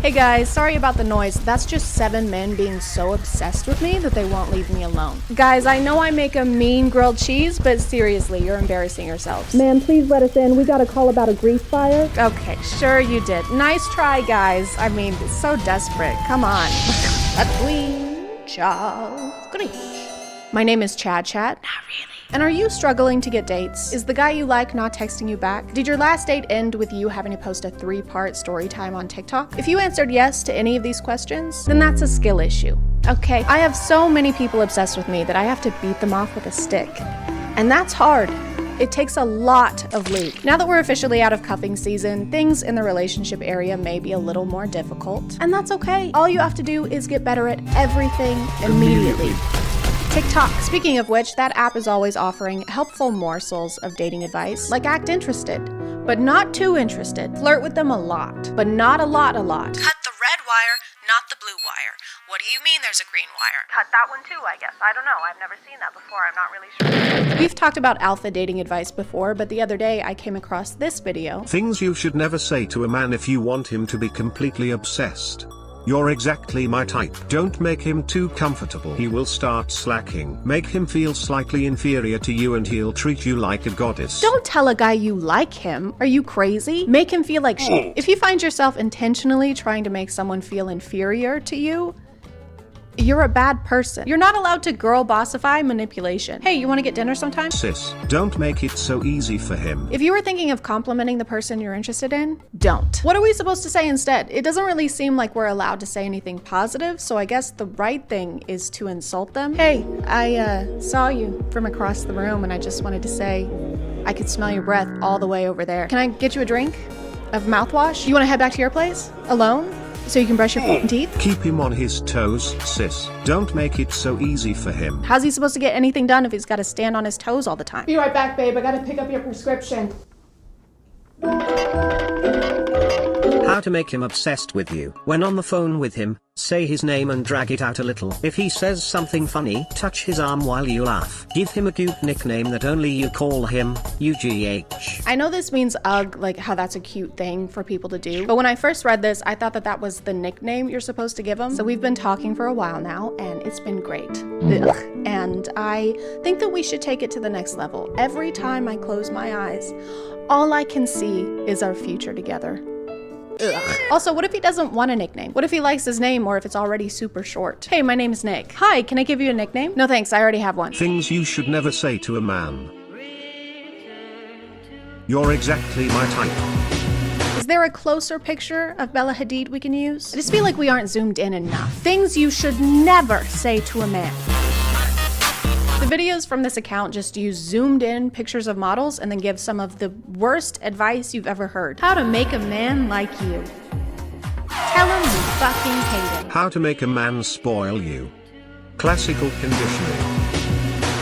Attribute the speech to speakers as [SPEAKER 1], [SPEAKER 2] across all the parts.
[SPEAKER 1] Hey guys, sorry about the noise. That's just 7 men being so obsessed with me that they won't leave me alone. Guys, I know I make a mean grilled cheese, but seriously, you're embarrassing yourselves.
[SPEAKER 2] Ma'am, please let us in. We got a call about a grease fire.
[SPEAKER 1] Okay, sure you did. Nice try, guys. I mean, it's so desperate. Come on. A queen, Charles, Grinch. My name is ChadChad. Not really. And are you struggling to get dates? Is the guy you like not texting you back? Did your last date end with you having to post a 3-part story time on TikTok? If you answered yes to any of these questions, then that's a skill issue. Okay, I have so many people obsessed with me that I have to beat them off with a stick. And that's hard. It takes a lot of lube. Now that we're officially out of cuffing season, things in the relationship area may be a little more difficult. And that's okay. All you have to do is get better at everything immediately. TikTok. Speaking of which, that app is always offering helpful morsels of dating advice, like act interested, but not too interested. Flirt with them a lot, but not a lot. Cut the red wire, not the blue wire. What do you mean there's a green wire?
[SPEAKER 3] Cut that one too, I guess. I don't know. I've never seen that before. I'm not really sure.
[SPEAKER 1] We've talked about alpha dating advice before, but the other day I came across this video.
[SPEAKER 4] Things you should never say to a man if you want him to be completely obsessed. You're exactly my type. Don't make him too comfortable. He will start slacking. Make him feel slightly inferior to you and he'll treat you like a goddess.
[SPEAKER 1] Don't tell a guy you like him. Are you crazy? Make him feel like shit. If you find yourself intentionally trying to make someone feel inferior to you, you're a bad person. You're not allowed to girl bossify manipulation. Hey, you want to get dinner sometime?
[SPEAKER 4] Sis, don't make it so easy for him.
[SPEAKER 1] If you were thinking of complimenting the person you're interested in, don't. What are we supposed to say instead? It doesn't really seem like we're allowed to say anything positive, so I guess the right thing is to insult them. Hey, I saw you from across the room and I just wanted to say I could smell your breath all the way over there. Can I get you a drink of mouthwash? You want to head back to your place? Alone? So you can brush your teeth?
[SPEAKER 4] Keep him on his toes, sis. Don't make it so easy for him.
[SPEAKER 1] How's he supposed to get anything done if he's got to stand on his toes all the time? Be right back, babe. I gotta pick up your prescription.
[SPEAKER 5] How to make him obsessed with you. When on the phone with him, say his name and drag it out a little. If he says something funny, touch his arm while you laugh. Give him a cute nickname that only you call him, UGH.
[SPEAKER 1] I know this means ugh, like how that's a cute thing for people to do, but when I first read this, I thought that was the nickname you're supposed to give him. So we've been talking for a while now, and it's been great. Ugh. And I think that we should take it to the next level. Every time I close my eyes, all I can see is our future together. Ugh. Also, what if he doesn't want a nickname? What if he likes his name or if it's already super short? Hey, my name's Nick. Hi, can I give you a nickname? No thanks, I already have one.
[SPEAKER 4] Things you should never say to a man. You're exactly my type.
[SPEAKER 1] Is there a closer picture of Bella Hadid we can use? I just feel like we aren't zoomed in enough. Things you should never say to a man. The videos from this account just use zoomed in pictures of models and then give some of the worst advice you've ever heard. How to make a man like you. Tell him you fucking hate him.
[SPEAKER 4] How to make a man spoil you. Classical conditioning.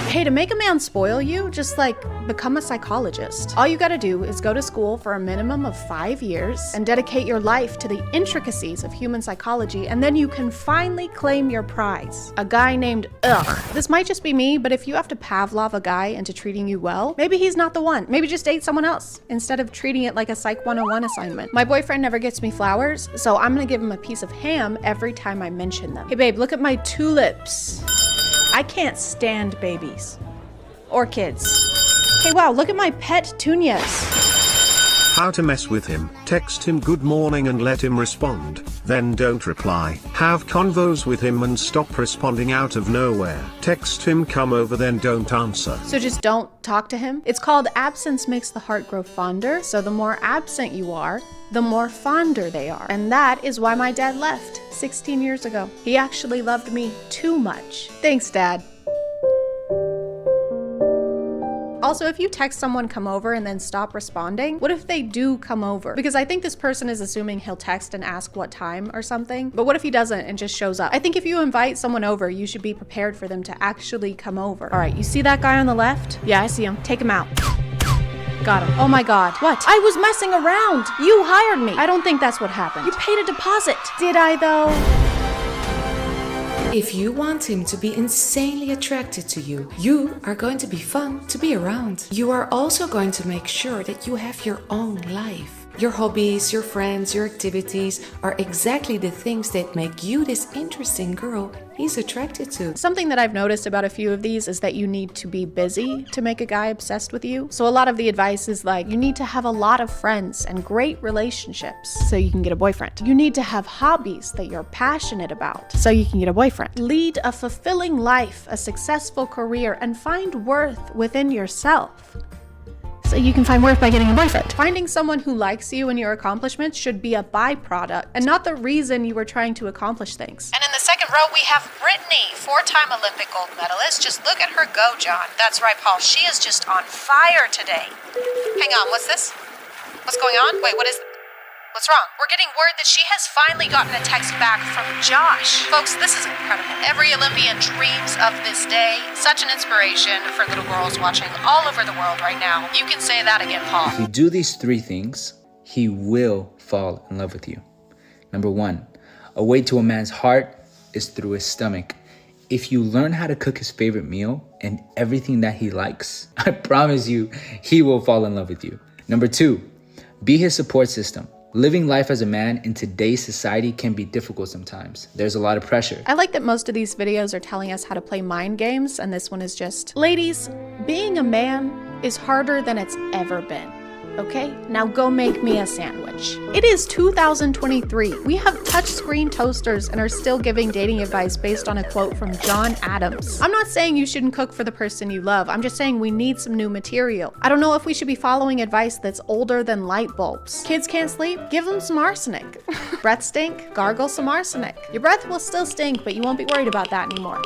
[SPEAKER 1] Hey, to make a man spoil you, just like become a psychologist. All you gotta do is go to school for a minimum of 5 years and dedicate your life to the intricacies of human psychology, and then you can finally claim your prize. A guy named Ugh. This might just be me, but if you have to Pavlov a guy into treating you well, maybe he's not the one. Maybe just date someone else instead of treating it like a Psych 101 assignment. My boyfriend never gets me flowers, so I'm gonna give him a piece of ham every time I mention them. Hey babe, look at my tulips. I can't stand babies. Or kids. Hey wow, look at my pet petunias.
[SPEAKER 4] How to mess with him. Text him good morning and let him respond, then don't reply. Have convos with him and stop responding out of nowhere. Text him come over, then don't answer.
[SPEAKER 1] So just don't talk to him? It's called absence makes the heart grow fonder, so the more absent you are, the more fonder they are. And that is why my dad left 16 years ago. He actually loved me too much. Thanks, Dad. Also, if you text someone come over and then stop responding, what if they do come over? Because I think this person is assuming he'll text and ask what time or something. But what if he doesn't and just shows up? I think if you invite someone over, you should be prepared for them to actually come over. All right, you see that guy on the left? Yeah, I see him. Take him out. Got him. Oh my God. What? I was messing around. You hired me. I don't think that's what happened. You paid a deposit. Did I though?
[SPEAKER 6] If you want him to be insanely attracted to you, you are going to be fun to be around. You are also going to make sure that you have your own life. Your hobbies, your friends, your activities are exactly the things that make you this interesting girl he's attracted to.
[SPEAKER 1] Something that I've noticed about a few of these is that you need to be busy to make a guy obsessed with you. So a lot of the advice is like, you need to have a lot of friends and great relationships so you can get a boyfriend. You need to have hobbies that you're passionate about so you can get a boyfriend. Lead a fulfilling life, a successful career, and find worth within yourself so you can find worth by getting a boyfriend. Finding someone who likes you and your accomplishments should be a byproduct and not the reason you were trying to accomplish things.
[SPEAKER 7] And in the second row, we have Brittany, 4-time Olympic gold medalist. Just look at her go, John. That's right, Paul. She is just on fire today. Hang on, what's this? What's going on? Wait, what's wrong? We're getting word that she has finally gotten a text back from Josh. Folks, this is incredible. Every Olympian dreams of this day. Such an inspiration for little girls watching all over the world right now. You can say that again, Paul.
[SPEAKER 8] If you do these 3 things, he will fall in love with you. Number 1, a way to a man's heart is through his stomach. If you learn how to cook his favorite meal and everything that he likes, I promise you, he will fall in love with you. Number 2, be his support system. Living life as a man in today's society can be difficult sometimes. There's a lot of pressure.
[SPEAKER 1] I like that most of these videos are telling us how to play mind games, and this one is just, ladies, being a man is harder than it's ever been. Okay, now go make me a sandwich. It is 2023. We have touchscreen toasters and are still giving dating advice based on a quote from John Adams. I'm not saying you shouldn't cook for the person you love. I'm just saying we need some new material. I don't know if we should be following advice that's older than light bulbs. Kids can't sleep? Give them some arsenic. Breath stink? Gargle some arsenic. Your breath will still stink, but you won't be worried about that anymore.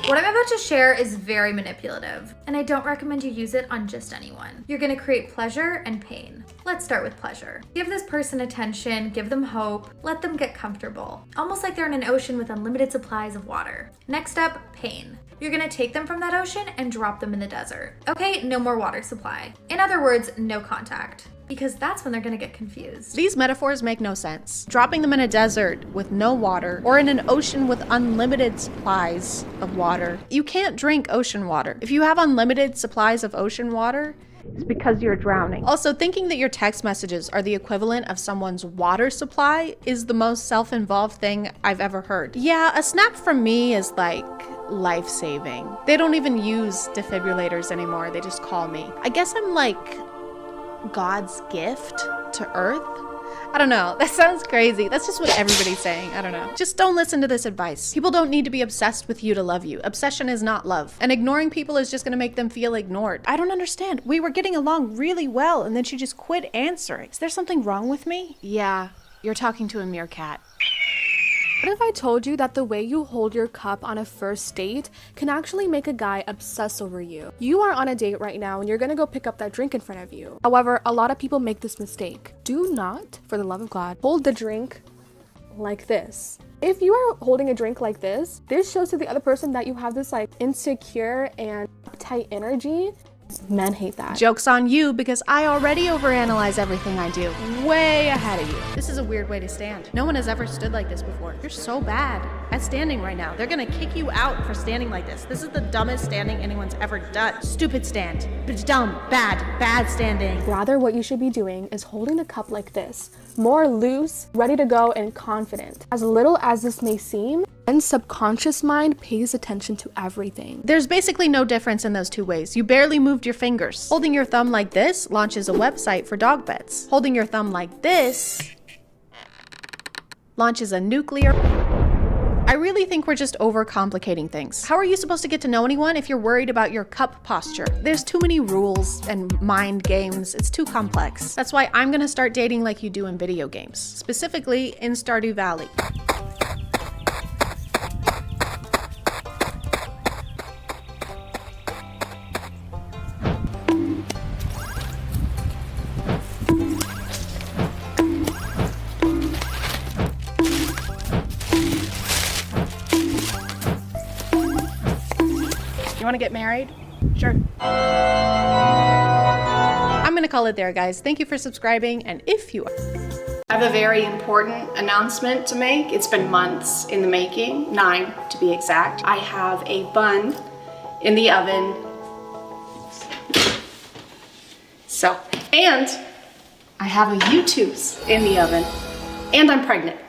[SPEAKER 9] What I'm about to share is very manipulative, and I don't recommend you use it on just anyone. You're gonna create pleasure and pain. Let's start with pleasure. Give this person attention, give them hope, let them get comfortable. Almost like they're in an ocean with unlimited supplies of water. Next up, pain. You're gonna take them from that ocean and drop them in the desert. Okay, no more water supply. In other words, no contact. Because that's when they're gonna get confused.
[SPEAKER 1] These metaphors make no sense. Dropping them in a desert with no water or in an ocean with unlimited supplies of water. You can't drink ocean water. If you have unlimited supplies of ocean water, it's because you're drowning. Also, thinking that your text messages are the equivalent of someone's water supply is the most self-involved thing I've ever heard. Yeah, a snap from me is like life-saving. They don't even use defibrillators anymore. They just call me. I guess I'm like God's gift to Earth? I don't know. That sounds crazy. That's just what everybody's saying. I don't know. Just don't listen to this advice. People don't need to be obsessed with you to love you. Obsession is not love. And ignoring people is just going to make them feel ignored. I don't understand. We were getting along really well and then she just quit answering. Is there something wrong with me? Yeah, you're talking to a meerkat.
[SPEAKER 10] What if I told you that the way you hold your cup on a first date can actually make a guy obsess over you? You are on a date right now and you're gonna go pick up that drink in front of you. However, a lot of people make this mistake. Do not, for the love of God, hold the drink like this. If you are holding a drink like this shows to the other person that you have this like insecure and uptight energy. Men hate that.
[SPEAKER 1] Joke's on you because I already overanalyze everything I do. Way ahead of you. This is a weird way to stand. No one has ever stood like this before. You're so bad at standing right now. They're gonna kick you out for standing like this. This is the dumbest standing anyone's ever done. Stupid stand. Dumb, bad standing.
[SPEAKER 10] Rather, what you should be doing is holding the cup like this. More loose, ready to go, and confident. As little as this may seem, and subconscious mind pays attention to everything.
[SPEAKER 1] There's basically no difference in those two ways. You barely moved your fingers. Holding your thumb like this launches a website for dog beds. Holding your thumb like this launches a nuclear... I really think we're just overcomplicating things. How are you supposed to get to know anyone if you're worried about your cup posture? There's too many rules and mind games. It's too complex. That's why I'm gonna start dating like you do in video games, specifically in Stardew Valley. You want to get married? Sure. I'm going to call it there, guys. Thank you for subscribing, and if you are... I have a very important announcement to make. It's been months in the making, 9 to be exact. I have a bun in the oven. So, and I have a YouTubes in the oven, and I'm pregnant,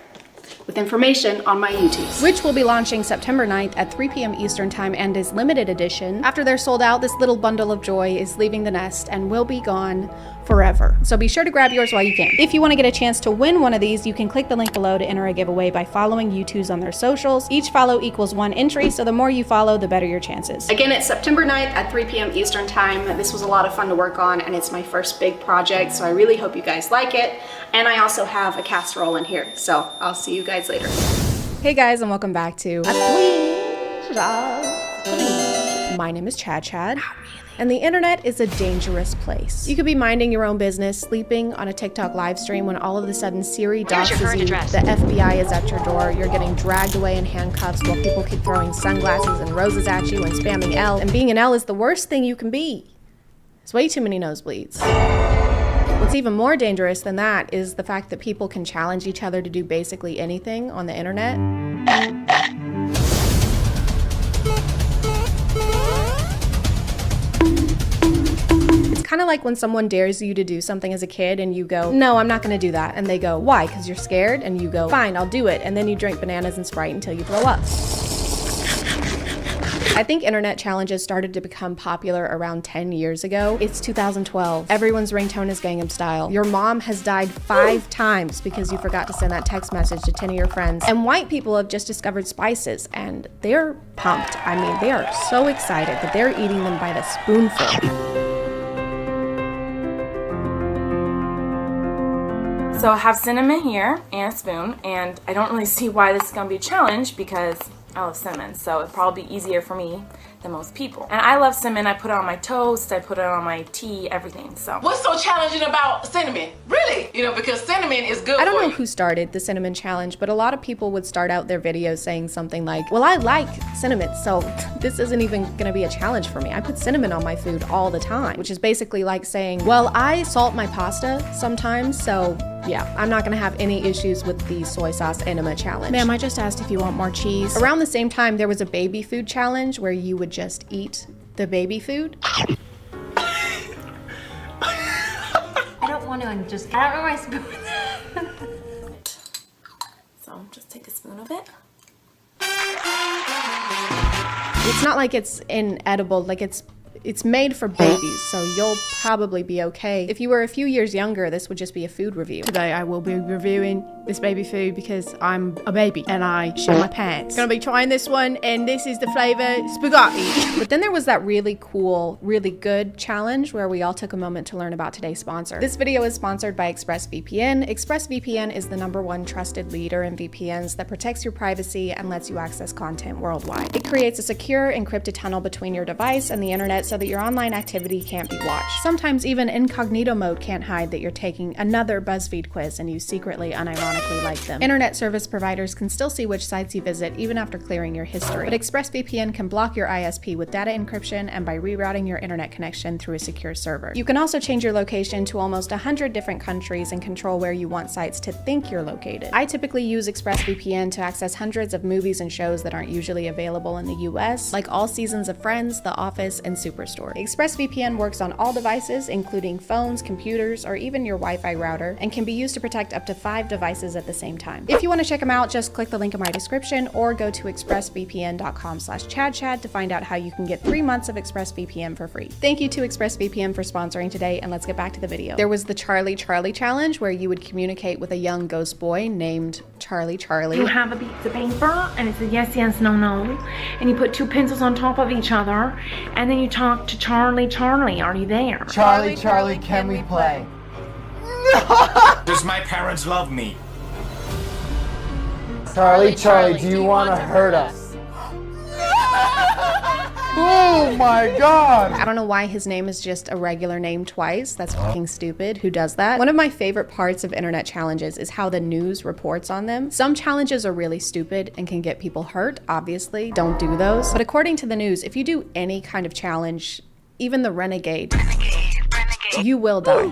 [SPEAKER 1] with information on my YouTubes, which will be launching September 9th at 3 p.m. Eastern Time and is limited edition. After they're sold out, this little bundle of joy is leaving the nest and will be gone forever. So be sure to grab yours while you can. If you want to get a chance to win one of these, you can click the link below to enter a giveaway by following YouTubes on their socials. Each follow equals 1 entry, so the more you follow, the better your chances. Again, it's September 9th at 3 p.m. Eastern Time. This was a lot of fun to work on, and it's my first big project, so I really hope you guys like it. And I also have a casserole in here, so I'll see you guys later. Hey guys, and welcome back to My name is ChadChad. And the internet is a dangerous place. You could be minding your own business, sleeping on a TikTok live stream when all of a sudden Siri doxes you, the FBI is at your door, you're getting dragged away in handcuffs while people keep throwing sunglasses and roses at you and spamming L. And being an L is the worst thing you can be. It's way too many nosebleeds. What's even more dangerous than that is the fact that people can challenge each other to do basically anything on the internet. Kind of like when someone dares you to do something as a kid and you go, no, I'm not gonna do that. And they go, why? Because you're scared? And you go, fine, I'll do it. And then you drink bananas and Sprite until you throw up. I think internet challenges started to become popular around 10 years ago. It's 2012. Everyone's ringtone is Gangnam Style. Your mom has died 5 times because you forgot to send that text message to 10 of your friends. And white people have just discovered spices and they're pumped. I mean, they are so excited that they're eating them by the spoonful.
[SPEAKER 11] So I have cinnamon here and a spoon, and I don't really see why this is going to be a challenge because I love cinnamon, so it'd probably be easier for me than most people. And I love cinnamon. I put it on my toast, I put it on my tea, everything. So
[SPEAKER 12] what's so challenging about cinnamon? Really? You know, because cinnamon is good for you.
[SPEAKER 1] I don't know who started the cinnamon challenge, but a lot of people would start out their videos saying something like, well, I like cinnamon, so this isn't even gonna be a challenge for me. I put cinnamon on my food all the time, which is basically like saying, well, I salt my pasta sometimes, so yeah, I'm not gonna have any issues with the soy sauce enema challenge. Ma'am, I just asked if you want more cheese. Around the same time, there was a baby food challenge where you would just eat the baby food.
[SPEAKER 11] I don't want to I don't know my spoon. So just take a spoon of it.
[SPEAKER 1] It's not like it's inedible, like it's made for babies, so you'll probably be okay. If you were a few years younger, this would just be a food review. Today I will be reviewing this baby food because I'm a baby and I shit my pants. Gonna be trying this one, and this is the flavor spaghetti. But then there was that really cool, really good challenge where we all took a moment to learn about today's sponsor. This video is sponsored by ExpressVPN. ExpressVPN is the #1 trusted leader in VPNs that protects your privacy and lets you access content worldwide. It creates a secure, encrypted tunnel between your device and the internet so that your online activity can't be watched. Sometimes even incognito mode can't hide that you're taking another BuzzFeed quiz and you secretly, unironically like them. Internet service providers can still see which sites you visit even after clearing your history. But ExpressVPN can block your ISP with data encryption and by rerouting your internet connection through a secure server. You can also change your location to almost 100 different countries and control where you want sites to think you're located. I typically use ExpressVPN to access hundreds of movies and shows that aren't usually available in the US, like all seasons of Friends, The Office, and Superstore. ExpressVPN works on all devices, including phones, computers, or even your Wi-Fi router, and can be used to protect up to 5 devices at the same time. If you want to check them out, just click the link in my description or go to expressvpn.com/ChadChad to find out how you can get 3 months of ExpressVPN for free. Thank you to ExpressVPN for sponsoring today, and let's get back to the video. There was the Charlie challenge where you would communicate with a young ghost boy named Charlie.
[SPEAKER 13] You have a piece of paper and it's a yes, yes, no, no, and you put 2 pencils on top of each other, and then you talk to Charlie. Charlie, are you there?
[SPEAKER 14] Charlie, can we play?
[SPEAKER 15] Does my parents love me?
[SPEAKER 14] Charlie, do you want to hurt us? Oh my god!
[SPEAKER 1] I don't know why his name is just a regular name twice. That's fucking stupid. Who does that? One of my favorite parts of internet challenges is how the news reports on them. Some challenges are really stupid and can get people hurt, obviously. Don't do those. But according to the news, if you do any kind of challenge, even the renegade, you will die.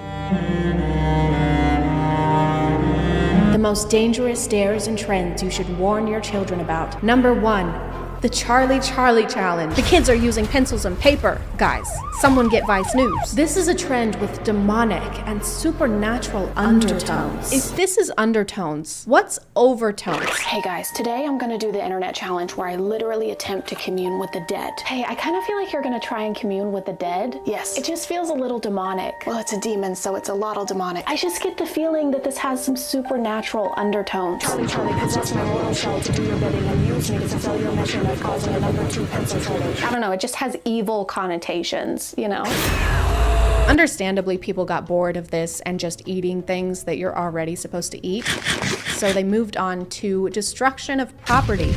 [SPEAKER 1] The most dangerous dares and trends you should warn your children about. #1, The Charlie Challenge. The kids are using pencils and paper. Guys, someone get Vice News. This is a trend with demonic and supernatural undertones. If this is undertones, what's overtones?
[SPEAKER 16] Hey guys, today I'm gonna do the internet challenge where I literally attempt to commune with the dead. Hey, I kind of feel like you're gonna try and commune with the dead. Yes. It just feels a little demonic. Well, it's a demon, so it's a lot demonic. I just get the feeling that this has some supernatural undertones. Charlie, possess my mortal shell to do your bidding and use me to fulfill your mission of causing a number 2 pencil shortage. I don't know, it just has evil connotations, you know?
[SPEAKER 1] Understandably, people got bored of this and just eating things that you're already supposed to eat. So they moved on to destruction of property.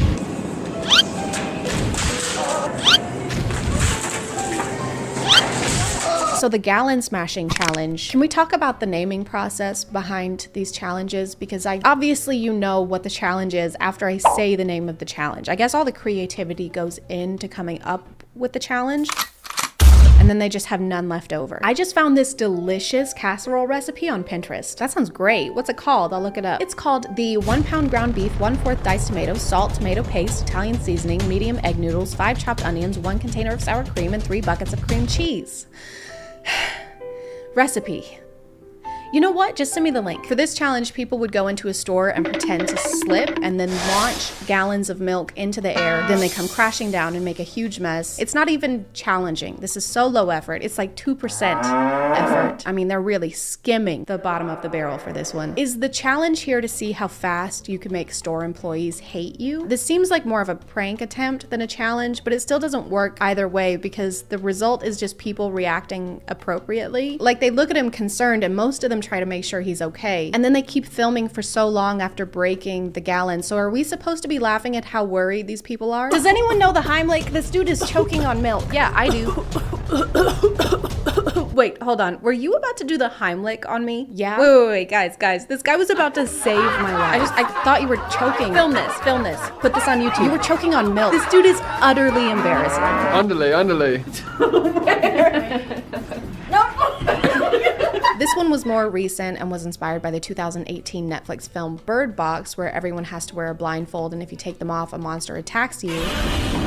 [SPEAKER 1] So the gallon smashing challenge. Can we talk about the naming process behind these challenges? Because obviously you know what the challenge is after I say the name of the challenge. I guess all the creativity goes into coming up with the challenge, and then they just have none left over. I just found this delicious casserole recipe on Pinterest. That sounds great. What's it called? I'll look it up. It's called the 1 pound ground beef, 1/4 diced tomatoes, salt, tomato paste, Italian seasoning, medium egg noodles, 5 chopped onions, 1 container of sour cream, and 3 buckets of cream cheese. Recipe. You know what? Just send me the link. For this challenge, people would go into a store and pretend to slip and then launch gallons of milk into the air. Then they come crashing down and make a huge mess. It's not even challenging. This is so low effort. It's like 2% effort. I mean, they're really skimming the bottom of the barrel for this one. Is the challenge here to see how fast you can make store employees hate you? This seems like more of a prank attempt than a challenge, but it still doesn't work either way because the result is just people reacting appropriately. Like, they look at him concerned and most of them try to make sure he's okay. And then they keep filming for so long after breaking the gallon. So are we supposed to be laughing at how worried these people are? Does anyone know the Heimlich? This dude is choking on milk. Yeah, I do. Wait, hold on. Were you about to do the Heimlich on me? Yeah. Wait, guys. This guy was about to save my life. I thought you were choking. Film this. Put this on YouTube. You were choking on milk. This dude is utterly embarrassing.
[SPEAKER 14] Underlay.
[SPEAKER 1] This one was more recent and was inspired by the 2018 Netflix film Bird Box, where everyone has to wear a blindfold, and if you take them off, a monster attacks you.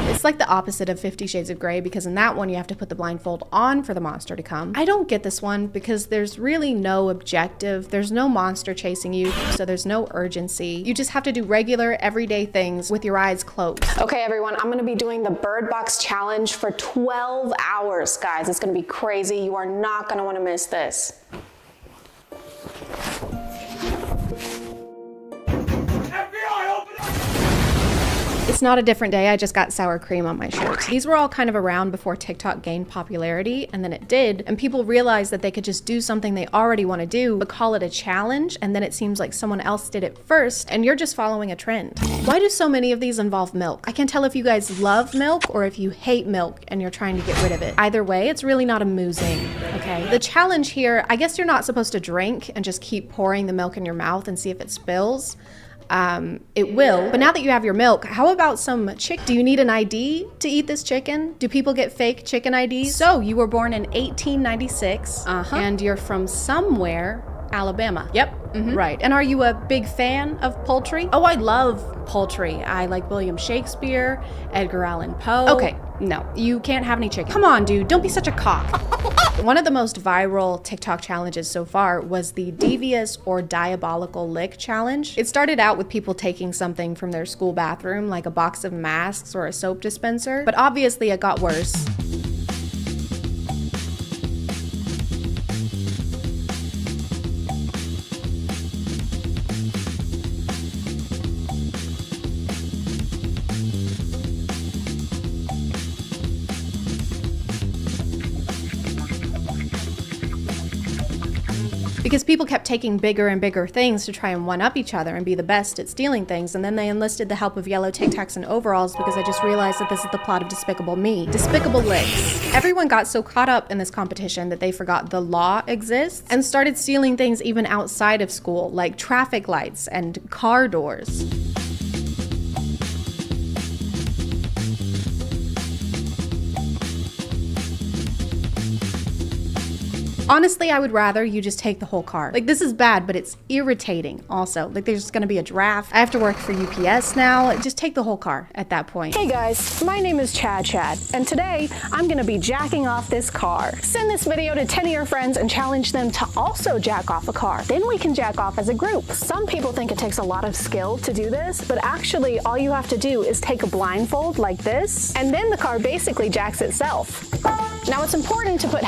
[SPEAKER 1] It's like the opposite of 50 Shades of Grey, because in that one, you have to put the blindfold on for the monster to come. I don't get this one because there's really no objective. There's no monster chasing you, so there's no urgency. You just have to do regular, everyday things with your eyes closed.
[SPEAKER 16] Okay, everyone, I'm gonna be doing the Bird Box challenge for 12 hours, guys. It's gonna be crazy. You are not gonna wanna miss this.
[SPEAKER 1] It's not a different day, I just got sour cream on my shirt. These were all kind of around before TikTok gained popularity, and then it did, and people realized that they could just do something they already want to do, but call it a challenge, and then it seems like someone else did it first, and you're just following a trend. Why do so many of these involve milk? I can't tell if you guys love milk or if you hate milk and you're trying to get rid of it. Either way, it's really not amusing, okay? The challenge here, I guess you're not supposed to drink and just keep pouring the milk in your mouth and see if it spills. It will, but now that you have your milk, how about some chicken? Do you need an ID to eat this chicken? Do people get fake chicken IDs? So you were born in 1896, and you're from somewhere, Alabama. Yep. Right. And are you a big fan of poultry? Oh, I love poultry. I like William Shakespeare, Edgar Allan Poe. Okay, no, you can't have any chicken. Come on, dude, don't be such a cock. One of the most viral TikTok challenges so far was the devious or diabolical lick challenge. It started out with people taking something from their school bathroom, like a box of masks or a soap dispenser, but obviously it got worse. Because people kept taking bigger and bigger things to try and one-up each other and be the best at stealing things, and then they enlisted the help of yellow Tic Tacs and overalls because I just realized that this is the plot of Despicable Me. Despicable Licks. Everyone got so caught up in this competition that they forgot the law exists and started stealing things even outside of school, like traffic lights and car doors. Honestly, I would rather you just take the whole car. Like, this is bad, but it's irritating also. Like, there's gonna be a draft. I have to work for UPS now. Just take the whole car at that point.
[SPEAKER 2] Hey guys, my name is ChadChad, and today I'm gonna be jacking off this car. Send this video to 10 of your friends and challenge them to also jack off a car. Then we can jack off as a group. Some people think it takes a lot of skill to do this, but actually all you have to do is take a blindfold like this, and then the car basically jacks itself. Now it's important to put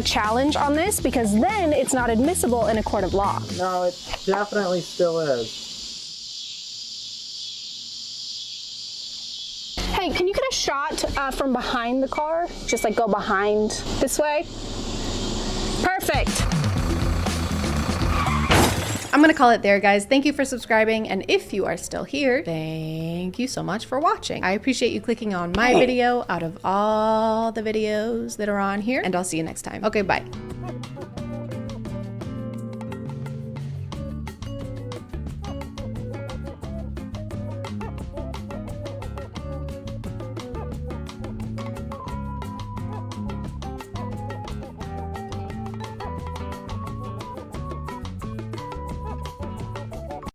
[SPEAKER 2] #challenge on this because then it's not admissible in a court of law.
[SPEAKER 14] No, it definitely still is.
[SPEAKER 2] Hey, can you get a shot from behind the car? Just like go behind this way. Perfect.
[SPEAKER 1] I'm gonna call it there, guys. Thank you for subscribing, and if you are still here, thank you so much for watching. I appreciate you clicking on my video out of all the videos that are on here, and I'll see you next time. Okay, bye.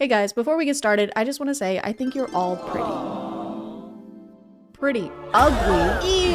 [SPEAKER 1] Hey guys, before we get started, I just want to say I think you're all pretty ugly. Ew,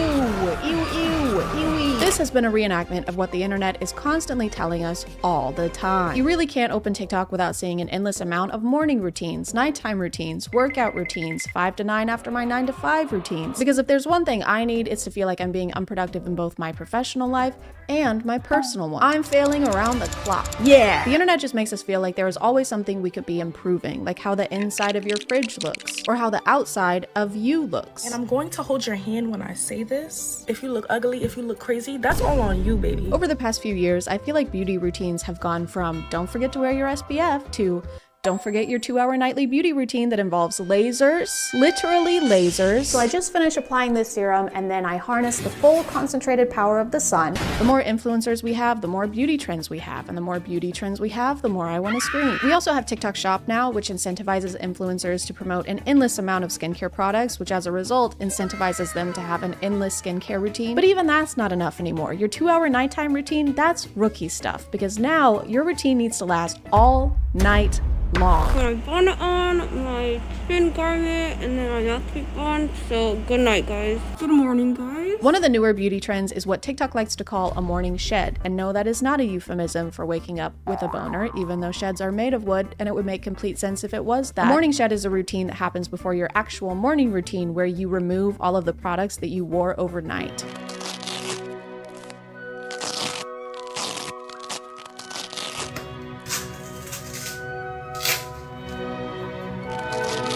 [SPEAKER 1] ew, ew, ew. This has been a reenactment of what the internet is constantly telling us all the time. You really can't open TikTok without seeing an endless amount of morning routines, nighttime routines, workout routines, 5 to 9 after my 9 to 5 routines. Because if there's one thing I need, it's to feel like I'm being unproductive in both my professional life and my personal one. I'm failing around the clock. Yeah! The internet just makes us feel like there is always something we could be improving, like how the inside of your fridge looks, or how the outside of you looks.
[SPEAKER 17] And I'm going to hold your hand when I say this. If you look ugly, if you look crazy, that's all on you, baby.
[SPEAKER 1] Over the past few years, I feel like beauty routines have gone from don't forget to wear your SPF to don't forget your 2-hour nightly beauty routine that involves lasers, literally lasers. So I just finished applying this serum and then I harness the full concentrated power of the sun. The more influencers we have, the more beauty trends we have, and the more beauty trends we have, the more I want to scream. We also have TikTok Shop now, which incentivizes influencers to promote an endless amount of skincare products, which as a result incentivizes them to have an endless skincare routine. But even that's not enough anymore. Your 2-hour nighttime routine, that's rookie stuff, because now your routine needs to last all night long.
[SPEAKER 18] Put my bonnet on, my thin garment, and then my mouth keep on. So good night, guys. Good morning, guys.
[SPEAKER 1] One of the newer beauty trends is what TikTok likes to call a morning shed. And no, that is not a euphemism for waking up with a boner, even though sheds are made of wood, and it would make complete sense if it was that. A morning shed is a routine that happens before your actual morning routine, where you remove all of the products that you wore overnight.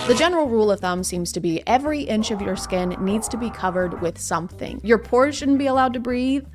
[SPEAKER 1] The general rule of thumb seems to be every inch of your skin needs to be covered with something. Your pores shouldn't be allowed to breathe.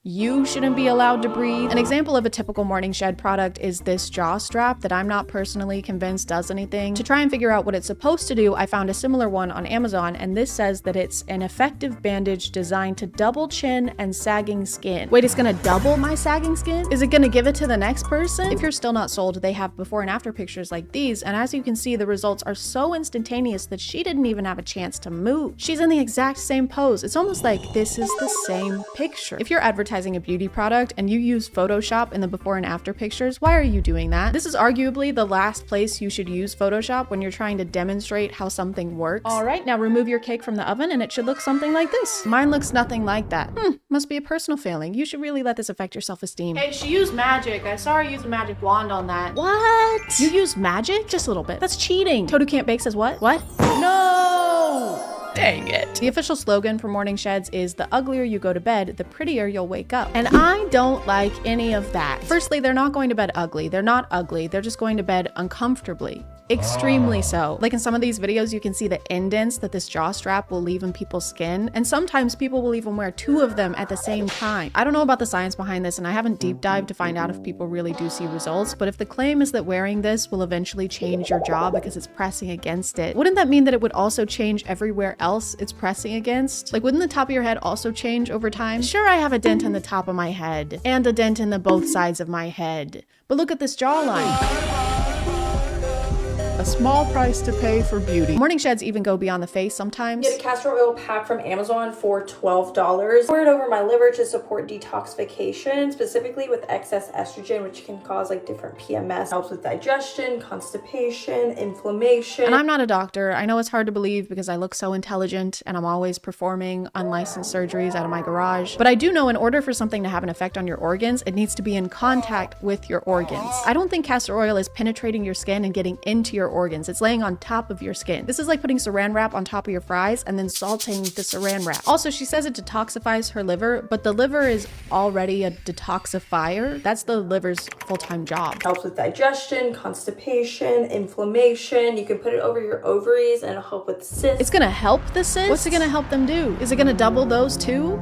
[SPEAKER 1] You shouldn't be allowed to breathe. An example of a typical morning shed product is this jaw strap that I'm not personally convinced does anything. To try and figure out what it's supposed to do, I found a similar one on Amazon, and this says that it's an effective bandage designed to double chin and sagging skin. Wait, it's gonna double my sagging skin? Is it gonna give it to the next person? If you're still not sold, they have before and after pictures like these, and as you can see, the results are so instantaneous that she didn't even have a chance to move. She's in the exact same pose. It's almost like this is the same picture. If you're advertising a beauty product and you use Photoshop in the before and after pictures, why are you doing that? This is arguably the last place you should use Photoshop when you're trying to demonstrate how something works. All right, now remove your cake from the oven and it should look something like this. Mine looks nothing like that. Must be a personal failing. You should really let this affect your self-esteem. Hey, she used magic. I saw her use a magic wand on that. What? You used magic? Just a little bit. That's cheating. Toad Who Can't Bake says what? What? No! Dang it. The official slogan for morning sheds is the uglier you go to bed, the prettier you'll wake up. And I don't like any of that. Firstly, they're not going to bed ugly. They're not ugly. They're just going to bed uncomfortably. Extremely so. Like in some of these videos, you can see the indents that this jaw strap will leave in people's skin. And sometimes people will even wear 2 of them at the same time. I don't know about the science behind this, and I haven't deep dived to find out if people really do see results, but if the claim is that wearing this will eventually change your jaw because it's pressing against it, wouldn't that mean that it would also change everywhere else it's pressing against? Like, wouldn't the top of your head also change over time? Sure, I have a dent in the top of my head and a dent in the both sides of my head, but look at this jawline. A A small price to pay for beauty. Morning sheds even go beyond the face sometimes.
[SPEAKER 19] Get a castor oil pack from Amazon for $12. Pour it over my liver to support detoxification, specifically with excess estrogen, which can cause like different PMS. Helps with digestion, constipation, inflammation.
[SPEAKER 1] And I'm not a doctor. I know it's hard to believe because I look so intelligent and I'm always performing unlicensed surgeries out of my garage. But I do know in order for something to have an effect on your organs, it needs to be in contact with your organs. I don't think castor oil is penetrating your skin and getting into your organs. It's laying on top of your skin. This is like putting saran wrap on top of your fries and then salting the saran wrap. Also, she says it detoxifies her liver, but the liver is already a detoxifier. That's the liver's full-time job.
[SPEAKER 19] Helps with digestion, constipation, inflammation. You can put it over your ovaries and it'll help with cysts.
[SPEAKER 1] It's gonna help the cysts? What's it gonna help them do? Is it gonna double those too?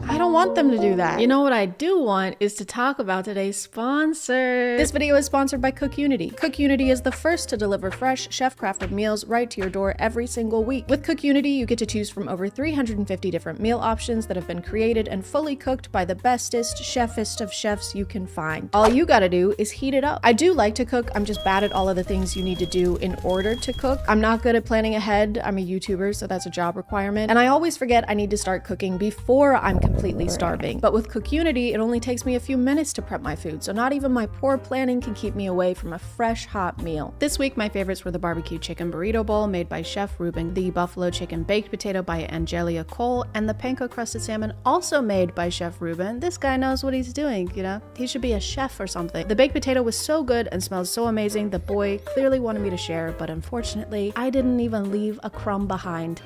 [SPEAKER 1] I don't want them to do that. You know what I do want is to talk about today's sponsor. This video is sponsored by CookUnity. CookUnity is the first to deliver fresh, chef-crafted meals right to your door every single week. With CookUnity, you get to choose from over 350 different meal options that have been created and fully cooked by the bestest, chefest of chefs you can find. All you gotta do is heat it up. I do like to cook, I'm just bad at all of the things you need to do in order to cook. I'm not good at planning ahead. I'm a YouTuber, so that's a job requirement. And I always forget I need to start cooking before I'm completely starving. But with CookUnity, it only takes me a few minutes to prep my food, so not even my poor planning can keep me away from a fresh, hot meal. This week, my favorites were the barbecue chicken burrito bowl made by Chef Ruben, the buffalo chicken baked potato by Angelia Cole, and the panko crusted salmon also made by Chef Ruben. This guy knows what he's doing, you know? He should be a chef or something. The baked potato was so good and smelled so amazing, the boy clearly wanted me to share, but unfortunately, I didn't even leave a crumb behind.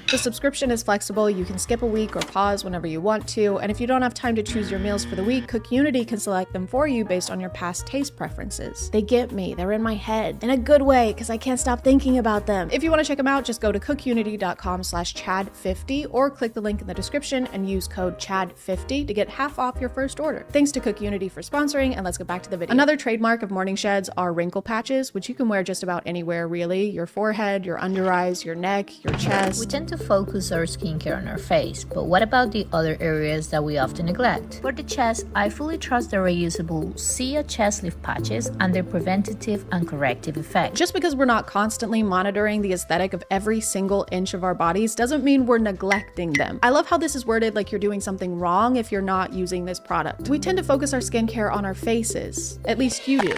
[SPEAKER 1] The subscription is flexible. You can skip a week or pause whenever you want to, and if you don't have time to choose your meals for the week, CookUnity can select them for you based on your past taste preferences. They get me. They're in my head. In a good way, because I can't stop thinking about them. If you want to check them out, just go to cookunity.com/chad50 or click the link in the description and use code CHAD50 to get half off your first order. Thanks to CookUnity for sponsoring, and let's get back to the video. Another trademark of morning sheds are wrinkle patches, which you can wear just about anywhere, really. Your forehead, your under eyes, your neck, your chest.
[SPEAKER 20] We tend to focus our skincare on our face, but what about the other areas that we often neglect? For the chest, I fully trust the reusable Sia chest lift patches and their preventative and corrective effect.
[SPEAKER 1] Just because we're not constantly monitoring the aesthetic of every single inch of our bodies doesn't mean we're neglecting them. I love how this is worded like you're doing something wrong if you're not using this product. We tend to focus our skincare on our faces. At least you do.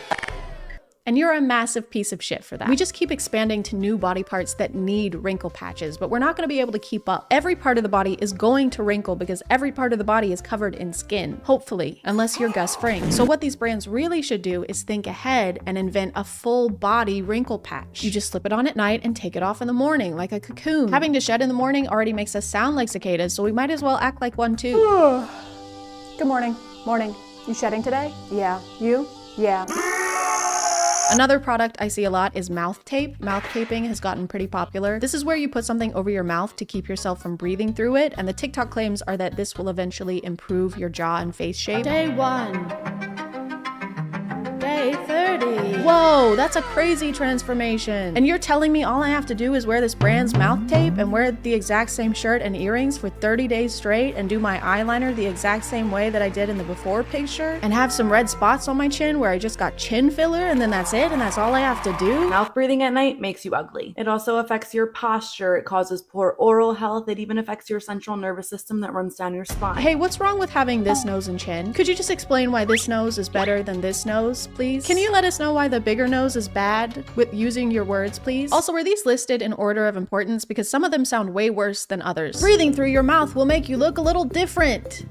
[SPEAKER 1] And you're a massive piece of shit for that. We just keep expanding to new body parts that need wrinkle patches, but we're not gonna be able to keep up. Every part of the body is going to wrinkle because every part of the body is covered in skin, hopefully, unless you're Gus Fring. So what these brands really should do is think ahead and invent a full body wrinkle patch. You just slip it on at night and take it off in the morning, like a cocoon. Having to shed in the morning already makes us sound like cicadas, so we might as well act like one too.
[SPEAKER 2] Good morning. Morning. You shedding today? Yeah. You? Yeah.
[SPEAKER 1] Another product I see a lot is mouth tape. Mouth taping has gotten pretty popular. This is where you put something over your mouth to keep yourself from breathing through it, and the TikTok claims are that this will eventually improve your jaw and face shape. Day 1. Day 30. Whoa, that's a crazy transformation. And you're telling me all I have to do is wear this brand's mouth tape and wear the exact same shirt and earrings for 30 days straight and do my eyeliner the exact same way that I did in the before picture and have some red spots on my chin where I just got chin filler and then that's it and that's all I have to do?
[SPEAKER 11] Mouth breathing at night makes you ugly. It also affects your posture. It causes poor oral health. It even affects your central nervous system that runs down your spine.
[SPEAKER 1] Hey, what's wrong with having this nose and chin? Could you just explain why this nose is better than this nose, please? Can you let us know why the bigger nose is bad with using your words, please? Also, were these listed in order of importance? Because some of them sound way worse than others. Breathing through your mouth will make you look a little different.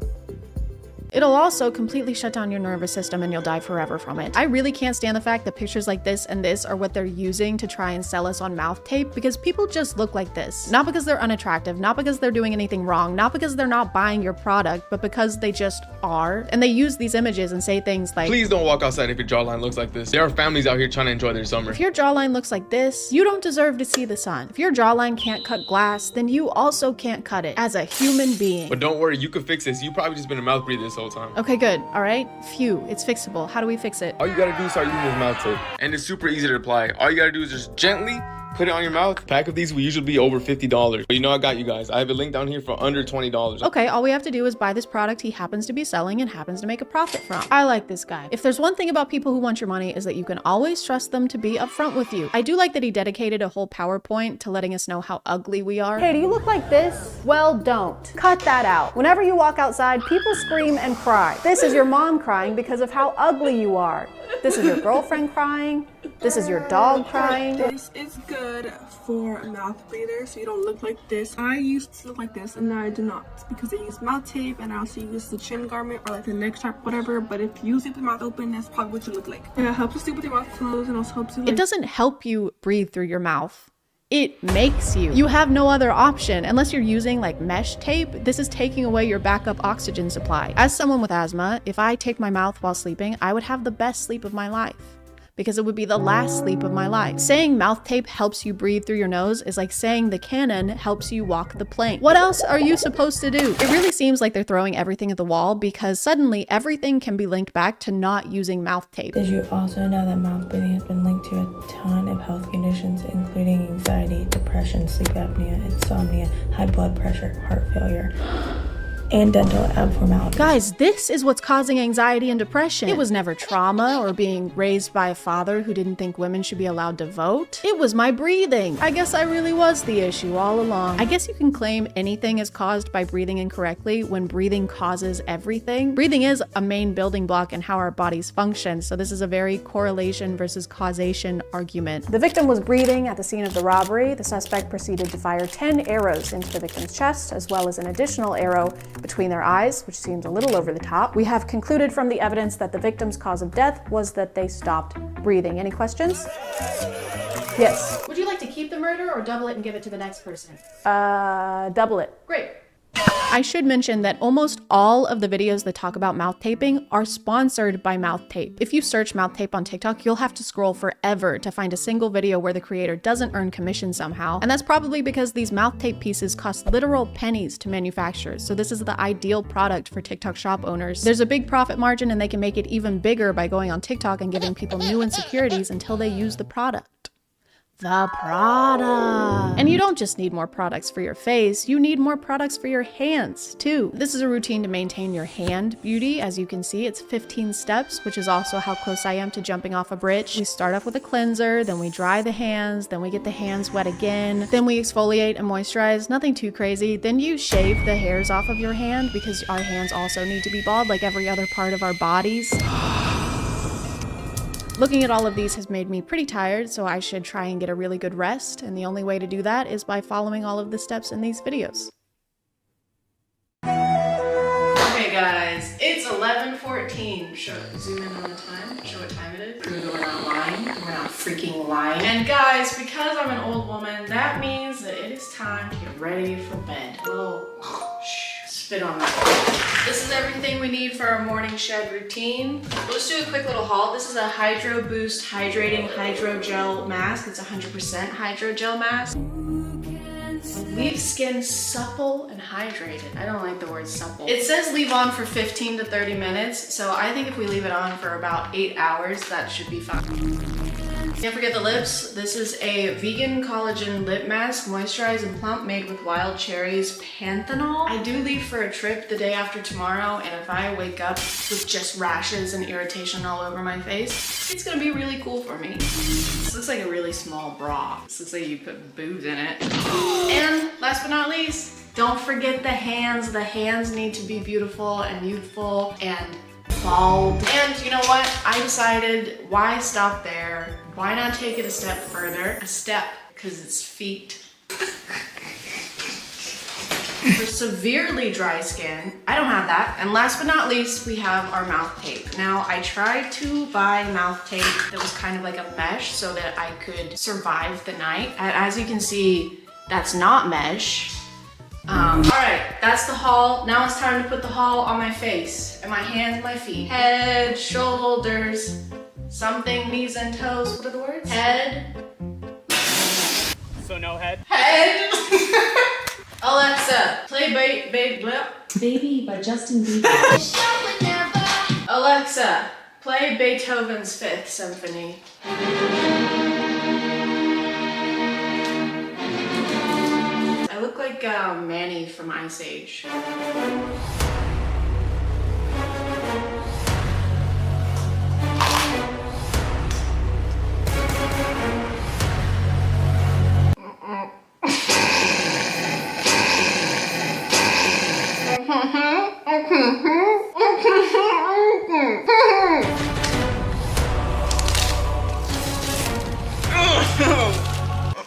[SPEAKER 1] It'll also completely shut down your nervous system and you'll die forever from it. I really can't stand the fact that pictures like this and this are what they're using to try and sell us on mouth tape because people just look like this. Not because they're unattractive, not because they're doing anything wrong, not because they're not buying your product, but because they just are. And they use these images and say things like,
[SPEAKER 21] please don't walk outside if your jawline looks like this. There are families out here trying to enjoy their summer.
[SPEAKER 1] If your jawline looks like this, you don't deserve to see the sun. If your jawline can't cut glass, then you also can't cut it as a human being.
[SPEAKER 21] But don't worry, you can fix this. You probably just been a mouth breather this whole time.
[SPEAKER 1] Okay, good. All right. Phew, it's fixable. How do we fix it?
[SPEAKER 21] All you gotta do is start using this mouth tape. And it's super easy to apply. All you gotta do is just gently put it on your mouth. A pack of these will usually be over $50. But you know, I got you guys. I have a link down here for under $20.
[SPEAKER 1] Okay, all we have to do is buy this product he happens to be selling and happens to make a profit from. I like this guy. If there's one thing about people who want your money is that you can always trust them to be upfront with you. I do like that he dedicated a whole PowerPoint to letting us know how ugly we are.
[SPEAKER 2] Hey, do you look like this? Well, don't. Cut that out. Whenever you walk outside, people scream and cry. This is your mom crying because of how ugly you are. This is your girlfriend crying. This is your dog crying.
[SPEAKER 18] This is good for mouth breathers, so you don't look like this. I used to look like this, and now I do not, because I use mouth tape, and I also use the chin garment or like the neck strap, whatever. But if you sleep with your mouth open, that's probably what you look like. And it helps you sleep with your mouth closed, and also helps you.
[SPEAKER 1] It doesn't help you breathe through your mouth. It makes you. You have no other option unless you're using like mesh tape. This is taking away your backup oxygen supply. As someone with asthma, if I take my mouth while sleeping, I would have the best sleep of my life, because it would be the last sleep of my life. Saying mouth tape helps you breathe through your nose is like saying the cannon helps you walk the plank. What else are you supposed to do? It really seems like they're throwing everything at the wall, because suddenly everything can be linked back to not using mouth tape.
[SPEAKER 3] Did you also know that mouth breathing has been linked to a ton of health conditions, including anxiety, depression, sleep apnea, insomnia, high blood pressure, heart failure, and dental abnormalities?
[SPEAKER 1] Guys, this is what's causing anxiety and depression. It was never trauma or being raised by a father who didn't think women should be allowed to vote. It was my breathing. I guess I really was the issue all along. I guess you can claim anything is caused by breathing incorrectly when breathing causes everything. Breathing is a main building block in how our bodies function, so this is a very correlation versus causation argument.
[SPEAKER 2] The victim was breathing at the scene of the robbery. The suspect proceeded to fire 10 arrows into the victim's chest, as well as an additional arrow between their eyes, which seems a little over the top. We have concluded from the evidence that the victim's cause of death was that they stopped breathing. Any questions? Yes.
[SPEAKER 1] Would you like to keep the murder or double it and give it to the next person?
[SPEAKER 2] Double it.
[SPEAKER 1] Great. I should mention that almost all of the videos that talk about mouth taping are sponsored by mouth tape. If you search mouth tape on TikTok, you'll have to scroll forever to find a single video where the creator doesn't earn commission somehow. And that's probably because these mouth tape pieces cost literal pennies to manufacture. So this is the ideal product for TikTok shop owners. There's a big profit margin, and they can make it even bigger by going on TikTok and giving people new insecurities until they use the product. The product. And you don't just need more products for your face, you need more products for your hands too. This is a routine to maintain your hand beauty. As you can see, it's 15 steps, which is also how close I am to jumping off a bridge. We start off with a cleanser, then we dry the hands, then we get the hands wet again, then we exfoliate and moisturize. Nothing too crazy. Then you shave the hairs off of your hand, because our hands also need to be bald like every other part of our bodies. Looking at all of these has made me pretty tired, so I should try and get a really good rest, and the only way to do that is by following all of the steps in these videos. Okay guys, it's 11:14. Zoom in on the time, show what time it is. We're not lying, we're not freaking lying. And guys, because I'm an old woman, that means that it is time to get ready for bed. A little spit on that. This is everything we need for our morning shed routine. We'll just do a quick little haul. This is a Hydro Boost Hydrating Hydrogel Mask. It's 100% hydrogel mask. Leave skin supple and hydrated. I don't like the word supple. It says leave on for 15 to 30 minutes, so I think if we leave it on for about 8 hours, that should be fine. Can't forget the lips. This is a vegan collagen lip mask, moisturized and plump, made with wild cherries panthenol. I do leave for a trip the day after tomorrow, and if I wake up with just rashes and irritation all over my face, it's gonna be really cool for me. This looks like a really small bra. This looks like you put boobs in it. And last but not least, don't forget the hands. The hands need to be beautiful and youthful and bald. And you know what? I decided, why stop there? Why not take it a step further? A step, because it's feet. For severely dry skin, I don't have that. And last but not least, we have our mouth tape. Now, I tried to buy mouth tape that was kind of like a mesh so that I could survive the night. As you can see, that's not mesh. All right, that's the haul. Now it's time to put the haul on my face and my hands and my feet. Head, shoulders, something, knees and toes. What are the words? Head.
[SPEAKER 22] So no head?
[SPEAKER 1] Head. Alexa, play Baby by Justin Bieber. Alexa, play Beethoven's Fifth Symphony.
[SPEAKER 18] Manny from Ice Age.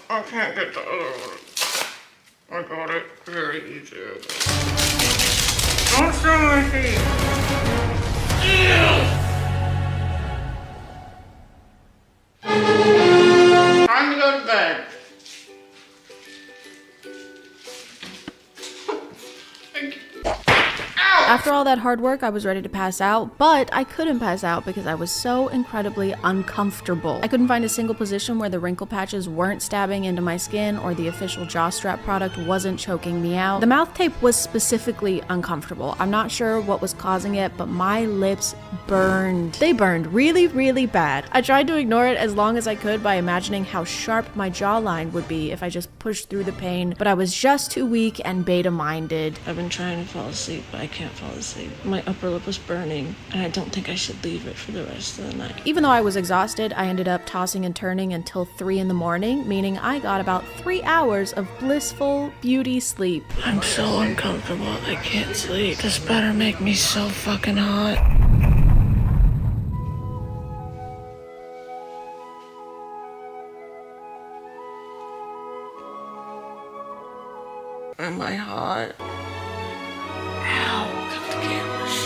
[SPEAKER 18] I can't get the other one. I got it very easy. Don't show my feet. Time to go to bed.
[SPEAKER 1] After all that hard work, I was ready to pass out, but I couldn't pass out because I was so incredibly uncomfortable. I couldn't find a single position where the wrinkle patches weren't stabbing into my skin or the official jaw strap product wasn't choking me out. The mouth tape was specifically uncomfortable. I'm not sure what was causing it, but my lips burned. They burned really, really bad. I tried to ignore it as long as I could by imagining how sharp my jawline would be if I just pushed through the pain, but I was just too weak and beta-minded.
[SPEAKER 3] I've been trying to fall asleep, but I can't fall asleep. My upper lip was burning, and I don't think I should leave it for the rest of the night.
[SPEAKER 1] Even though I was exhausted, I ended up tossing and turning until 3 in the morning, meaning I got about 3 hours of blissful beauty sleep.
[SPEAKER 3] I'm so uncomfortable, I can't sleep. This better make me so fucking hot. Am I hot? Ow, cut the cameras.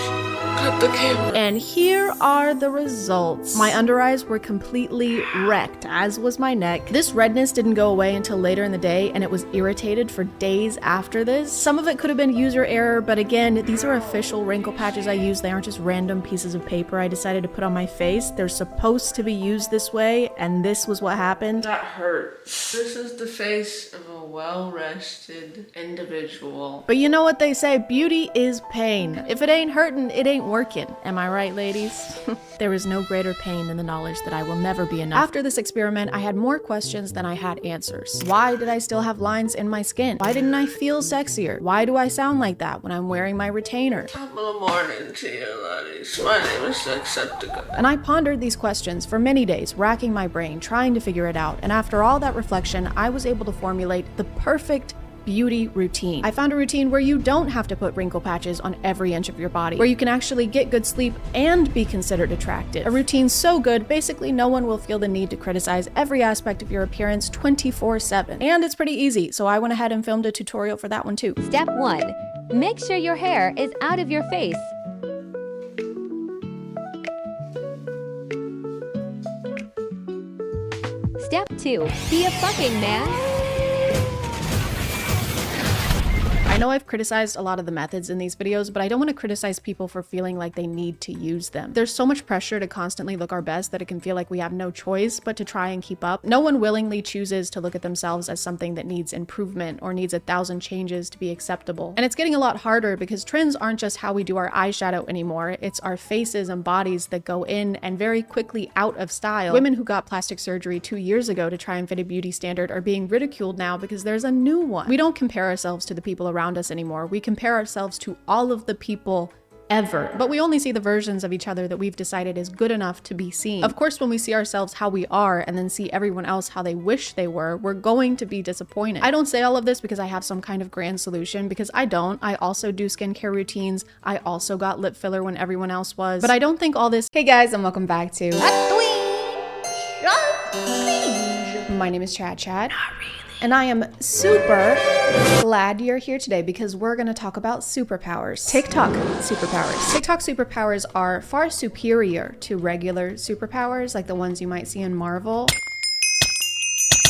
[SPEAKER 3] Cut the camera.
[SPEAKER 1] And here are the results. My under eyes were completely wrecked, as was my neck. This redness didn't go away until later in the day, and it was irritated for days after this. Some of it could have been user error, but again, these are official wrinkle patches I use. They aren't just random pieces of paper I decided to put on my face. They're supposed to be used this way, and this was what happened.
[SPEAKER 3] That hurts. This is the face of a well-rested individual.
[SPEAKER 1] But you know what they say, beauty is pain. If it ain't hurting, it ain't working. Am I right, ladies? There is no greater pain than the knowledge that I will never be enough. After this experiment, I had more questions than I had answers. Why did I still have lines in my skin? Why didn't I feel sexier? Why do I sound like that when I'm wearing my retainer?
[SPEAKER 3] Top of the morning to you, ladies. My name is Jacksepticeye.
[SPEAKER 1] And I pondered these questions for many days, racking my brain, trying to figure it out. And after all that reflection, I was able to formulate the perfect beauty routine. I found a routine where you don't have to put wrinkle patches on every inch of your body, where you can actually get good sleep and be considered attractive. A routine so good, basically no one will feel the need to criticize every aspect of your appearance 24/7. And it's pretty easy, so I went ahead and filmed a tutorial for that one too.
[SPEAKER 4] Step 1. Make sure your hair is out of your face. Step 2. Be a fucking man.
[SPEAKER 1] I know I've criticized a lot of the methods in these videos, but I don't want to criticize people for feeling like they need to use them. There's so much pressure to constantly look our best that it can feel like we have no choice but to try and keep up. No one willingly chooses to look at themselves as something that needs improvement or needs 1,000 changes to be acceptable. And it's getting a lot harder because trends aren't just how we do our eyeshadow anymore. It's our faces and bodies that go in and very quickly out of style. Women who got plastic surgery 2 years ago to try and fit a beauty standard are being ridiculed now because there's a new one. We don't compare ourselves to the people around us anymore. We compare ourselves to all of the people ever, but we only see the versions of each other that we've decided is good enough to be seen. Of course, when we see ourselves how we are and then see everyone else how they wish they were, we're going to be disappointed. I don't say all of this because I have some kind of grand solution, because I don't. I also do skincare routines. I also got lip filler when everyone else was, but I don't think all this— Hey guys, and welcome back to My name is ChadChad. Not really. And I am super glad you're here today because we're going to talk about superpowers. TikTok superpowers. TikTok superpowers are far superior to regular superpowers like the ones you might see in Marvel.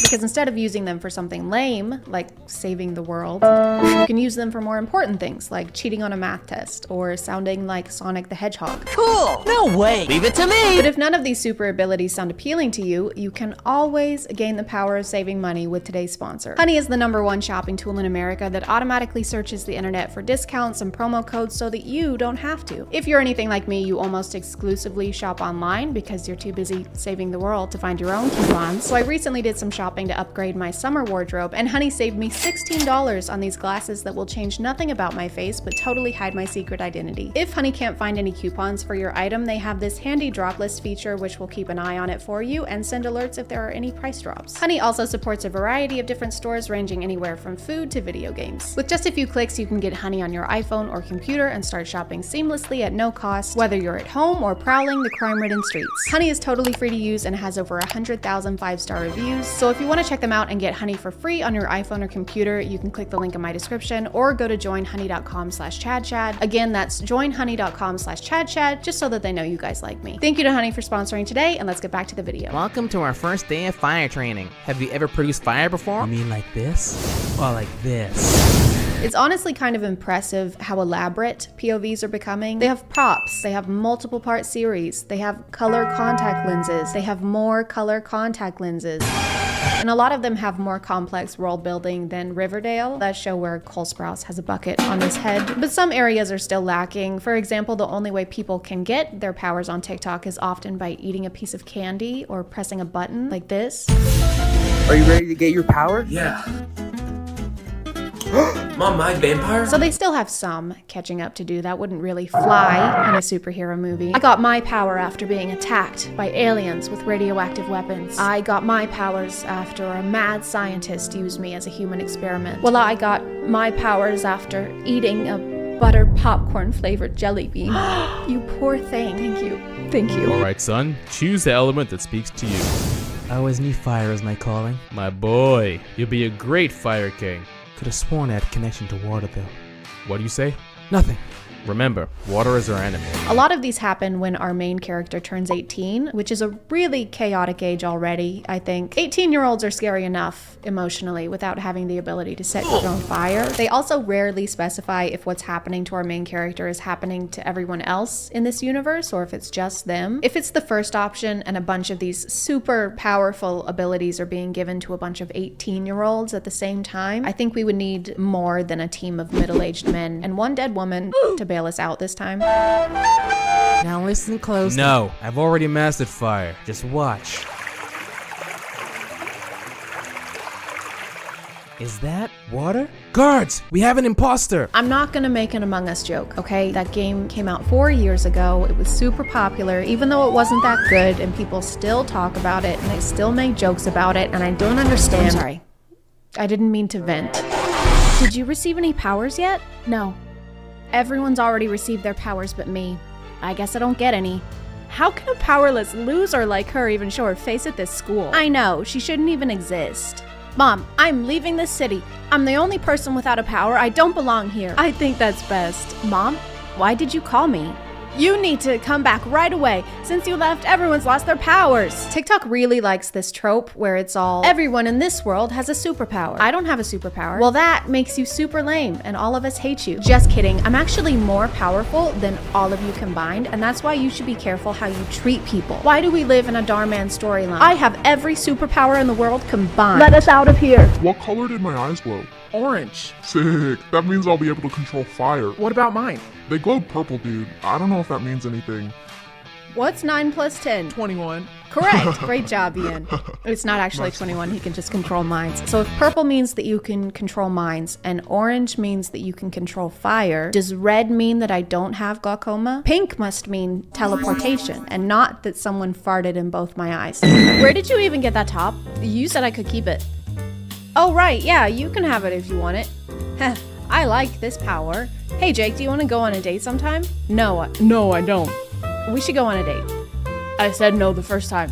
[SPEAKER 1] Because instead of using them for something lame, like saving the world, you can use them for more important things, like cheating on a math test or sounding like Sonic the Hedgehog.
[SPEAKER 5] Cool! No way! Leave it to me!
[SPEAKER 1] But if none of these super abilities sound appealing to you, you can always gain the power of saving money with today's sponsor. Honey is the #1 shopping tool in America that automatically searches the internet for discounts and promo codes so that you don't have to. If you're anything like me, you almost exclusively shop online because you're too busy saving the world to find your own coupons. So I recently did some shopping shopping to upgrade my summer wardrobe, and Honey saved me $16 on these glasses that will change nothing about my face but totally hide my secret identity. If Honey can't find any coupons for your item, they have this handy drop list feature which will keep an eye on it for you and send alerts if there are any price drops. Honey also supports a variety of different stores ranging anywhere from food to video games. With just a few clicks, you can get Honey on your iPhone or computer and start shopping seamlessly at no cost, whether you're at home or prowling the crime-ridden streets. Honey is totally free to use and has over 100,000 5-star reviews, so if you want to check them out and get Honey for free on your iPhone or computer, you can click the link in my description or go to joinhoney.com/ChadChad. Again, that's joinhoney.com/ChadChad, just so that they know you guys like me. Thank you to Honey for sponsoring today, and let's get back to the video.
[SPEAKER 6] Welcome to our first day of fire training. Have you ever produced fire before? You mean like this? Or like this?
[SPEAKER 1] It's honestly kind of impressive how elaborate POVs are becoming. They have props, they have multiple part series, they have color contact lenses, they have more color contact lenses. And a lot of them have more complex world building than Riverdale, that show where Cole Sprouse has a bucket on his head. But some areas are still lacking. For example, the only way people can get their powers on TikTok is often by eating a piece of candy or pressing a button like this.
[SPEAKER 7] Are you ready to get your power?
[SPEAKER 23] Yeah. Mom, my vampire?
[SPEAKER 1] So they still have some catching up to do. That wouldn't really fly in a superhero movie. I got my power after being attacked by aliens with radioactive weapons. I got my powers after a mad scientist used me as a human experiment. Well, I got my powers after eating a butter popcorn flavored jelly bean. You poor thing. Thank you. Thank you.
[SPEAKER 24] Alright, son. Choose the element that speaks to you.
[SPEAKER 6] I always knew fire was my calling.
[SPEAKER 24] My boy, you'll be a great fire king.
[SPEAKER 6] Could have sworn I had connection to water though.
[SPEAKER 24] What do you say?
[SPEAKER 6] Nothing.
[SPEAKER 24] Remember, water is our enemy.
[SPEAKER 1] A lot of these happen when our main character turns 18, which is a really chaotic age already, I think. 18-year-olds are scary enough emotionally without having the ability to set your own fire. They also rarely specify if what's happening to our main character is happening to everyone else in this universe or if it's just them. If it's the first option and a bunch of these super powerful abilities are being given to a bunch of 18-year-olds at the same time, I think we would need more than a team of middle-aged men and one dead woman to bail us out this time.
[SPEAKER 6] Now listen close.
[SPEAKER 24] No, I've already mastered fire.
[SPEAKER 6] Just watch. Is that water? Guards! We have an imposter!
[SPEAKER 1] I'm not gonna make an Among Us joke, okay? That game came out 4 years ago. It was super popular, even though it wasn't that good, and people still talk about it, and they still make jokes about it, and I don't understand. I'm sorry. I didn't mean to vent. Did you receive any powers yet? No. Everyone's already received their powers but me. I guess I don't get any. How can a powerless loser like her even show her face at this school? I know, she shouldn't even exist. Mom, I'm leaving this city. I'm the only person without a power. I don't belong here. I think that's best. Mom, why did you call me? You need to come back right away. Since you left, everyone's lost their powers. TikTok really likes this trope where it's all, everyone in this world has a superpower. I don't have a superpower. Well, that makes you super lame and all of us hate you. Just kidding. I'm actually more powerful than all of you combined, and that's why you should be careful how you treat people. Why do we live in a Darman storyline? I have every superpower in the world combined. Let us out of here.
[SPEAKER 25] What color did my eyes glow?
[SPEAKER 24] Orange.
[SPEAKER 25] Sick. That means I'll be able to control fire.
[SPEAKER 24] What about mine?
[SPEAKER 25] They glowed purple, dude. I don't know if that means anything.
[SPEAKER 1] What's 9 plus 10?
[SPEAKER 24] 21.
[SPEAKER 1] Correct. Great job, Ian. It's not actually 21. He can just control minds. So if purple means that you can control minds and orange means that you can control fire, does red mean that I don't have glaucoma? Pink must mean teleportation and not that someone farted in both my eyes. Where did you even get that top? You said I could keep it. Oh, right. Yeah, you can have it if you want it. Heh, I like this power. Hey, Jake, do you want to go on a date sometime? No, I don't. We should go on a date. I said no the first time.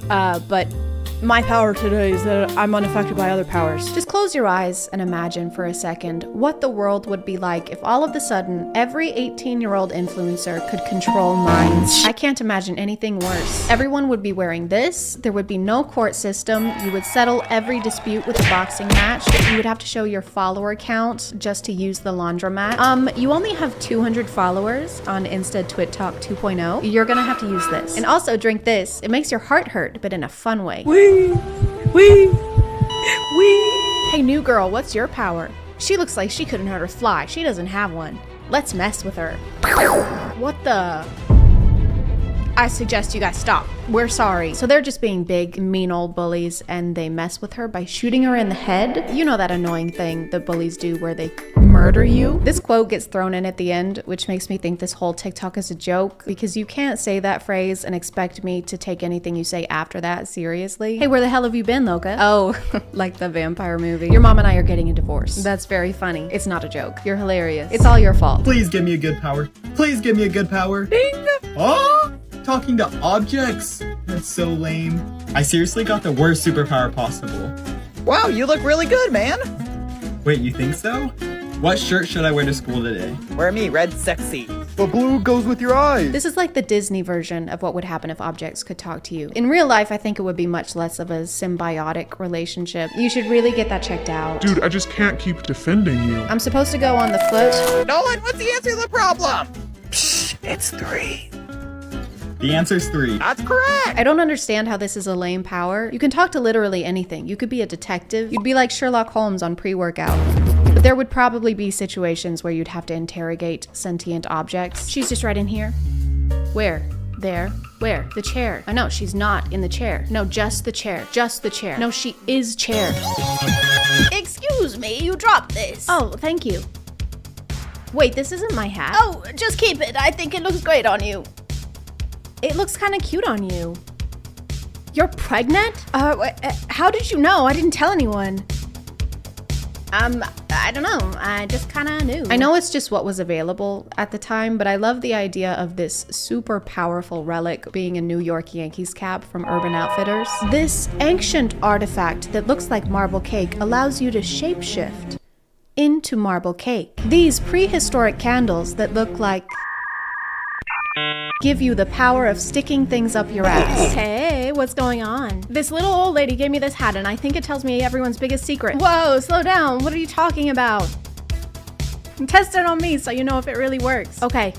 [SPEAKER 1] But my power today is that I'm unaffected by other powers. Just close your eyes and imagine for a second what the world would be like if all of a sudden every 18-year-old influencer could control minds. I can't imagine anything worse. Everyone would be wearing this, there would be no court system, you would settle every dispute with a boxing match, you would have to show your follower count just to use the laundromat. You only have 200 followers on Insta TwitTok 2.0. You're gonna have to use this. And also drink this. It makes your heart hurt, but in a fun way. Wee! Hey, new girl, what's your power? She looks like she couldn't hurt a fly. She doesn't have one. Let's mess with her. What the? I suggest you guys stop. We're sorry. So they're just being big, mean old bullies, and they mess with her by shooting her in the head. You know that annoying thing that bullies do where they murder you? This quote gets thrown in at the end, which makes me think this whole TikTok is a joke, because you can't say that phrase and expect me to take anything you say after that seriously. Hey, where the hell have you been, Loka? Oh, like the vampire movie. Your mom and I are getting a divorce. That's very funny. It's not a joke. You're hilarious. It's all your fault.
[SPEAKER 8] Please give me a good power. Please give me a good power. Ding! Oh! Talking to objects? That's so lame. I seriously got the worst superpower possible.
[SPEAKER 5] Wow, you look really good, man.
[SPEAKER 8] Wait, you think so? What shirt should I wear to school today?
[SPEAKER 5] Wear me, red sexy.
[SPEAKER 9] But blue goes with your eyes.
[SPEAKER 1] This is like the Disney version of what would happen if objects could talk to you. In real life, I think it would be much less of a symbiotic relationship. You should really get that checked out.
[SPEAKER 25] Dude, I just can't keep defending you.
[SPEAKER 1] I'm supposed to go on the float.
[SPEAKER 5] Nolan, what's the answer to the problem? Psh, it's 3.
[SPEAKER 8] The answer's 3.
[SPEAKER 5] That's correct.
[SPEAKER 1] I don't understand how this is a lame power. You can talk to literally anything. You could be a detective. You'd be like Sherlock Holmes on pre-workout. But there would probably be situations where you'd have to interrogate sentient objects. She's just right in here. Where? There. Where? The chair. I know, she's not in the chair. No, just the chair. Just the chair. No, she is chair.
[SPEAKER 10] Excuse me, you dropped this.
[SPEAKER 1] Oh, thank you. Wait, this isn't my hat.
[SPEAKER 10] Oh, just keep it. I think it looks great on you.
[SPEAKER 1] It looks kind of cute on you. You're pregnant? How did you know? I didn't tell anyone.
[SPEAKER 10] I don't know. I just kind of knew.
[SPEAKER 1] I know it's just what was available at the time, but I love the idea of this super powerful relic being a New York Yankees cap from Urban Outfitters. This ancient artifact that looks like marble cake allows you to shapeshift into marble cake. These prehistoric candles that look like give you the power of sticking things up your ass.
[SPEAKER 10] Hey, what's going on?
[SPEAKER 1] This little old lady gave me this hat and I think it tells me everyone's biggest secret. Whoa, slow down. What are you talking about? Test it on me so you know if it really works. Okay.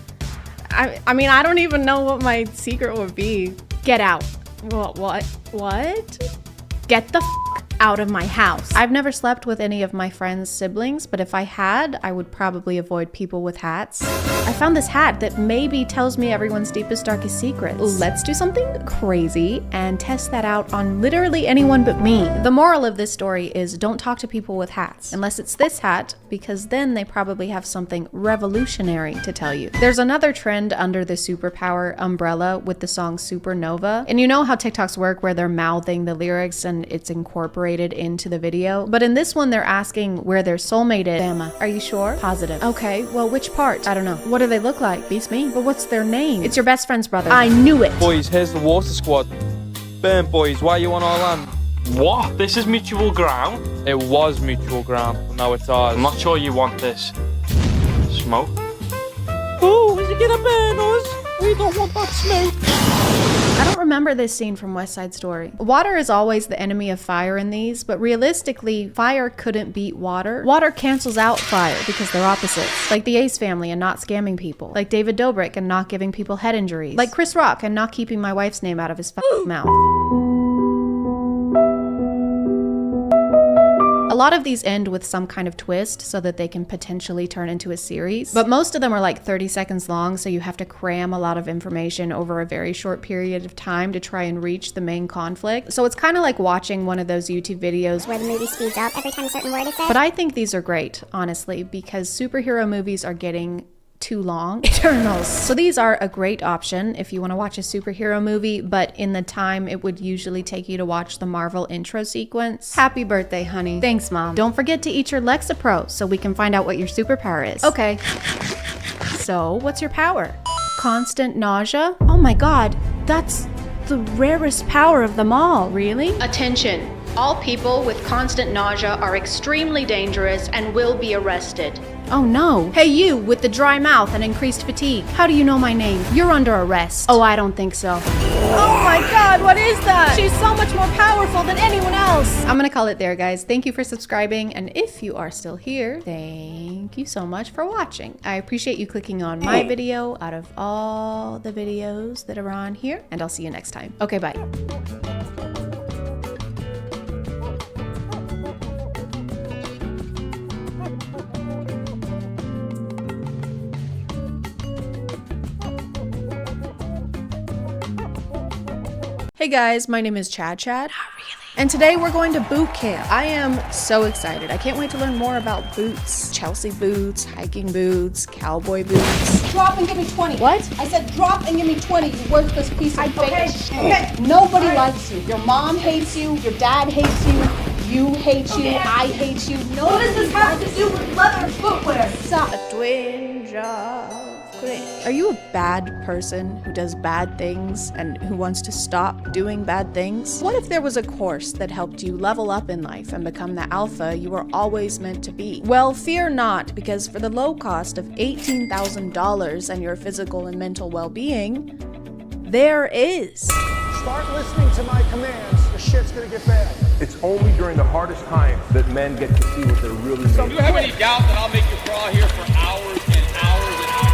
[SPEAKER 1] I mean, I don't even know what my secret would be. Get out. What? Get the out of my house. I've never slept with any of my friends' siblings, but if I had, I would probably avoid people with hats. I found this hat that maybe tells me everyone's deepest, darkest secrets. Let's do something crazy and test that out on literally anyone but me. The moral of this story is don't talk to people with hats, unless it's this hat, because then they probably have something revolutionary to tell you. There's another trend under the superpower umbrella with the song Supernova, and you know how TikToks work where they're mouthing the lyrics and it's incorporated into the video, but in this one they're asking where their soulmate is. Bama, are you sure? Positive. Okay, well, which part? I don't know. What do they look like? Beats me. But what's their name? It's your best friend's brother. I knew it.
[SPEAKER 12] Boys, here's the water squad. Burn, boys, why are you on our land?
[SPEAKER 22] What? This is mutual ground?
[SPEAKER 12] It was mutual ground, but now it's ours.
[SPEAKER 22] I'm not sure you want this. Smoke?
[SPEAKER 12] Oh, is it gonna burn us? We don't want that smoke.
[SPEAKER 1] I don't remember this scene from West Side Story. Water is always the enemy of fire in these, but realistically, fire couldn't beat water. Water cancels out fire because they're opposites. Like the Ace family and not scamming people. Like David Dobrik and not giving people head injuries. Like Chris Rock and not keeping my wife's name out of his mouth. A lot of these end with some kind of twist so that they can potentially turn into a series, but most of them are like 30 seconds long, so you have to cram a lot of information over a very short period of time to try and reach the main conflict. So it's kind of like watching one of those YouTube videos
[SPEAKER 23] where the movie speeds up every time a certain word is said.
[SPEAKER 1] But I think these are great, honestly, because superhero movies are getting too long. Eternals. So these are a great option if you want to watch a superhero movie, but in the time it would usually take you to watch the Marvel intro sequence. Happy birthday, honey. Thanks, Mom. Don't forget to eat your Lexapro so we can find out what your superpower is. Okay. So, what's your power? Constant nausea? Oh my god, that's the rarest power of them all. Really? Attention. All people with constant nausea are extremely dangerous and will be arrested. Oh no. Hey you, with the dry mouth and increased fatigue. How do you know my name? You're under arrest. Oh, I don't think so. Oh my god, what is that? She's so much more powerful than anyone else. I'm gonna call it there, guys. Thank you for subscribing, and if you are still here, thank you so much for watching. I appreciate you clicking on my video out of all the videos that are on here, and I'll see you next time. Okay, bye. Hey guys, my name is ChadChad. And today we're going to boot camp. I am so excited. I can't wait to learn more about boots. Chelsea boots, hiking boots, cowboy boots.
[SPEAKER 10] Drop and give me 20.
[SPEAKER 1] What?
[SPEAKER 10] I said drop and give me 20, you worthless piece of
[SPEAKER 1] Okay,
[SPEAKER 10] shit.
[SPEAKER 1] okay.
[SPEAKER 10] Nobody likes you. Your mom hates you, your dad hates you hate you, I hate you.
[SPEAKER 1] What does this have
[SPEAKER 10] to do with leather footwear?
[SPEAKER 1] Stop. A twinge of cringe. Are you a bad person who does bad things and who wants to stop doing bad things? What if there was a course that helped you level up in life and become the alpha you were always meant to be? Well, fear not, because for the low cost of $18,000 and your physical and mental well-being, there is.
[SPEAKER 13] Start listening to my commands, or shit's gonna get bad.
[SPEAKER 14] It's only during the hardest times that men get to see what they're really made of.
[SPEAKER 15] Do you have any doubt that I'll make you crawl here for hours and hours and hours?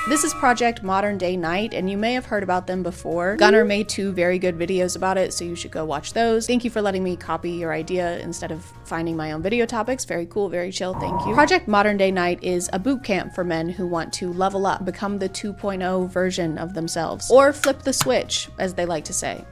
[SPEAKER 1] This is Project Modern Day Night, and you may have heard about them before. Gunnar made 2 very good videos about it, so you should go watch those. Thank you for letting me copy your idea instead of finding my own video topics. Very cool, very chill, thank you. Project Modern Day Night is a boot camp for men who want to level up, become the 2.0 version of themselves, or flip the switch, as they like to say.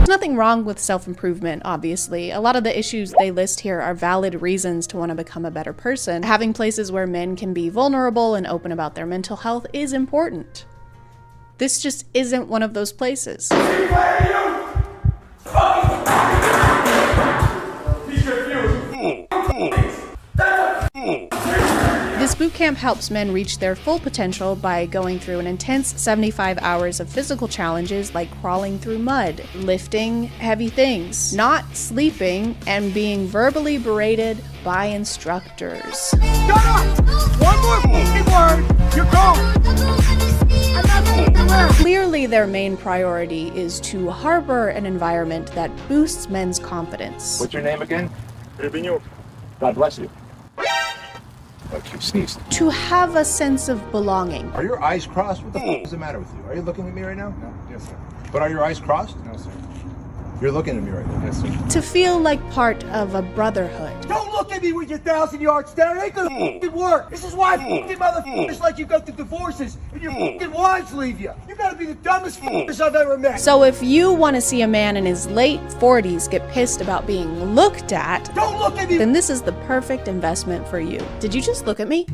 [SPEAKER 1] Nothing wrong with self-improvement, obviously. A lot of the issues they list here are valid reasons to want to become a better person. Having places where men can be vulnerable and open about their mental health is important. This just isn't one of those places. This bootcamp helps men reach their full potential by going through an intense 75 hours of physical challenges like crawling through mud, lifting heavy things, not sleeping, and being verbally berated by instructors.
[SPEAKER 13] Shut up! One more word, you're gone!
[SPEAKER 1] Clearly, their main priority is to harbor an environment that boosts men's confidence.
[SPEAKER 14] What's your name again? God bless you. Like you sneezed.
[SPEAKER 1] To have a sense of belonging.
[SPEAKER 14] Are your eyes crossed? What the f is the matter with you? Are you looking at me right now? No. Yes, sir. But are your eyes crossed? No, sir. You're looking at me right now. Yes, sir.
[SPEAKER 1] To feel like part of a brotherhood.
[SPEAKER 13] Don't look at me with your 1,000-yard stare. It ain't gonna f***ing work. This is why f***ing motherfuckers like you go through divorces and your f***ing wives leave you. You gotta be the dumbest f***ers I've ever met.
[SPEAKER 1] So if you want to see a man in his late 40s get pissed about being looked at,
[SPEAKER 13] don't look at me,
[SPEAKER 1] then this is the perfect investment for you. Did you just look at me?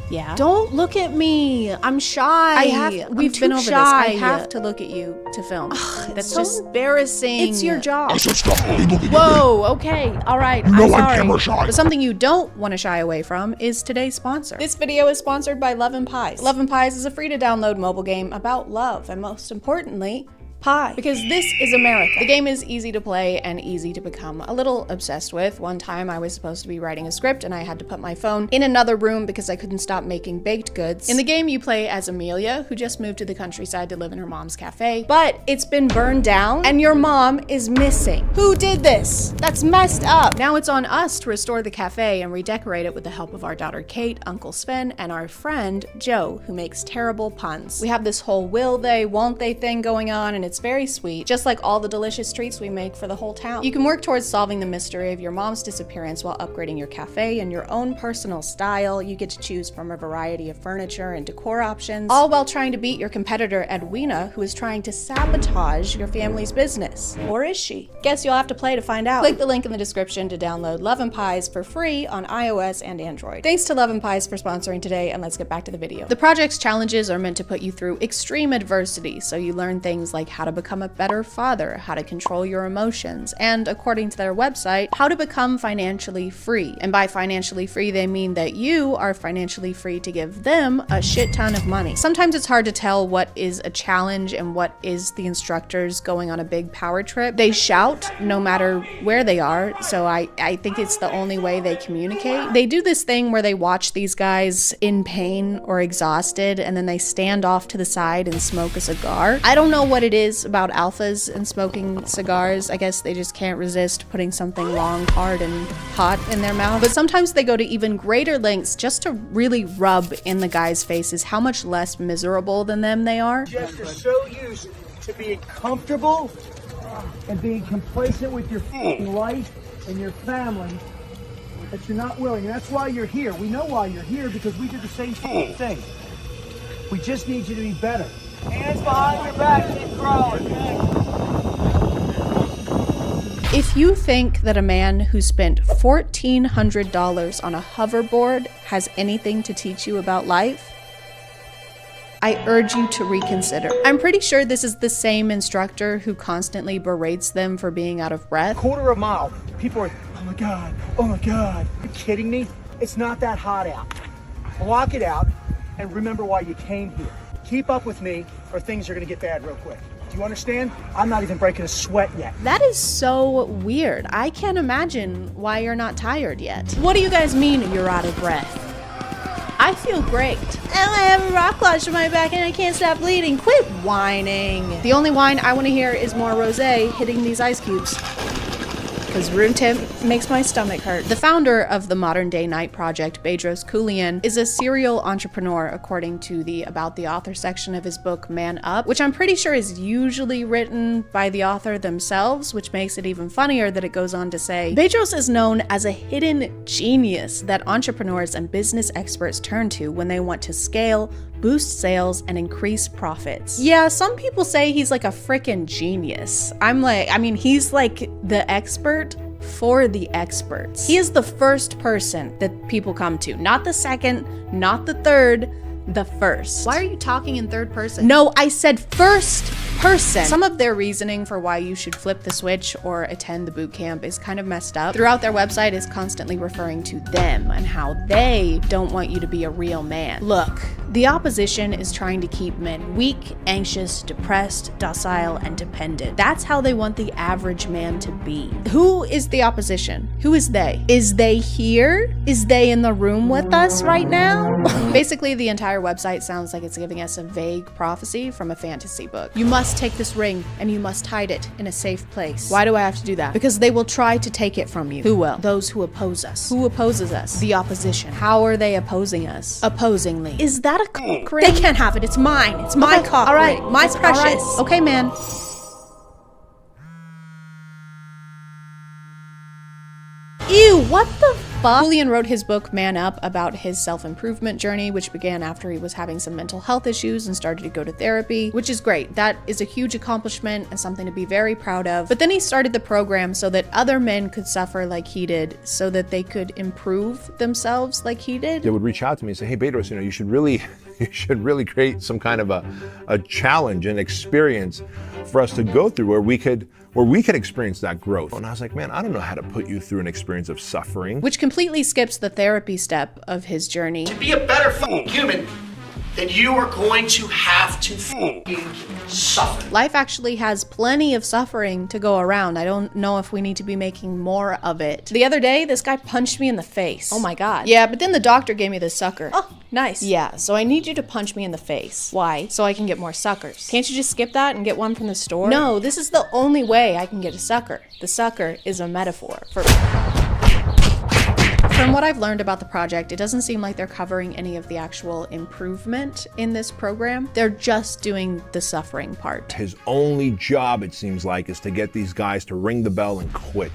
[SPEAKER 1] Yeah. Don't look at me. I'm shy. We've been over this. I have to look at you to film. That's so just embarrassing. It's your job.
[SPEAKER 9] I said stop.
[SPEAKER 1] Whoa, okay. All right.
[SPEAKER 9] You know
[SPEAKER 1] I'm
[SPEAKER 9] I'm camera
[SPEAKER 1] sorry.
[SPEAKER 9] shy.
[SPEAKER 1] But something you don't want to shy away from is today's sponsor. This video is sponsored by Love and Pies. Love and Pies is a free to download mobile game about love and, most importantly, pie. Because this is America. The game is easy to play and easy to become a little obsessed with. One time I was supposed to be writing a script and I had to put my phone in another room because I couldn't stop making baked goods. In the game you play as Amelia, who just moved to the countryside to live in her mom's cafe, but it's been burned down and your mom is missing. Who did this? That's messed up. Now it's on us to restore the cafe and redecorate it with the help of our daughter Kate, Uncle Sven, and our friend Joe, who makes terrible puns. We have this whole will they, won't they thing going on, and it's very sweet, just like all the delicious treats we make for the whole town. You can work towards solving the mystery of your mom's disappearance while upgrading your cafe in your own personal style. You get to choose from a variety of furniture and decor options, all while trying to beat your competitor Edwina, who is trying to sabotage your family's business. Or is she? Guess you'll have to play to find out. Click the link in the description to download Love and Pies for free on iOS and Android. Thanks to Love and Pies for sponsoring today, and let's get back to the video. The project's challenges are meant to put you through extreme adversity, so you learn things like how to become a better father, how to control your emotions, and according to their website, how to become financially free. And by financially free, they mean that you are financially free to give them a shit ton of money. Sometimes it's hard to tell what is a challenge and what is the instructors going on a big power trip. They shout no matter where they are, so I think it's the only way they communicate. They do this thing where they watch these guys in pain or exhausted, and then they stand off to the side and smoke a cigar. I don't know what it is is about alphas and smoking cigars. I guess they just can't resist putting something long, hard, and hot in their mouth. But sometimes they go to even greater lengths just to really rub in the guys' faces how much less miserable than them they are.
[SPEAKER 13] Just are so used to being comfortable and being complacent with your life and your family that you're not willing. And that's why you're here. We know why you're here, because we did the same thing. We just need you to be better. Hands behind your back, keep crawling.
[SPEAKER 1] If you think that a man who spent $1,400 on a hoverboard has anything to teach you about life, I urge you to reconsider. I'm pretty sure this is the same instructor who constantly berates them for being out of breath.
[SPEAKER 13] Quarter of a mile. People are, oh my God, oh my God. Are you kidding me? It's not that hot out. Block it out and remember why you came here. Keep up with me or things are gonna get bad real quick. Do you understand? I'm not even breaking a sweat yet.
[SPEAKER 1] That is so weird. I can't imagine why you're not tired yet. What do you guys mean you're out of breath? I feel great. And I have a rock clotch in my back and I can't stop bleeding. Quit whining. The only whine I want to hear is more rosé hitting these ice cubes. Because room temp makes my stomach hurt. The founder of the Modern Day Night Project, Bedros Keuilian, is a serial entrepreneur according to the About the Author section of his book Man Up, which I'm pretty sure is usually written by the author themselves, which makes it even funnier that it goes on to say, Bedros is known as a hidden genius that entrepreneurs and business experts turn to when they want to scale, boost sales, and increase profits. Yeah, some people say he's like a frickin' genius. He's like the expert for the experts. He is the first person that people come to. Not the second, not the third, the first. Why are you talking in third person? No, I said first person. Some of their reasoning for why you should flip the switch or attend the boot camp is kind of messed up. Throughout their website is constantly referring to them and how they don't want you to be a real man. Look, the opposition is trying to keep men weak, anxious, depressed, docile, and dependent. That's how they want the average man to be. Who is the opposition? Who is they? Is they here? Is they in the room with us right now? Basically, the entire website sounds like it's giving us a vague prophecy from a fantasy book. You must take this ring and you must hide it in a safe place. Why do I have to do that? Because they will try to take it from you. Who will? Those who oppose us. Who opposes us? The opposition. How are they opposing us? Opposingly. Is that a cock ring? They can't have it. It's mine. It's my cock ring. All right, my precious. Right. Okay, man. Ew, what the fuck? Keuilian wrote his book Man Up about his self-improvement journey, which began after he was having some mental health issues and started to go to therapy, which is great. That is a huge accomplishment and something to be very proud of. But then he started the program so that other men could suffer like he did, so that they could improve themselves like he did.
[SPEAKER 14] They would reach out to me and say, hey, Bedros, you should really create some kind of a challenge and experience for us to go through where we could experience that growth. And I was like, man, I don't know how to put you through an experience of suffering.
[SPEAKER 1] Which completely skips the therapy step of his journey.
[SPEAKER 13] To be a better human, then you are going to have to suffer.
[SPEAKER 1] Life actually has plenty of suffering to go around. I don't know if we need to be making more of it. The other day, this guy punched me in the face. Oh my God. Yeah, but then the doctor gave me this sucker. Oh, nice. Yeah, so I need you to punch me in the face. Why? So I can get more suckers. Can't you just skip that and get one from the store? No, this is the only way I can get a sucker. The sucker is a metaphor for... From what I've learned about the project, it doesn't seem like they're covering any of the actual improvement in this program. They're just doing the suffering part.
[SPEAKER 14] His only job, it seems like, is to get these guys to ring the bell and quit.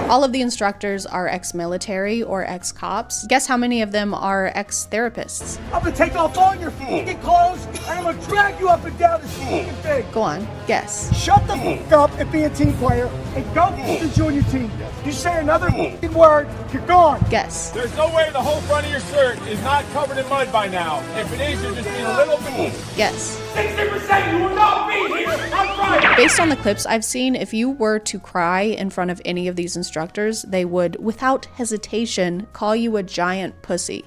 [SPEAKER 1] All of the instructors are ex-military or ex-cops. Guess how many of them are ex-therapists?
[SPEAKER 13] I'm gonna take off all your f***ing clothes and I'm gonna drag you up and down this f***ing thing.
[SPEAKER 1] Go on, guess.
[SPEAKER 13] Shut the f*** up and be a team player and go to join your team. You say another f***ing word, you're gone.
[SPEAKER 1] Guess.
[SPEAKER 15] There's no way the whole front of your shirt is not covered in mud by now. If it is, you're just being a little bit.
[SPEAKER 1] Guess.
[SPEAKER 13] 60% you will not be here on Friday.
[SPEAKER 1] Based on the clips I've seen, if you were to cry in front of any of these instructors, they would, without hesitation, call you a giant pussy.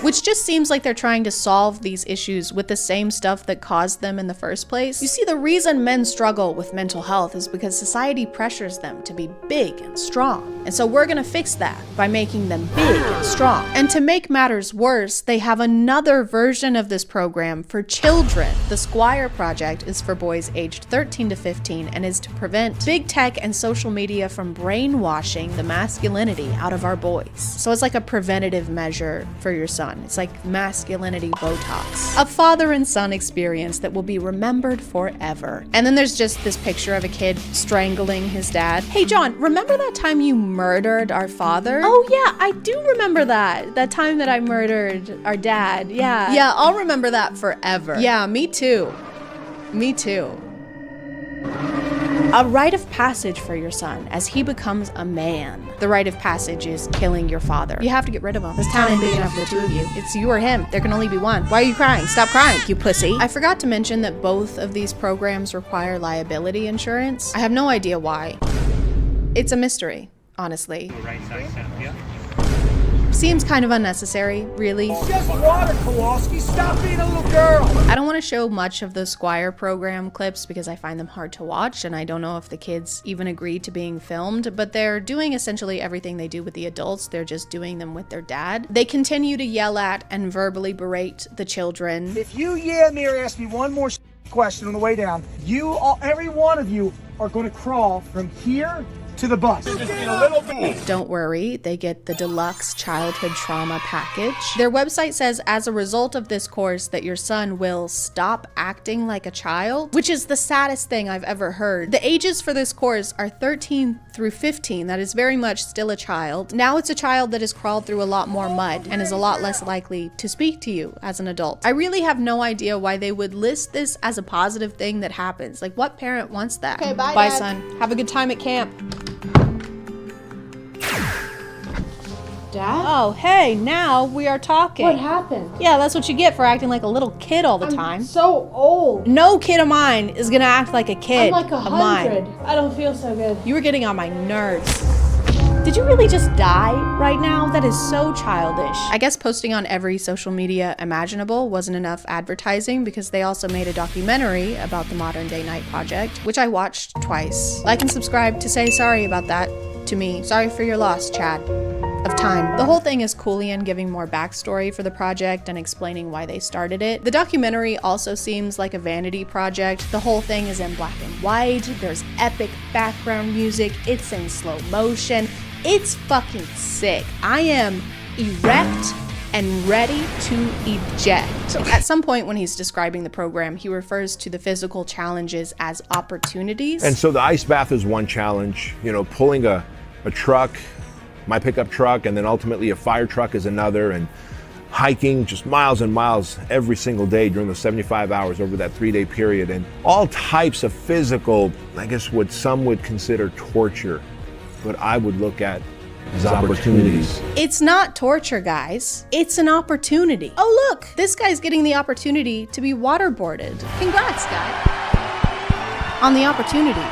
[SPEAKER 1] Which just seems like they're trying to solve these issues with the same stuff that caused them in the first place. You see, the reason men struggle with mental health is because society pressures them to be big and strong. And so we're gonna fix that by making them big and strong. And to make matters worse, they have another version of this program for children. The Squire Project is for boys aged 13 to 15 and is to prevent big tech and social media from brainwashing the masculinity out of our boys. So it's like a preventative measure for your son. It's like masculinity Botox. A father and son experience that will be remembered forever. And then there's just this picture of a kid strangling his dad. Hey John, remember that time you murdered our father? Oh yeah, I do remember that. That time that I murdered our dad. Yeah, I'll remember that forever. Yeah, me too. Me too. A rite of passage for your son as he becomes a man. The rite of passage is killing your father. You have to get rid of him. This town ain't big enough for the two of you. It's you or him. There can only be one. Why are you crying? Stop crying, you pussy. I forgot to mention that both of these programs require liability insurance. I have no idea why. It's a mystery, honestly. Seems kind of unnecessary, really.
[SPEAKER 13] It's just water, Kowalski. Stop being a little girl.
[SPEAKER 1] I don't want to show much of the Squire program clips because I find them hard to watch, and I don't know if the kids even agreed to being filmed, but they're doing essentially everything they do with the adults. They're just doing them with their dad. They continue to yell at and verbally berate the children.
[SPEAKER 13] If you yeah me or ask me one more question on the way down, you all, every one of you are going to crawl from here to the bus.
[SPEAKER 1] Don't worry, they get the deluxe childhood trauma package. Their website says as a result of this course that your son will stop acting like a child, which is the saddest thing I've ever heard. The ages for this course are 13 through 15. That is very much still a child. Now it's a child that has crawled through a lot more mud and is a lot less likely to speak to you as an adult. I really have no idea why they would list this as a positive thing that happens. Like, what parent wants that?
[SPEAKER 10] Okay, bye,
[SPEAKER 1] Bye,
[SPEAKER 10] Dad.
[SPEAKER 1] son. Have a good time at camp.
[SPEAKER 10] Dad?
[SPEAKER 1] Oh, hey, now we are talking.
[SPEAKER 10] What happened?
[SPEAKER 1] Yeah, that's what you get for acting like a little kid all the time.
[SPEAKER 10] So old.
[SPEAKER 1] No kid of mine is gonna act like a kid
[SPEAKER 10] I'm like
[SPEAKER 1] of mine.
[SPEAKER 10] 100. I don't feel so good.
[SPEAKER 1] You were getting on my nerves. Did you really just die right now? That is so childish. I guess posting on every social media imaginable wasn't enough advertising because they also made a documentary about the Modern Day Night Project, which I watched twice. Like and subscribe to say sorry about that to me. Sorry for your loss, Chad. Of time. The whole thing is Coolian giving more backstory for the project and explaining why they started it. The documentary also seems like a vanity project. The whole thing is in black and white. There's epic background music. It's in slow motion. It's fucking sick. I am erect and ready to eject. At some point when he's describing the program, he refers to the physical challenges as opportunities.
[SPEAKER 14] And so the ice bath is one challenge, you know, pulling a truck, my pickup truck, and then ultimately a fire truck is another, and hiking just miles and miles every single day during the 75 hours over that 3-day period, and all types of physical, I guess what some would consider torture, but I would look at as opportunities.
[SPEAKER 1] It's not torture, guys. It's an opportunity. Oh look, this guy's getting the opportunity to be waterboarded. Congrats, guy. On the opportunity.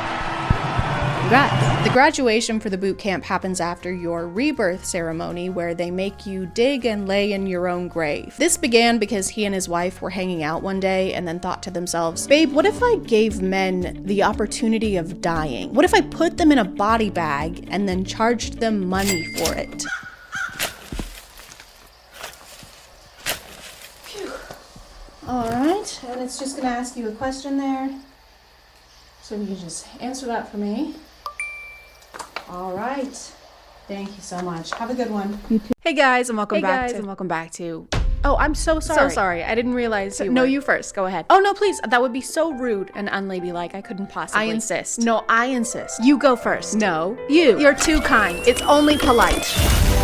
[SPEAKER 1] Congrats. The graduation for the boot camp happens after your rebirth ceremony where they make you dig and lay in your own grave. This began because he and his wife were hanging out one day and then thought to themselves, babe, what if I gave men the opportunity of dying? What if I put them in a body bag and then charged them money for it? All right, and it's just gonna ask you a question there. So you can just answer that for me. All right. Thank you so much. Have a good one. You too. Hey guys, and welcome back to. Oh, I'm so sorry. So sorry. I didn't realize you. No, you first. Go ahead. Oh no, please. That would be so rude and unladylike. I couldn't possibly. I insist. No, I insist. You go first. No, you. You're too kind. It's only polite.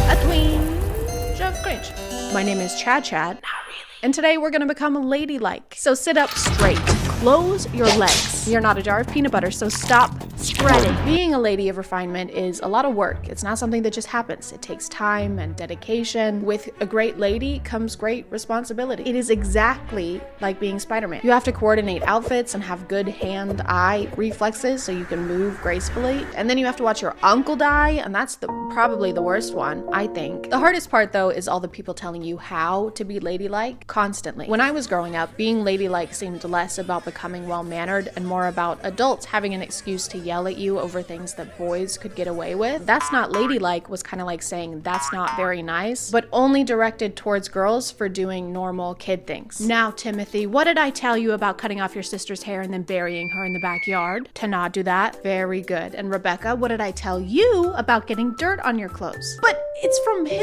[SPEAKER 1] A twinge of cringe. My name is ChadChad. Not really. And today we're gonna become ladylike. So sit up straight. Close your legs. You're not a jar of peanut butter, so stop Spread it. Being a lady of refinement is a lot of work. It's not something that just happens. It takes time and dedication. With a great lady comes great responsibility. It is exactly like being Spider-Man. You have to coordinate outfits and have good hand-eye reflexes so you can move gracefully. And then you have to watch your uncle die, and that's probably the worst one, I think. The hardest part, though, is all the people telling you how to be ladylike constantly. When I was growing up, being ladylike seemed less about becoming well-mannered and more about adults having an excuse to yell at you over things that boys could get away with. That's not ladylike was kind of like saying that's not very nice, but only directed towards girls for doing normal kid things. Now, Timothy, what did I tell you about cutting off your sister's hair and then burying her in the backyard? To not do that? Very good. And Rebecca, what did I tell you about getting dirt on your clothes? But it's from him.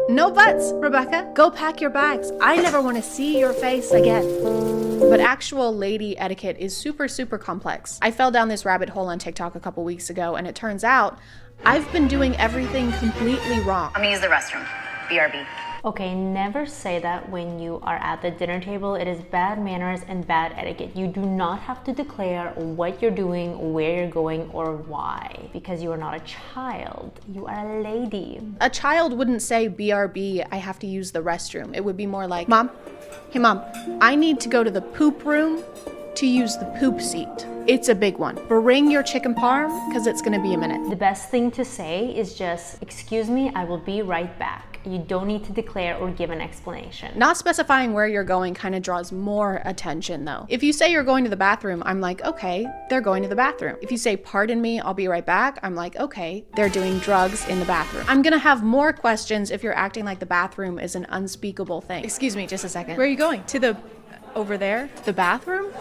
[SPEAKER 1] No buts, Rebecca. Go pack your bags. I never want to see your face again. But actual lady etiquette is super, super complex. I fell down this rabbit hole on TikTok a couple weeks ago, and it turns out I've been doing everything completely wrong.
[SPEAKER 11] I'm gonna use the restroom. BRB.
[SPEAKER 16] Okay, never say that when you are at the dinner table. It is bad manners and bad etiquette. You do not have to declare what you're doing, where you're going, or why. Because you are not a child. You are a lady.
[SPEAKER 1] A child wouldn't say, BRB, I have to use the restroom. It would be more like, Mom, hey Mom, I need to go to the poop room to use the poop seat. It's a big one. Bring your chicken parm, because it's gonna be a minute.
[SPEAKER 16] The best thing to say is just, excuse me, I will be right back. You don't need to declare or give an explanation.
[SPEAKER 1] Not specifying where you're going kind of draws more attention though. If you say you're going to the bathroom, I'm like, okay, they're going to the bathroom. If you say, pardon me, I'll be right back, I'm like, okay, they're doing drugs in the bathroom. I'm gonna have more questions if you're acting like the bathroom is an unspeakable thing. Excuse me, just a second. Where are you going? To the, over there? The bathroom?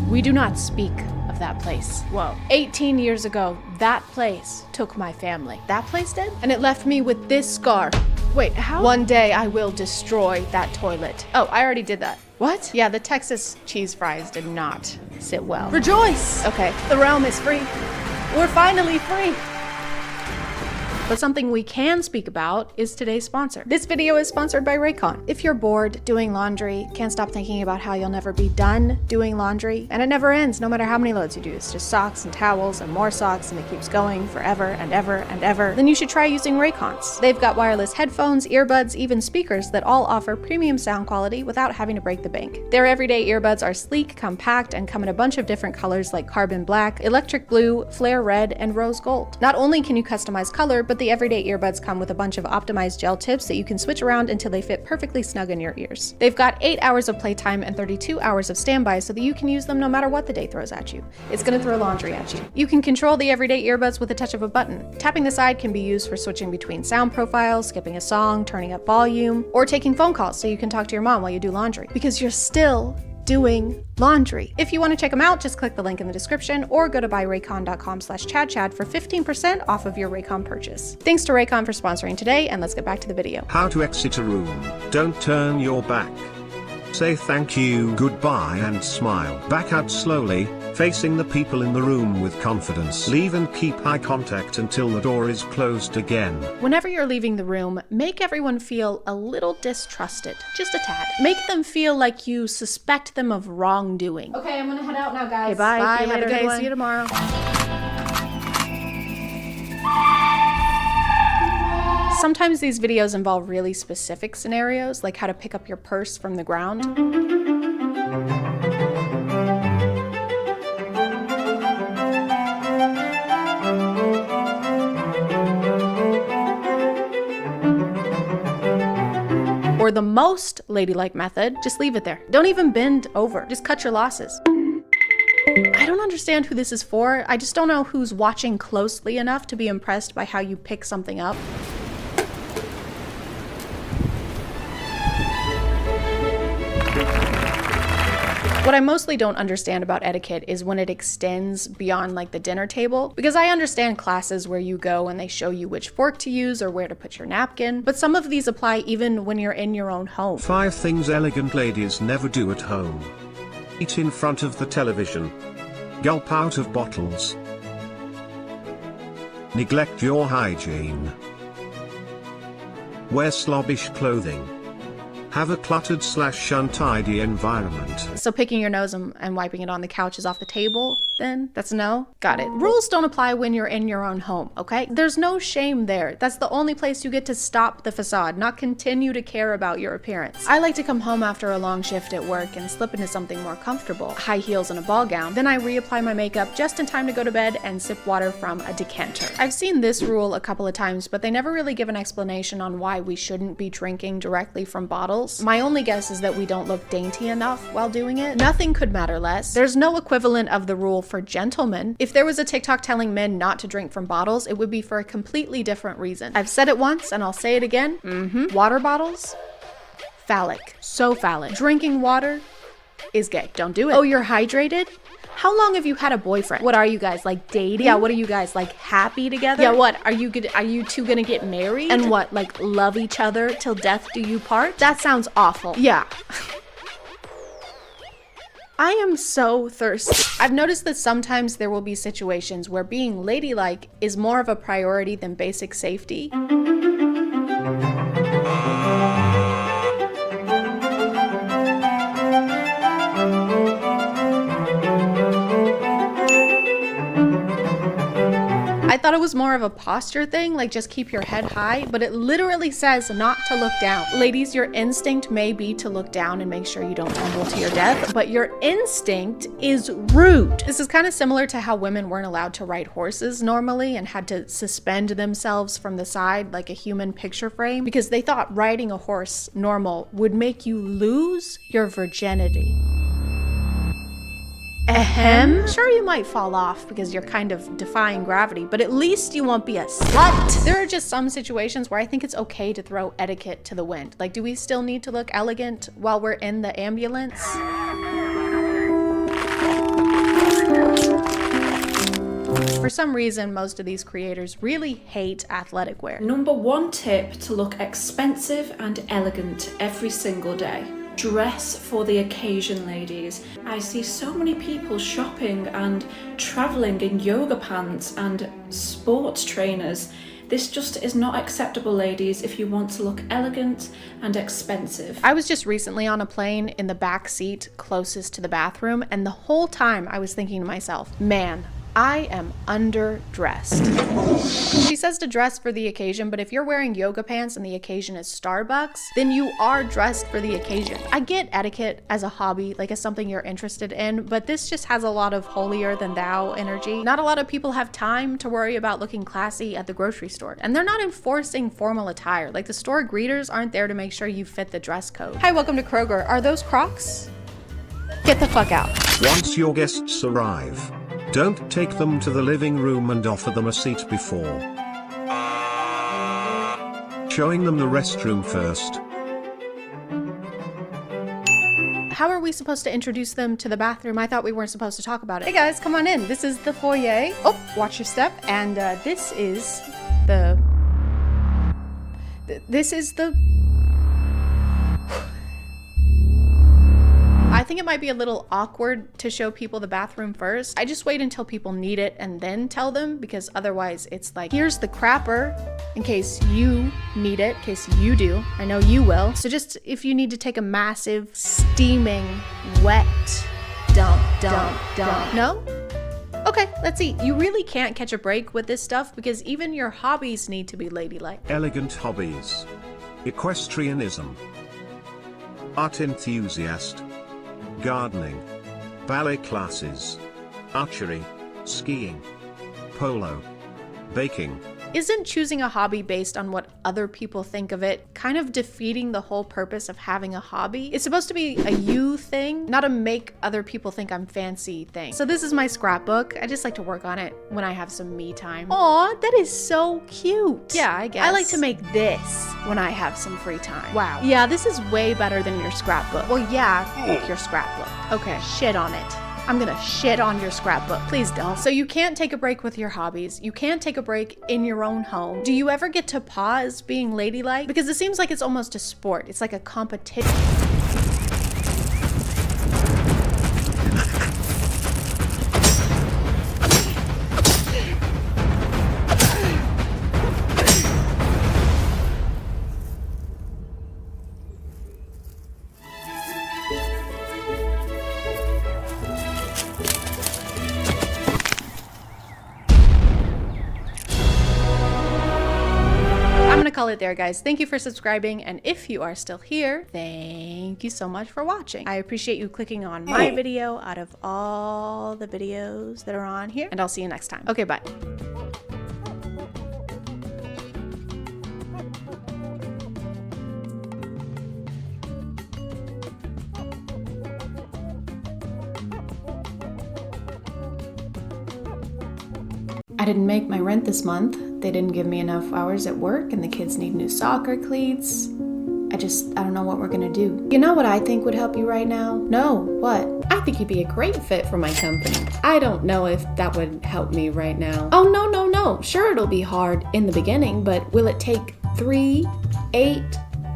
[SPEAKER 1] We do not speak of that place. Whoa. 18 years ago, that place took my family. That place did? And it left me with this scar. Wait, how? One day I will destroy that toilet. Oh, I already did that. What? Yeah, the Texas cheese fries did not sit well. Rejoice! Okay, the realm is free. We're finally free. But something we can speak about is today's sponsor. This video is sponsored by Raycon. If you're bored doing laundry, can't stop thinking about how you'll never be done doing laundry, and it never ends no matter how many loads you do, it's just socks and towels and more socks and it keeps going forever and ever and ever, then you should try using Raycons. They've got wireless headphones, earbuds, even speakers that all offer premium sound quality without having to break the bank. Their everyday earbuds are sleek, compact, and come in a bunch of different colors like carbon black, electric blue, flare red, and rose gold. Not only can you customize color, but the everyday earbuds come with a bunch of optimized gel tips that you can switch around until they fit perfectly snug in your ears. They've got 8 hours of playtime and 32 hours of standby so that you can use them no matter what the day throws at you. It's gonna throw laundry at you. You can control the everyday earbuds with a touch of a button. Tapping the side can be used for switching between sound profiles, skipping a song, turning up volume, or taking phone calls so you can talk to your mom while you do laundry. Because you're still doing laundry. If you want to check them out, just click the link in the description or go to buyraycon.com/ChadChad for 15% off of your Raycon purchase. Thanks to Raycon for sponsoring today, and let's get back to the video.
[SPEAKER 17] How to exit a room. Don't turn your back. Say thank you, goodbye, and smile. Back out slowly, facing the people in the room with confidence. Leave and keep eye contact until the door is closed again.
[SPEAKER 1] Whenever you're leaving the room, make everyone feel a little distrusted. Just a tad. Make them feel like you suspect them of wrongdoing. Okay, I'm gonna head out now, guys.
[SPEAKER 2] Okay, bye.
[SPEAKER 1] Bye.
[SPEAKER 2] See you
[SPEAKER 1] Have
[SPEAKER 2] later,
[SPEAKER 1] a good
[SPEAKER 2] guys.
[SPEAKER 1] one.
[SPEAKER 2] See you tomorrow.
[SPEAKER 1] Sometimes these videos involve really specific scenarios, like how to pick up your purse from the ground. Or the most ladylike method, just leave it there. Don't even bend over, just cut your losses. I don't understand who this is for. I just don't know who's watching closely enough to be impressed by how you pick something up. What I mostly don't understand about etiquette is when it extends beyond like the dinner table, because I understand classes where you go and they show you which fork to use or where to put your napkin, but some of these apply even when you're in your own home.
[SPEAKER 17] 5 things elegant ladies never do at home. Eat in front of the television. Gulp out of bottles. Neglect your hygiene. Wear slobbish clothing. have a cluttered/untidy environment.
[SPEAKER 1] So picking your nose and wiping it on the couch is off the table, then? That's a no? Got it. Rules don't apply when you're in your own home, okay? There's no shame there. That's the only place you get to stop the facade, not continue to care about your appearance. I like to come home after a long shift at work and slip into something more comfortable, high heels and a ball gown. Then I reapply my makeup just in time to go to bed and sip water from a decanter. I've seen this rule a couple of times, but they never really give an explanation on why we shouldn't be drinking directly from bottles. My only guess is that we don't look dainty enough while doing it. Nothing could matter less. There's no equivalent of the rule for gentlemen. If there was a TikTok telling men not to drink from bottles, it would be for a completely different reason. I've said it once and I'll say it again. Water bottles? Phallic. So phallic. Drinking water is gay. Don't do it. Oh, you're hydrated? How long have you had a boyfriend? What are you guys, like dating? Yeah, what are you guys, like happy together? Yeah, what? Are you two gonna get married? And what, like love each other till death do you part? That sounds awful. Yeah. I am so thirsty. I've noticed that sometimes there will be situations where being ladylike is more of a priority than basic safety. I thought it was more of a posture thing, like just keep your head high, but it literally says not to look down. Ladies, your instinct may be to look down and make sure you don't tumble to your death, but your instinct is rude. This is kind of similar to how women weren't allowed to ride horses normally and had to suspend themselves from the side like a human picture frame because they thought riding a horse normal would make you lose your virginity. Ahem. Sure, you might fall off because you're kind of defying gravity, but at least you won't be a slut. There are just some situations where I think it's okay to throw etiquette to the wind. Like, do we still need to look elegant while we're in the ambulance? For some reason, most of these creators really hate athletic wear.
[SPEAKER 3] Number one tip to look expensive and elegant every single day. Dress for the occasion, ladies. I see so many people shopping and traveling in yoga pants and sports trainers. This just is not acceptable, ladies, if you want to look elegant and expensive.
[SPEAKER 1] I was just recently on a plane in the back seat closest to the bathroom, and the whole time I was thinking to myself, man, I am underdressed. She says to dress for the occasion, but if you're wearing yoga pants and the occasion is Starbucks, then you are dressed for the occasion. I get etiquette as a hobby, like as something you're interested in, but this just has a lot of holier than thou energy. Not a lot of people have time to worry about looking classy at the grocery store, and they're not enforcing formal attire. Like the store greeters aren't there to make sure you fit the dress code. Hi, welcome to Kroger. Are those Crocs? Get the fuck out.
[SPEAKER 17] Once your guests arrive, don't take them to the living room and offer them a seat before showing them the restroom first.
[SPEAKER 1] How are we supposed to introduce them to the bathroom? I thought we weren't supposed to talk about it. Hey guys, come on in. This is the foyer. Oh, watch your step. And this is the... I think it might be a little awkward to show people the bathroom first. I just wait until people need it and then tell them, because otherwise it's like, here's the crapper in case you need it, in case you do. I know you will. So just if you need to take a massive, steaming, wet dump. No? Okay, let's see. You really can't catch a break with this stuff because even your hobbies need to be ladylike.
[SPEAKER 17] Elegant hobbies. Equestrianism. Art enthusiast. Gardening. Ballet classes. Archery. Skiing. Polo. Baking.
[SPEAKER 1] Isn't choosing a hobby based on what other people think of it kind of defeating the whole purpose of having a hobby? It's supposed to be a you thing, not a make other people think I'm fancy thing. So this is my scrapbook. I just like to work on it when I have some me time. Aw, that is so cute. Yeah, I guess. I like to make this when I have some free time. Wow. Yeah, this is way better than your scrapbook. Well, yeah, your scrapbook. Okay, shit on it. I'm gonna shit on your scrapbook. Please don't. So you can't take a break with your hobbies. You can't take a break in your own home. Do you ever get to pause being ladylike? Because it seems like it's almost a sport. It's like a competition. call it there, guys. Thank you for subscribing, and if you are still here, thank you so much for watching. I appreciate you clicking on my video out of all the videos that are on here, and I'll see you next time. Okay, bye. I didn't make my rent this month. They didn't give me enough hours at work, and the kids need new soccer cleats. I don't know what we're gonna do. You know what I think would help you right now? No, what? I think you'd be a great fit for my company. I don't know if that would help me right now. Oh, no. Sure, it'll be hard in the beginning, but will it take 3, 8,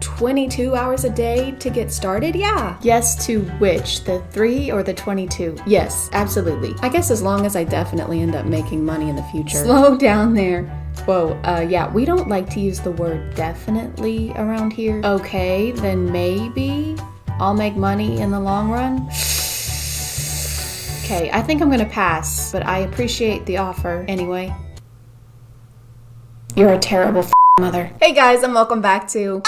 [SPEAKER 1] 22 hours a day to get started? Yeah. Yes to which? The 3 or the 22? Yes, absolutely. I guess as long as I definitely end up making money in the future. Slow down there. Whoa, yeah, we don't like to use the word definitely around here. Okay, then maybe I'll make money in the long run. Okay, I think I'm gonna pass, but I appreciate the offer anyway. You're a terrible mother. Hey guys, and welcome back to...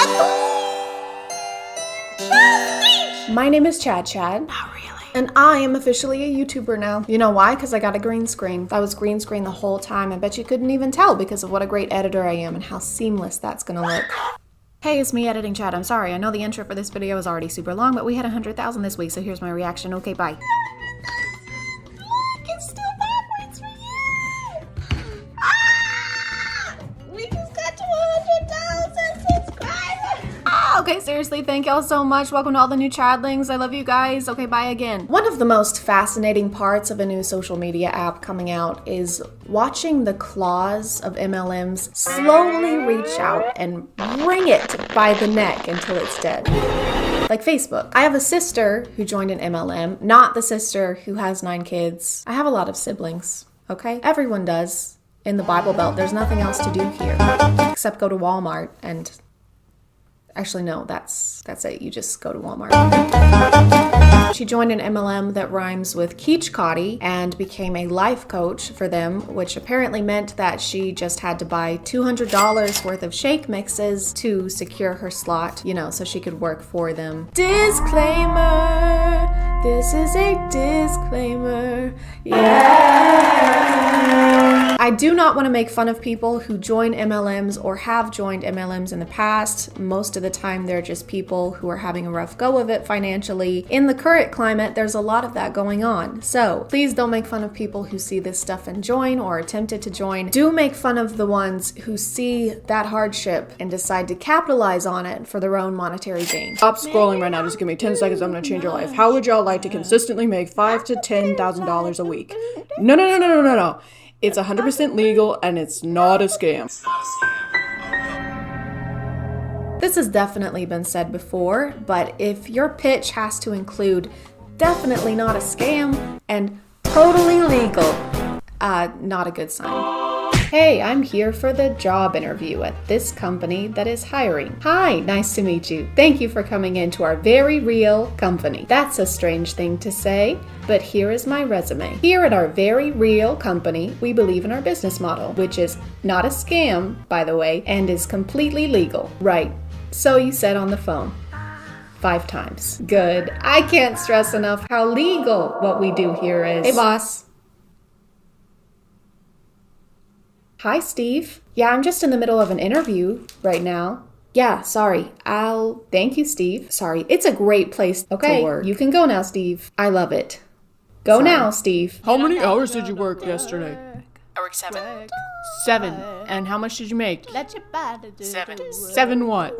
[SPEAKER 1] My name is ChadChad. Not really. And I am officially a YouTuber now. You know why? Because I got a green screen. I was green screen the whole time. I bet you couldn't even tell because of what a great editor I am and how seamless that's gonna look. Hey, it's me editing Chad. I'm sorry. I know the intro for this video is already super long, but we had 100,000 this week, so here's my reaction. Okay, bye. Look, it's still backwards for you. We just got to 100,000 subscribers. Okay, seriously, thank y'all so much. Welcome to all the new Chadlings. I love you guys. Okay, bye again. One of the most fascinating parts of a new social media app coming out is watching the claws of MLMs slowly reach out and wring it by the neck until it's dead. Like Facebook. I have a sister who joined an MLM, not the sister who has 9 kids. I have a lot of siblings, okay? Everyone does. In the Bible Belt, there's nothing else to do here except go to Walmart and... Actually, no, that's it. You just go to Walmart. She joined an MLM that rhymes with ChadChad and became a life coach for them, which apparently meant that she just had to buy $200 worth of shake mixes to secure her slot, you know, so she could work for them. Disclaimer! This is a disclaimer. Yeah! I do not want to make fun of people who join MLMs or have joined MLMs in the past. Most of the time, they're just people who are having a rough go of it financially. In the current climate, there's a lot of that going on. So please don't make fun of people who see this stuff and join or attempted to join. Do make fun of the ones who see that hardship and decide to capitalize on it for their own monetary gain. Stop scrolling right now. Just give me 10 seconds. I'm going to change your life. How would y'all like to consistently make $5,000 to $10,000 a week? No. It's 100% legal and it's not a scam. This has definitely been said before, but if your pitch has to include definitely not a scam and totally legal, not a good sign. Hey, I'm here for the job interview at this company that is hiring. Hi, nice to meet you. Thank you for coming into our very real company. That's a strange thing to say, but here is my resume. Here at our very real company, we believe in our business model, which is not a scam, by the way, and is completely legal. Right, so you said on the phone. 5 times. Good. I can't stress enough how legal what we do here is. Hey, boss. Hi, Steve. Yeah, I'm just in the middle of an interview right now. Yeah, sorry. Thank you, Steve. Sorry. It's a great place to work. You can go now, Steve. I love it. Go now, Steve.
[SPEAKER 12] How many hours did you work yesterday?
[SPEAKER 4] I worked 7.
[SPEAKER 12] 7. And how much did you make?
[SPEAKER 4] 7.
[SPEAKER 12] 7 what?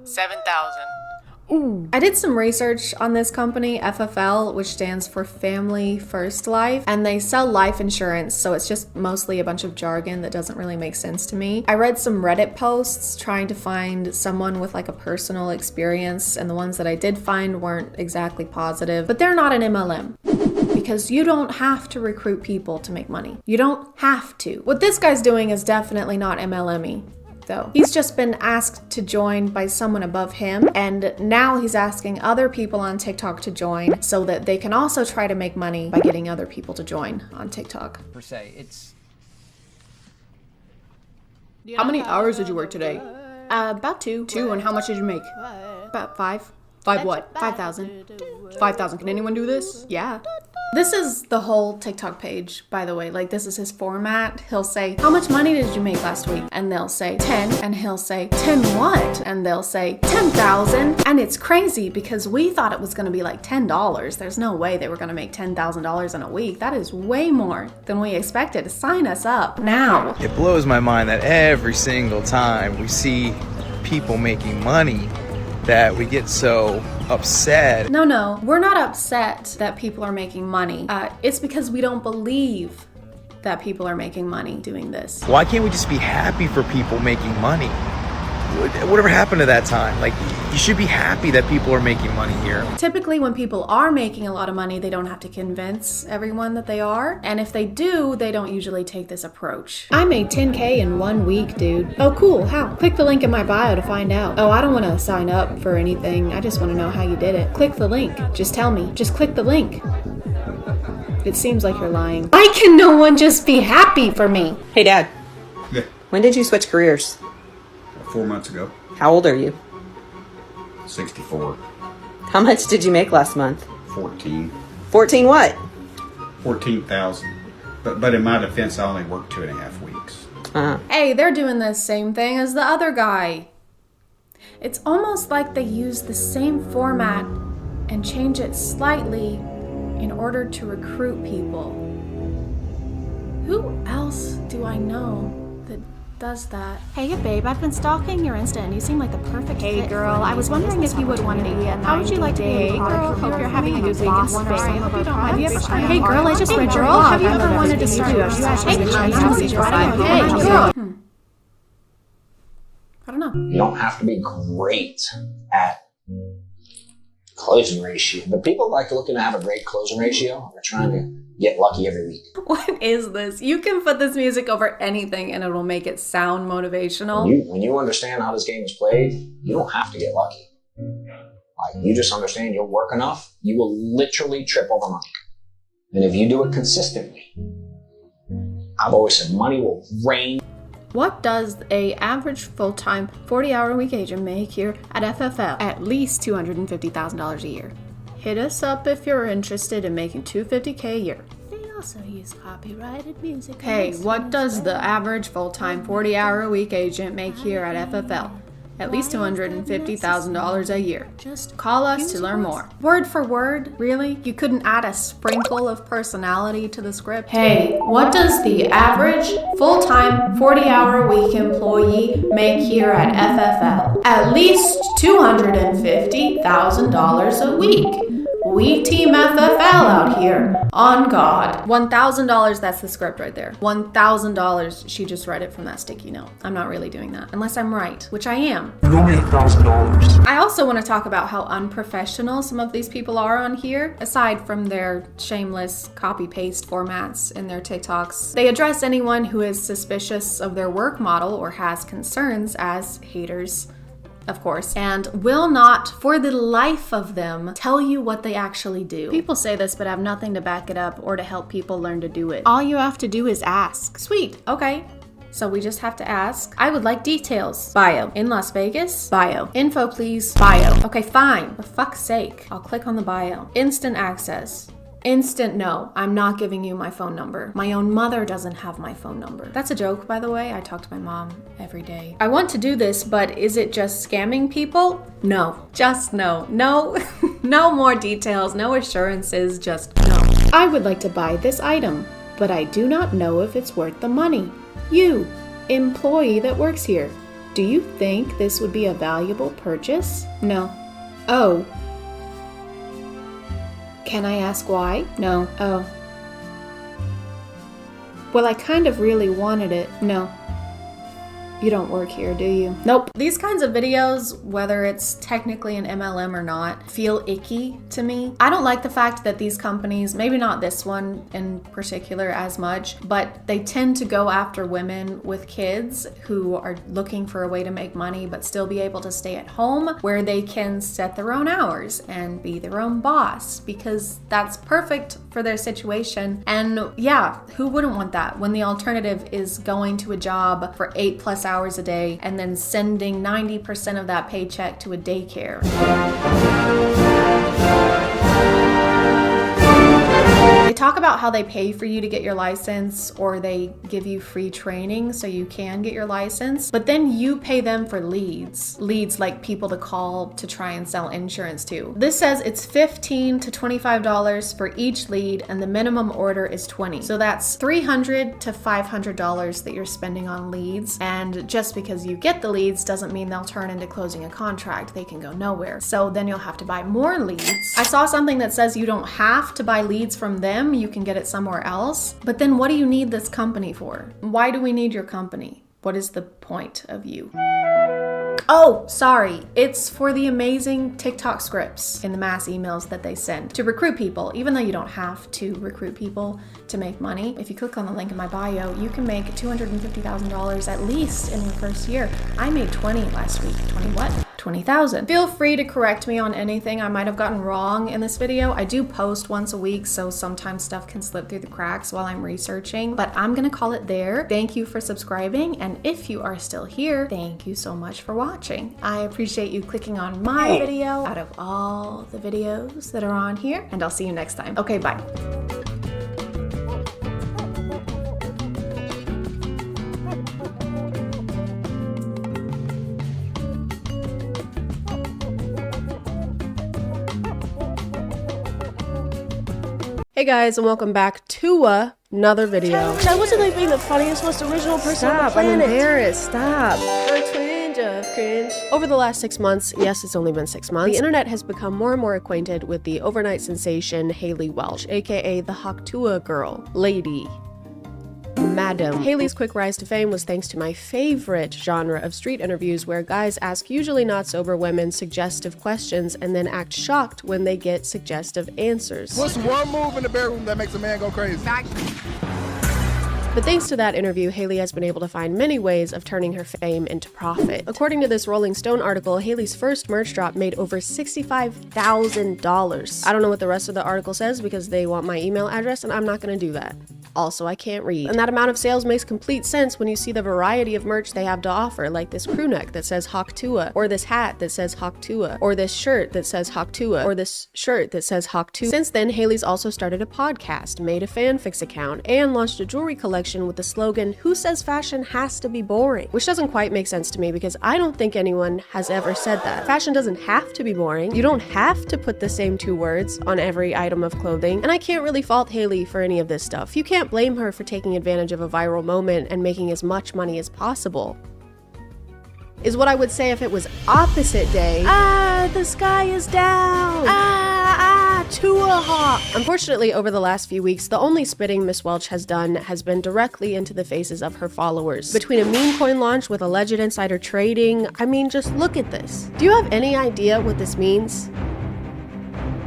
[SPEAKER 4] 7,000.
[SPEAKER 12] Ooh.
[SPEAKER 1] I did some research on this company, FFL, which stands for Family First Life, and they sell life insurance, so it's just mostly a bunch of jargon that doesn't really make sense to me. I read some Reddit posts trying to find someone with like a personal experience, and the ones that I did find weren't exactly positive, but they're not an MLM. Because you don't have to recruit people to make money. You don't have to. What this guy's doing is definitely not MLM-y. Though. He's just been asked to join by someone above him, and now he's asking other people on TikTok to join so that they can also try to make money by getting other people to join on TikTok.
[SPEAKER 12] Per se, it's... How many hours did you work today?
[SPEAKER 10] About two. Two, and how much did you make? About five. Five what? 5,000. 5,000. Can anyone do this? Yeah.
[SPEAKER 1] This is the whole TikTok page, by the way. Like, this is his format. He'll say, how much money did you make last week? And they'll say 10, and he'll say 10 what? And they'll say 10,000. And it's crazy because we thought it was gonna be like $10. There's no way they were gonna make $10,000 in a week. That is way more than we expected. Sign us up now.
[SPEAKER 7] It blows my mind that every single time we see people making money that we get so upset.
[SPEAKER 1] No, we're not upset that people are making money. It's because we don't believe that people are making money doing this.
[SPEAKER 7] Why can't we just be happy for people making money? Whatever happened to that time? Like, you should be happy that people are making money here.
[SPEAKER 1] Typically, when people are making a lot of money, they don't have to convince everyone that they are. And if they do, they don't usually take this approach. I made 10K in 1 week, dude. Oh, cool. How? Click the link in my bio to find out. Oh, I don't want to sign up for anything. I just want to know how you did it. Click the link. Just tell me. Just click the link. It seems like you're lying. Why can no one just be happy for me?
[SPEAKER 18] Hey, Dad.
[SPEAKER 9] Yeah.
[SPEAKER 18] When did you switch careers?
[SPEAKER 9] 4 months ago.
[SPEAKER 18] How old are you?
[SPEAKER 9] 64.
[SPEAKER 18] How much did you make last month?
[SPEAKER 9] 14.
[SPEAKER 18] 14 what?
[SPEAKER 9] 14,000. But in my defense, I only worked 2.5 weeks.
[SPEAKER 1] Hey, they're doing the same thing as the other guy. It's almost like they use the same format and change it slightly in order to recruit people. Who else do I know that does that?
[SPEAKER 19] Hey babe, I've been stalking your Insta and you seem like the perfect
[SPEAKER 1] Hey
[SPEAKER 19] fit
[SPEAKER 1] girl,
[SPEAKER 19] for
[SPEAKER 1] I was wondering if you would want to be a
[SPEAKER 19] How would you like to be a
[SPEAKER 1] girl? Hope you're having a good week in Spain.
[SPEAKER 19] Hey girl, I just read your
[SPEAKER 1] girl,
[SPEAKER 19] blog.
[SPEAKER 1] have you ever wanted to start your Hey girl. I don't know.
[SPEAKER 20] You don't have to be great at closing ratio, but people like looking to have a great closing ratio. They're trying to get lucky every week.
[SPEAKER 1] What is this? You can put this music over anything and it'll make it sound motivational.
[SPEAKER 20] When you understand how this game is played, you don't have to get lucky. Like, you just understand you'll work enough, you will literally trip over money. And if you do it consistently, I've always said money will rain.
[SPEAKER 1] What does a average full-time 40-hour-a-week agent make here at FFL? At least $250,000 a year. Hit us up if you're interested in making $250K a year.
[SPEAKER 19] They also use copyrighted music.
[SPEAKER 1] Hey, what does the average full-time 40-hour-a-week agent make here at FFL? At least $250,000 a year. Just call us to learn more. Word for word? Really? You couldn't add a sprinkle of personality to the script? Hey, what does the average full-time 40-hour-a-week employee make here at FFL? At least $250,000 a week. We team FFL out here. On God. $1,000, that's the script right there. $1,000, she just read it from that sticky note. I'm not really doing that, unless I'm right, which I am.
[SPEAKER 21] You owe me $1,000.
[SPEAKER 1] I also want to talk about how unprofessional some of these people are on here, aside from their shameless copy-paste formats in their TikToks. They address anyone who is suspicious of their work model or has concerns as haters, of course, and will not, for the life of them, tell you what they actually do. People say this but have nothing to back it up or to help people learn to do it. All you have to do is ask. Sweet, okay. So we just have to ask. I would like details. Bio. In Las Vegas? Bio. Info please. Bio. Okay, fine. For fuck's sake. I'll click on the bio. Instant access. Instant no, I'm not giving you my phone number. My own mother doesn't have my phone number. That's a joke, by the way. I talk to my mom every day. I want to do this, but is it just scamming people? No, just no. No, no more details, no assurances, just no. I would like to buy this item, but I do not know if it's worth the money. You, employee that works here, do you think this would be a valuable purchase? No. Oh. Can I ask why? No. Oh. Well, I kind of really wanted it. No. You don't work here, do you? Nope. These kinds of videos, whether it's technically an MLM or not, feel icky to me. I don't like the fact that these companies, maybe not this one in particular as much, but they tend to go after women with kids who are looking for a way to make money but still be able to stay at home where they can set their own hours and be their own boss, because that's perfect for their situation. And yeah, who wouldn't want that when the alternative is going to a job for 8+ hours a day and then sending 90% of that paycheck to a daycare. They talk about how they pay for you to get your license or they give you free training so you can get your license, but then you pay them for leads. Leads like people to call to try and sell insurance to. This says it's $15 to $25 for each lead and the minimum order is $20. So that's $300 to $500 that you're spending on leads. And just because you get the leads doesn't mean they'll turn into closing a contract. They can go nowhere. So then you'll have to buy more leads. I saw something that says you don't have to buy leads from them. You can get it somewhere else. But then what do you need this company for? Why do we need your company? What is the point of you? Oh, sorry. It's for the amazing TikTok scripts in the mass emails that they send to recruit people, even though you don't have to recruit people to make money. If you click on the link in my bio, you can make $250,000 at least in your first year. I made 20 last week. 20 what? 20,000. Feel free to correct me on anything I might have gotten wrong in this video. I do post once a week, so sometimes stuff can slip through the cracks while I'm researching, but I'm gonna call it there. Thank you for subscribing, and if you are still here, thank you so much for watching. I appreciate you clicking on my video out of all the videos that are on here, and I'll see you next time. Okay, bye. Hey guys, and welcome back to another video.
[SPEAKER 5] That wasn't like being the funniest, most original person on the planet.
[SPEAKER 1] I'm embarrassed. Stop. A twinge of cringe. Over the last 6 months, yes, it's only been 6 months, the internet has become more and more acquainted with the overnight sensation Hayley Welch, aka the Hawktua girl, lady. Madam. Hayley's quick rise to fame was thanks to my favorite genre of street interviews where guys ask usually not sober women suggestive questions and then act shocked when they get suggestive answers.
[SPEAKER 6] What's one move in the bedroom that makes a man go crazy?
[SPEAKER 1] But thanks to that interview, Hayley has been able to find many ways of turning her fame into profit. According to this Rolling Stone article, Hayley's first merch drop made over $65,000. I don't know what the rest of the article says because they want my email address and I'm not gonna do that. Also, I can't read. And that amount of sales makes complete sense when you see the variety of merch they have to offer, like this crew neck that says Hawktua, or this hat that says Hawktua, or this shirt that says Hawktua, or this shirt that says Hawktua. Since then, Hayley's also started a podcast, made a fanfics account, and launched a jewelry collection with the slogan, "Who says fashion has to be boring?" Which doesn't quite make sense to me because I don't think anyone has ever said that. Fashion doesn't have to be boring. You don't have to put the same 2 words on every item of clothing, and I can't really fault Hayley for any of this stuff. You can't blame her for taking advantage of a viral moment and making as much money as possible. Is what I would say if it was opposite day. The sky is down. To a hawk. Unfortunately, over the last few weeks, the only spitting Miss Welch has done has been directly into the faces of her followers. Between a meme coin launch with alleged insider trading, I mean, just look at this. Do you have any idea what this means?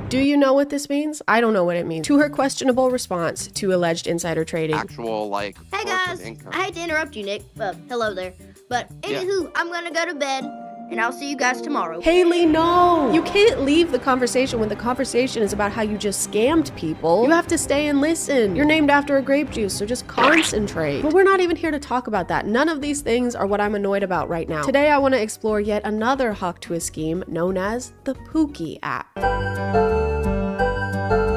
[SPEAKER 1] Do you know what this means? I don't know what it means. To her questionable response to alleged insider trading.
[SPEAKER 8] Actual, like,
[SPEAKER 24] hey guys, I hate to interrupt you, Nick. Hello there. But anywho, I'm gonna go to bed, and I'll see you guys tomorrow.
[SPEAKER 1] Hayley, no! You can't leave the conversation when the conversation is about how you just scammed people. You have to stay and listen. You're named after a grape juice, so just concentrate. But we're not even here to talk about that. None of these things are what I'm annoyed about right now. Today, I want to explore yet another Hawktua scheme known as the Pookie app.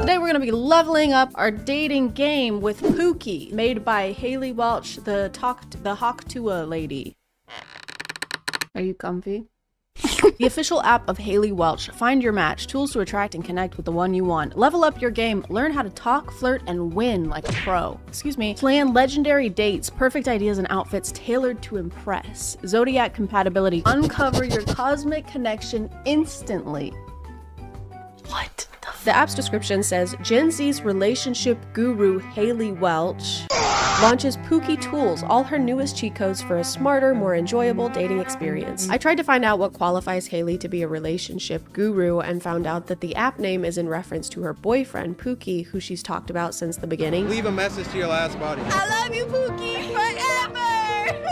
[SPEAKER 1] Today we're going to be leveling up our dating game with Pookie, made by Hayley Welch, the Hawktua lady. Are you comfy? The official app of Hayley Welch. Find your match, tools to attract and connect with the one you want. Level up your game, learn how to talk, flirt, and win like a pro. Excuse me. Plan legendary dates, perfect ideas and outfits tailored to impress. Zodiac compatibility. Uncover your cosmic connection instantly. What? The app's description says, Gen Z's relationship guru Hayley Welch launches Pookie Tools, all her newest cheat codes for a smarter, more enjoyable dating experience. I tried to find out what qualifies Hayley to be a relationship guru and found out that the app name is in reference to her boyfriend, Pookie, who she's talked about since the beginning.
[SPEAKER 6] Leave a message to your last buddy.
[SPEAKER 24] I love you, Pookie, forever!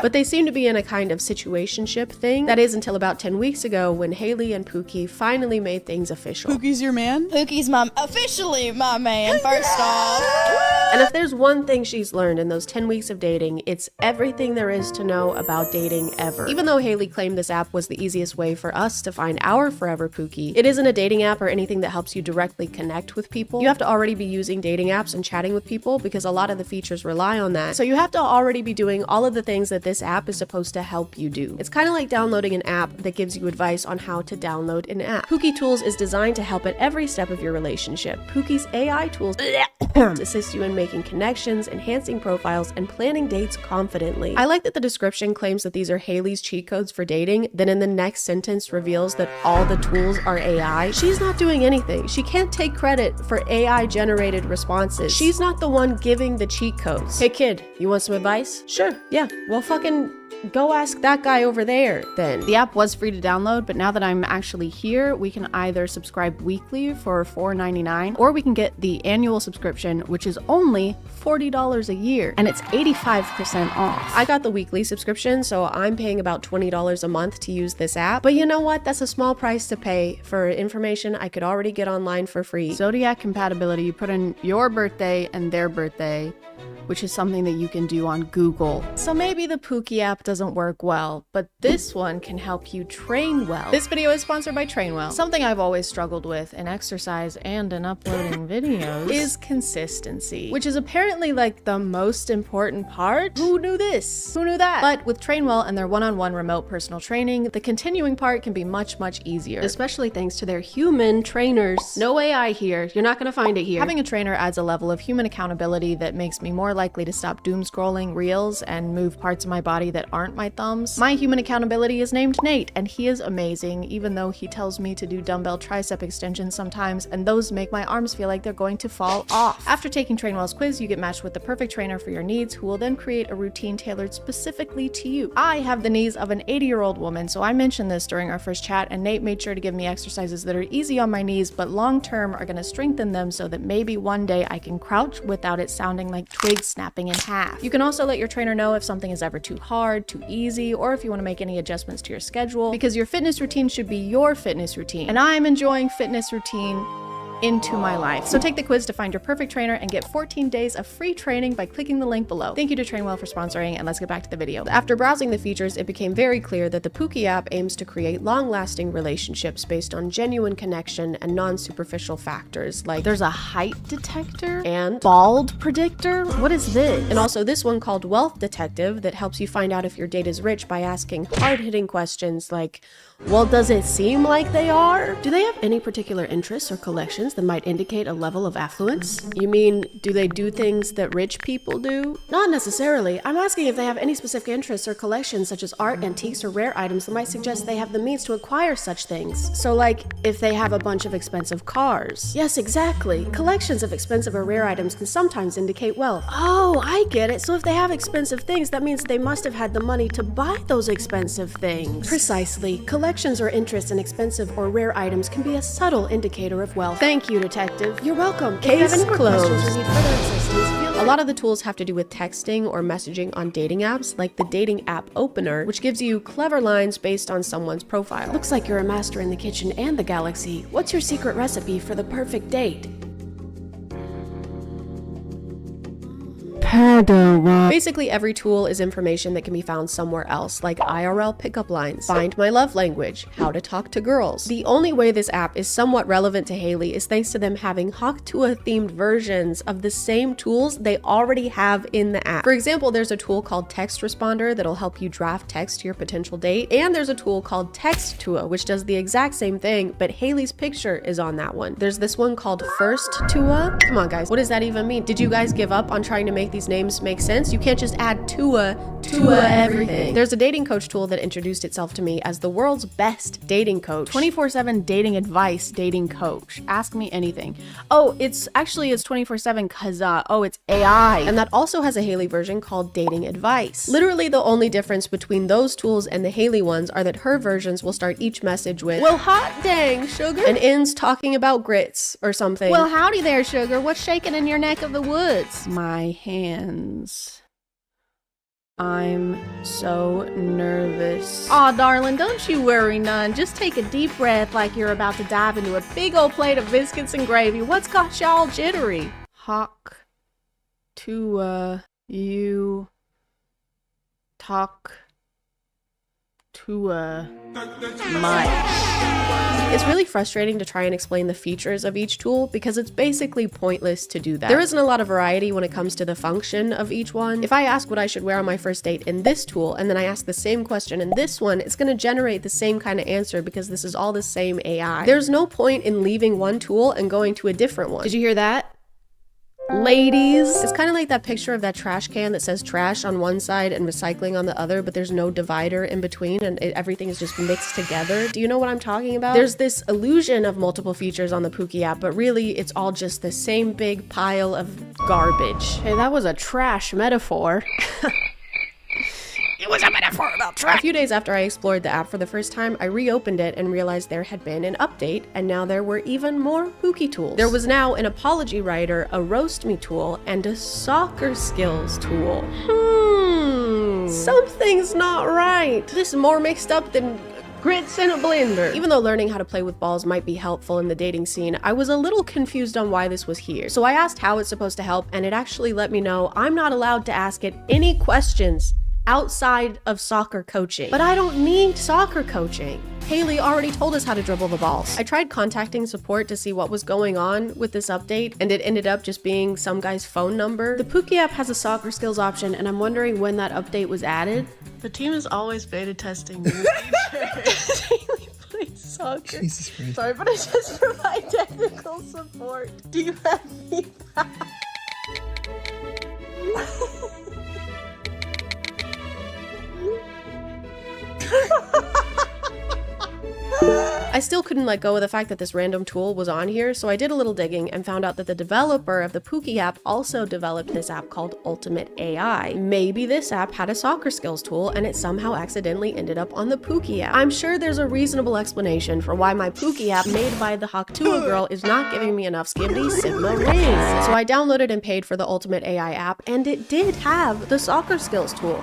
[SPEAKER 1] But they seem to be in a kind of situationship thing. That is until about 10 weeks ago when Hayley and Pookie finally made things official.
[SPEAKER 5] Pookie's your man?
[SPEAKER 24] Pookie's officially my man, first off.
[SPEAKER 1] And if there's one thing she's learned in those 10 weeks of dating, it's everything there is to know about dating ever. Even though Haley claimed this app was the easiest way for us to find our forever Pookie, it isn't a dating app or anything that helps you directly connect with people. You have to already be using dating apps and chatting with people because a lot of the features rely on that. So you have to already be doing all of the things that this app is supposed to help you do. It's kind of like downloading an app that gives you advice on how to download an app. Pookie Tools is designed to help at every step of your relationship. Pookie's AI tools assist you in making connections, enhancing profiles, and planning dates confidently. I like that the description claims that these are Haley's cheat codes for dating, then in the next sentence reveals that all the tools are AI. She's not doing anything. She can't take credit for AI-generated responses. She's not the one giving the cheat codes. Hey kid, you want some advice? Sure, yeah. Well, fucking go ask that guy over there, then.
[SPEAKER 10] The app was free to download, but now that I'm actually here, we can either subscribe weekly for $4.99, or we can get the annual subscription, which is only $40 a year, and it's 85% off.
[SPEAKER 1] I got the weekly subscription, so I'm paying about $20 a month to use this app. But you know what? That's a small price to pay for information I could already get online for free.
[SPEAKER 10] Zodiac compatibility, you put in your birthday and their birthday, which is something that you can do on Google.
[SPEAKER 1] So maybe the Pookie app doesn't work well, but this one can help you train well.
[SPEAKER 10] This video is sponsored by Trainwell. Something I've always struggled with in exercise and in uploading videos
[SPEAKER 1] is consistency, which is apparently like the most important part. Who knew this? Who knew that?
[SPEAKER 10] But with Trainwell and their one-on-one remote personal training, the continuing part can be much, much easier,
[SPEAKER 1] especially thanks to their human trainers.
[SPEAKER 10] No AI here. You're not gonna find it here. Having a trainer adds a level of human accountability that makes me more likely to stop doom scrolling reels and move parts of my body that aren't my thumbs. My human accountability is named Nate, and he is amazing, even though he tells me to do dumbbell tricep extensions sometimes, and those make my arms feel like they're going to fall off. After taking Trainwell's quiz, you get matched with the perfect trainer for your needs, who will then create a routine tailored specifically to you. I have the knees of an 80-year-old woman, so I mentioned this during our first chat, and Nate made sure to give me exercises that are easy on my knees, but long-term are going to strengthen them so that maybe one day I can crouch without it sounding like twigs snapping in half. You can also let your trainer know if something is ever too hard, too easy, or if you want to make any adjustments to your schedule, because your fitness routine should be your fitness routine. And I'm enjoying fitness routine into my life. So take the quiz to find your perfect trainer and get 14 days of free training by clicking the link below. Thank you to Trainwell for sponsoring, and let's get back to the video. After browsing the features, it became very clear that the Pookie app aims to create long-lasting relationships based on genuine connection and non-superficial factors, like there's a height detector
[SPEAKER 1] and
[SPEAKER 10] bald predictor. What is this?
[SPEAKER 1] And also this one called Wealth Detective that helps you find out if your date is rich by asking hard-hitting questions like, well, does it seem like they are? Do they have any particular interests or collections that might indicate a level of affluence? You mean, do they do things that rich people do? Not necessarily. I'm asking if they have any specific interests or collections such as art, antiques, or rare items that might suggest they have the means to acquire such things. So like, if they have a bunch of expensive cars. Yes, exactly. Collections of expensive or rare items can sometimes indicate wealth. Oh, I get it. So if they have expensive things, that means they must have had the money to buy those expensive things. Precisely. Collections or interests in expensive or rare items can be a subtle indicator of wealth. Thank you, detective. You're welcome. Case closed. A lot of the tools have to do with texting or messaging on dating apps, like the dating app opener, which gives you clever lines based on someone's profile. Looks like you're a master in the kitchen and the galaxy. What's your secret recipe for the perfect date? Basically, every tool is information that can be found somewhere else, like IRL pickup lines, find my love language, how to talk to girls. The only way this app is somewhat relevant to Haley is thanks to them having Hawktua themed versions of the same tools they already have in the app. For example, there's a tool called Text Responder that'll help you draft text to your potential date, and there's a tool called Textua, which does the exact same thing, but Haley's picture is on that one. There's this one called First-Tua. Come on, guys, what does that even mean? Did you guys give up on trying to make these names make sense? You can't just add Tua everything. There's a dating coach tool that introduced itself to me as the world's best dating coach.
[SPEAKER 10] 24/7 dating advice, dating coach. Ask me anything. Oh, it's 24/7 because, it's AI.
[SPEAKER 1] And that also has a Haley version called Dating Advice. Literally the only difference between those tools and the Haley ones are that her versions will start each message with, well, hot dang, sugar, and ends talking about grits or something.
[SPEAKER 10] Well, howdy there, sugar. What's shaking in your neck of the woods? My hands. I'm so nervous. Aw, darling, don't you worry none. Just take a deep breath like you're about to dive into a big old plate of biscuits and gravy. What's got y'all jittery? Hawk You talk too much. It's really frustrating to try and explain the features of each tool because it's basically pointless to do that. There isn't a lot of variety when it comes to the function of each one. If I ask what I should wear on my first date in this tool and then I ask the same question in this one, it's going to generate the same kind of answer because this is all the same AI. There's no point in leaving one tool and going to a different one. Did you hear that? Ladies. It's kind of like that picture of that trash can that says trash on one side and recycling on the other, but there's no divider in between and everything is just mixed together. Do you know what I'm talking about? There's this illusion of multiple features on the Pookie app, but really it's all just the same big pile of garbage. Hey, that was a trash metaphor. It was a metaphor about trash. A few days after I explored the app for the first time, I reopened it and realized there had been an update, and now there were even more Pookie tools. There was now an apology writer, a roast me tool, and a soccer skills tool. Something's not right. This is more mixed up than grits in a blender. Even though learning how to play with balls might be helpful in the dating scene, I was a little confused on why this was here. So I asked how it's supposed to help, and it actually let me know I'm not allowed to ask it any questions outside of soccer coaching. But I don't need soccer coaching. Haley already told us how to dribble the balls. I tried contacting support to see what was going on with this update, and it ended up just being some guy's phone number. The Pookie app has a soccer skills option, and I'm wondering when that update was added.
[SPEAKER 4] The team is always beta testing new features.
[SPEAKER 10] Haley plays soccer.
[SPEAKER 7] Jesus Christ.
[SPEAKER 4] Sorry, but it's just for my technical support. Do you have feedback?
[SPEAKER 10] I still couldn't let go of the fact that this random tool was on here, so I did a little digging and found out that the developer of the Pookie app also developed this app called Ultimate AI. Maybe this app had a soccer skills tool and it somehow accidentally ended up on the Pookie app. I'm sure there's a reasonable explanation for why my Pookie app made by the Haktua girl is not giving me enough skibbity sigma rings. So I downloaded and paid for the Ultimate AI app, and it did have the soccer skills tool,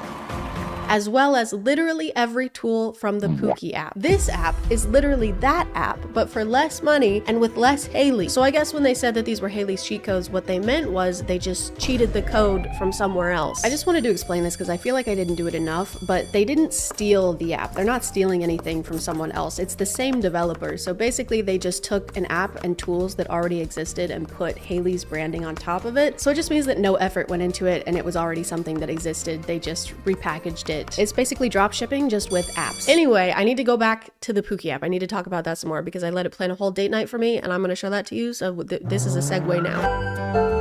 [SPEAKER 10] as well as literally every tool from the Pookie app. This app is literally that app, but for less money and with less Haley. So I guess when they said that these were Haley's cheat codes, what they meant was they just cheated the code from somewhere else. I just wanted to explain this because I feel like I didn't do it enough, but they didn't steal the app. They're not stealing anything from someone else. It's the same developer. So basically they just took an app and tools that already existed and put Haley's branding on top of it. So it just means that no effort went into it and it was already something that existed. They just repackaged it. It's basically drop shipping just with apps. Anyway, I need to go back to the Pookie app. I need to talk about that some more because I let it plan a whole date night for me, and I'm going to show that to you. So this is a segue now.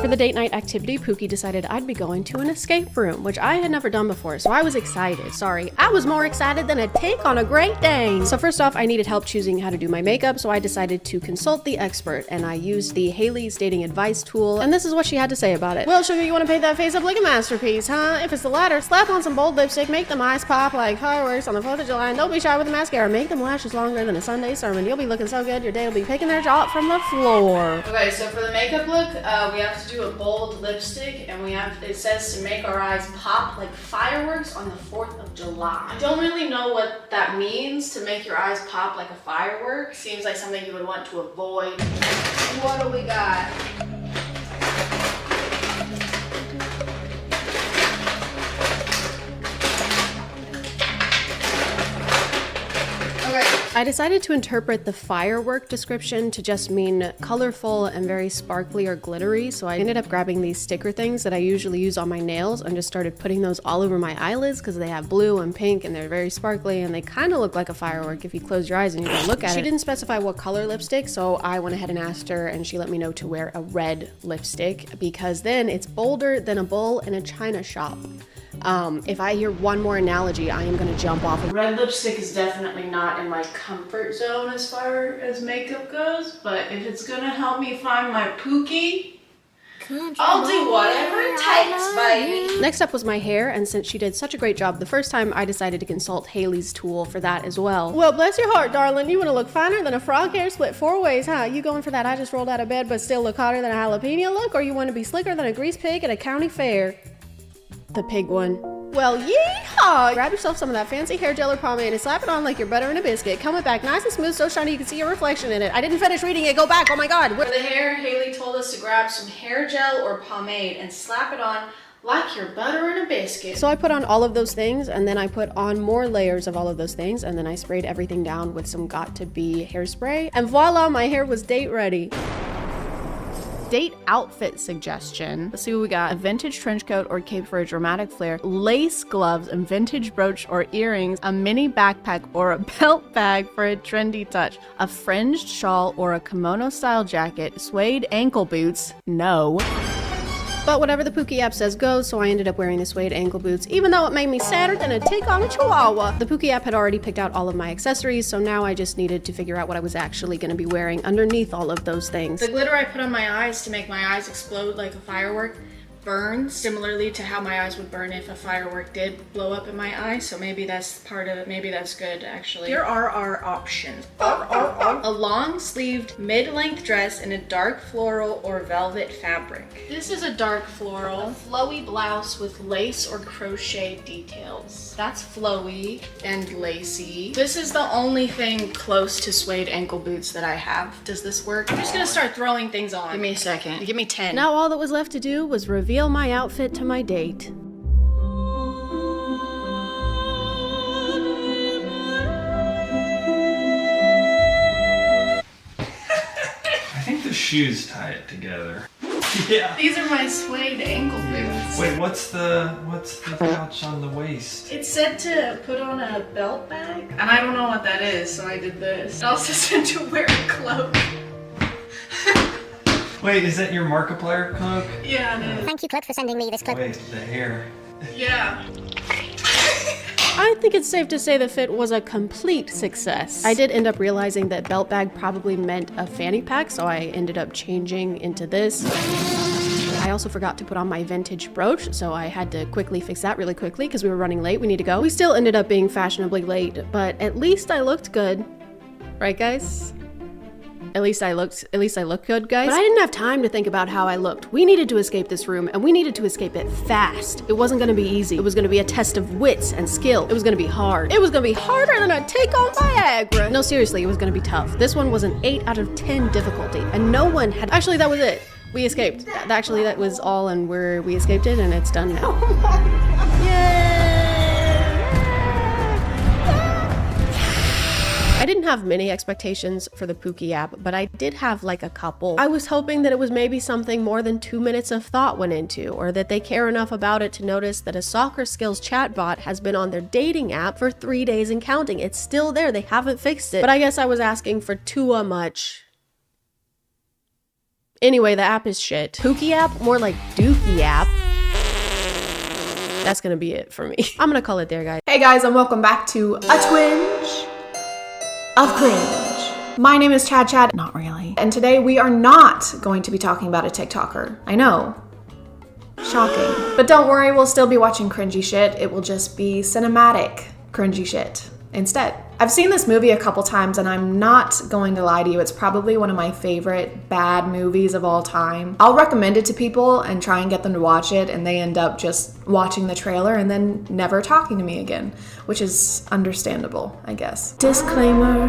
[SPEAKER 10] For the date night activity, Pookie decided I'd be going to an escape room, which I had never done before, so I was excited. Sorry, I was more excited than a take on a Great Dane. So first off, I needed help choosing how to do my makeup, so I decided to consult the expert, and I used the Haley's dating advice tool, and this is what she had to say about it. Well, sugar, you want to paint that face up like a masterpiece, huh? If it's the latter, slap on some bold lipstick, make them eyes pop like fireworks on the 4th of July, and don't be shy with the mascara. Make them lashes longer than a Sunday sermon. You'll be looking so good, your day will be picking their jaw up from the floor.
[SPEAKER 4] Okay, so for the makeup look, we have to do a bold lipstick, and it says to make our eyes pop like fireworks on the 4th of July. I don't really know what that means, to make your eyes pop like a firework. Seems like something you would want to avoid. What do we got?
[SPEAKER 10] I decided to interpret the firework description to just mean colorful and very sparkly or glittery, so I ended up grabbing these sticker things that I usually use on my nails and just started putting those all over my eyelids because they have blue and pink and they're very sparkly and they kind of look like a firework if you close your eyes and you can look at it. She didn't specify what color lipstick, so I went ahead and asked her, and she let me know to wear a red lipstick because then it's bolder than a bull in a china shop. If I hear one more analogy, I am gonna jump off.
[SPEAKER 4] Red lipstick is definitely not in my comfort zone as far as makeup goes, but if it's gonna help me find my Pookie, I'll do whatever it takes, baby.
[SPEAKER 10] Next up was my hair, and since she did such a great job the first time, I decided to consult Haley's tool for that as well. Well, bless your heart, darling. You want to look finer than a frog hair split 4 ways, huh? You going for that I just rolled out of bed but still look hotter than a jalapeno look, or you want to be slicker than a grease pig at a county fair? The pig one. Well, yeehaw! Grab yourself some of that fancy hair gel or pomade and slap it on like you're buttering a biscuit. Comb it back nice and smooth, so shiny you can see your reflection in it. I didn't finish reading it. Go back. Oh my god.
[SPEAKER 4] For the hair, Haley told us to grab some hair gel or pomade and slap it on like you're buttering a biscuit.
[SPEAKER 10] So I put on all of those things, and then I put on more layers of all of those things, and then I sprayed everything down with some Got2b hairspray, and voila, my hair was date ready. Date outfit suggestion. Let's see what we got. A vintage trench coat or cape for a dramatic flair, lace gloves and vintage brooch or earrings, a mini backpack or a belt bag for a trendy touch, a fringed shawl or a kimono style jacket, suede ankle boots, no. But whatever the Pookie app says goes, so I ended up wearing the suede ankle boots, even though it made me sadder than a tick on a chihuahua. The Pookie app had already picked out all of my accessories, so now I just needed to figure out what I was actually going to be wearing underneath all of those things.
[SPEAKER 4] The glitter I put on my eyes to make my eyes explode like a firework burns similarly to how my eyes would burn if a firework did blow up in my eye, so maybe that's part of it. Maybe that's good, actually. Here are our options. A long-sleeved mid-length dress in a dark floral or velvet fabric. This is a dark floral, a flowy blouse with lace or crochet details. That's flowy and lacy. This is the only thing close to suede ankle boots that I have. Does this work? I'm just gonna start throwing things on. Give me a second. Give me 10.
[SPEAKER 10] Now all that was left to do was reveal my outfit to my date.
[SPEAKER 8] I think the shoes tie it together. Yeah.
[SPEAKER 4] These are my suede ankle boots.
[SPEAKER 8] Wait, what's the pouch on the waist?
[SPEAKER 4] It said to put on a belt bag, and I don't know what that is, so I did this. It also said to wear a cloak.
[SPEAKER 8] Wait, is that your Markiplier cloak?
[SPEAKER 4] Yeah, it is.
[SPEAKER 15] Thank you, Cloak, for sending me this clip.
[SPEAKER 8] Wait, the hair.
[SPEAKER 4] Yeah.
[SPEAKER 10] I think it's safe to say the fit was a complete success. I did end up realizing that belt bag probably meant a fanny pack, so I ended up changing into this. I also forgot to put on my vintage brooch, so I had to quickly fix that really quickly because we were running late. We need to go. We still ended up being fashionably late, but at least I looked good. Right, guys? At least I looked good, guys. But I didn't have time to think about how I looked. We needed to escape this room, and we needed to escape it fast. It wasn't gonna be easy. It was gonna be a test of wits and skill. It was gonna be hard. It was gonna be harder than a take on Viagra. No, seriously, it was gonna be tough. This one was an 8 out of 10 difficulty, and no one had. Actually, that was it. We escaped. Actually, that was all, and we escaped it, and it's done now. Yay! I didn't have many expectations for the Pookie app, but I did have like a couple. I was hoping that it was maybe something more than 2 minutes of thought went into, or that they care enough about it to notice that a soccer skills chatbot has been on their dating app for 3 days and counting. It's still there, they haven't fixed it. But I guess I was asking for too much. Anyway, the app is shit. Pookie app? More like Dookie app. That's gonna be it for me. I'm gonna call it there, guys.
[SPEAKER 1] Hey guys, and welcome back to A Twinge of Cringe. My name is ChadChad, not really. And today we are not going to be talking about a TikToker. I know. Shocking. But don't worry, we'll still be watching cringy shit. It will just be cinematic cringy shit instead. I've seen this movie a couple times, and I'm not going to lie to you, it's probably one of my favorite bad movies of all time. I'll recommend it to people and try and get them to watch it, and they end up just watching the trailer and then never talking to me again, which is understandable, I guess. Disclaimer.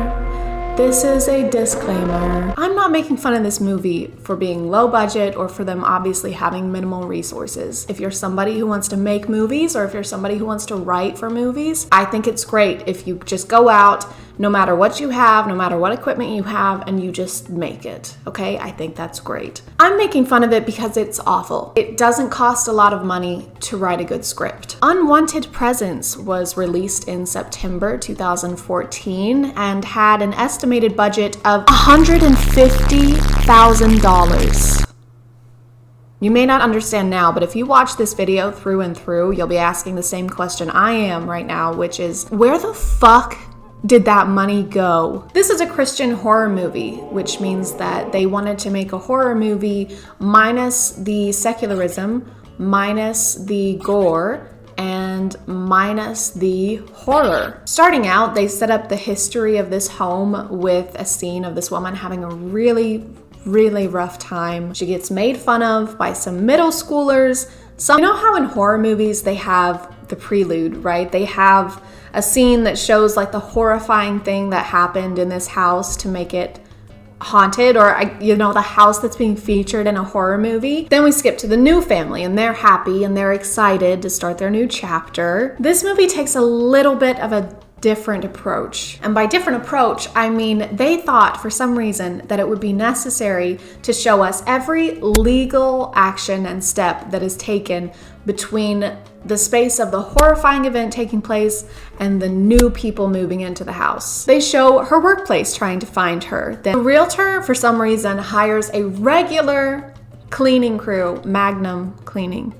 [SPEAKER 1] This is a disclaimer. I'm not making fun of this movie for being low budget or for them obviously having minimal resources. If you're somebody who wants to make movies, or if you're somebody who wants to write for movies, I think it's great if you just go out, no matter what you have, no matter what equipment you have, and you just make it, okay? I think that's great. I'm making fun of it because it's awful. It doesn't cost a lot of money to write a good script. Unwanted Presence was released in September 2014 and had an estimated budget of $150,000. You may not understand now, but if you watch this video through and through, you'll be asking the same question I am right now, which is, where the fuck did that money go? This is a Christian horror movie, which means that they wanted to make a horror movie minus the secularism, minus the gore, and minus the horror. Starting out, they set up the history of this home with a scene of this woman having a really rough time. She gets made fun of by some middle schoolers. You know how in horror movies they have the prelude, right? They have a scene that shows like the horrifying thing that happened in this house to make it haunted, or the house that's being featured in a horror movie. Then we skip to the new family, and they're happy and they're excited to start their new chapter. This movie takes a little bit of a different approach. And by different approach, I mean they thought for some reason that it would be necessary to show us every legal action and step that is taken between the space of the horrifying event taking place and the new people moving into the house. They show her workplace trying to find her. The realtor, for some reason, hires a regular cleaning crew, Magnum Cleaning.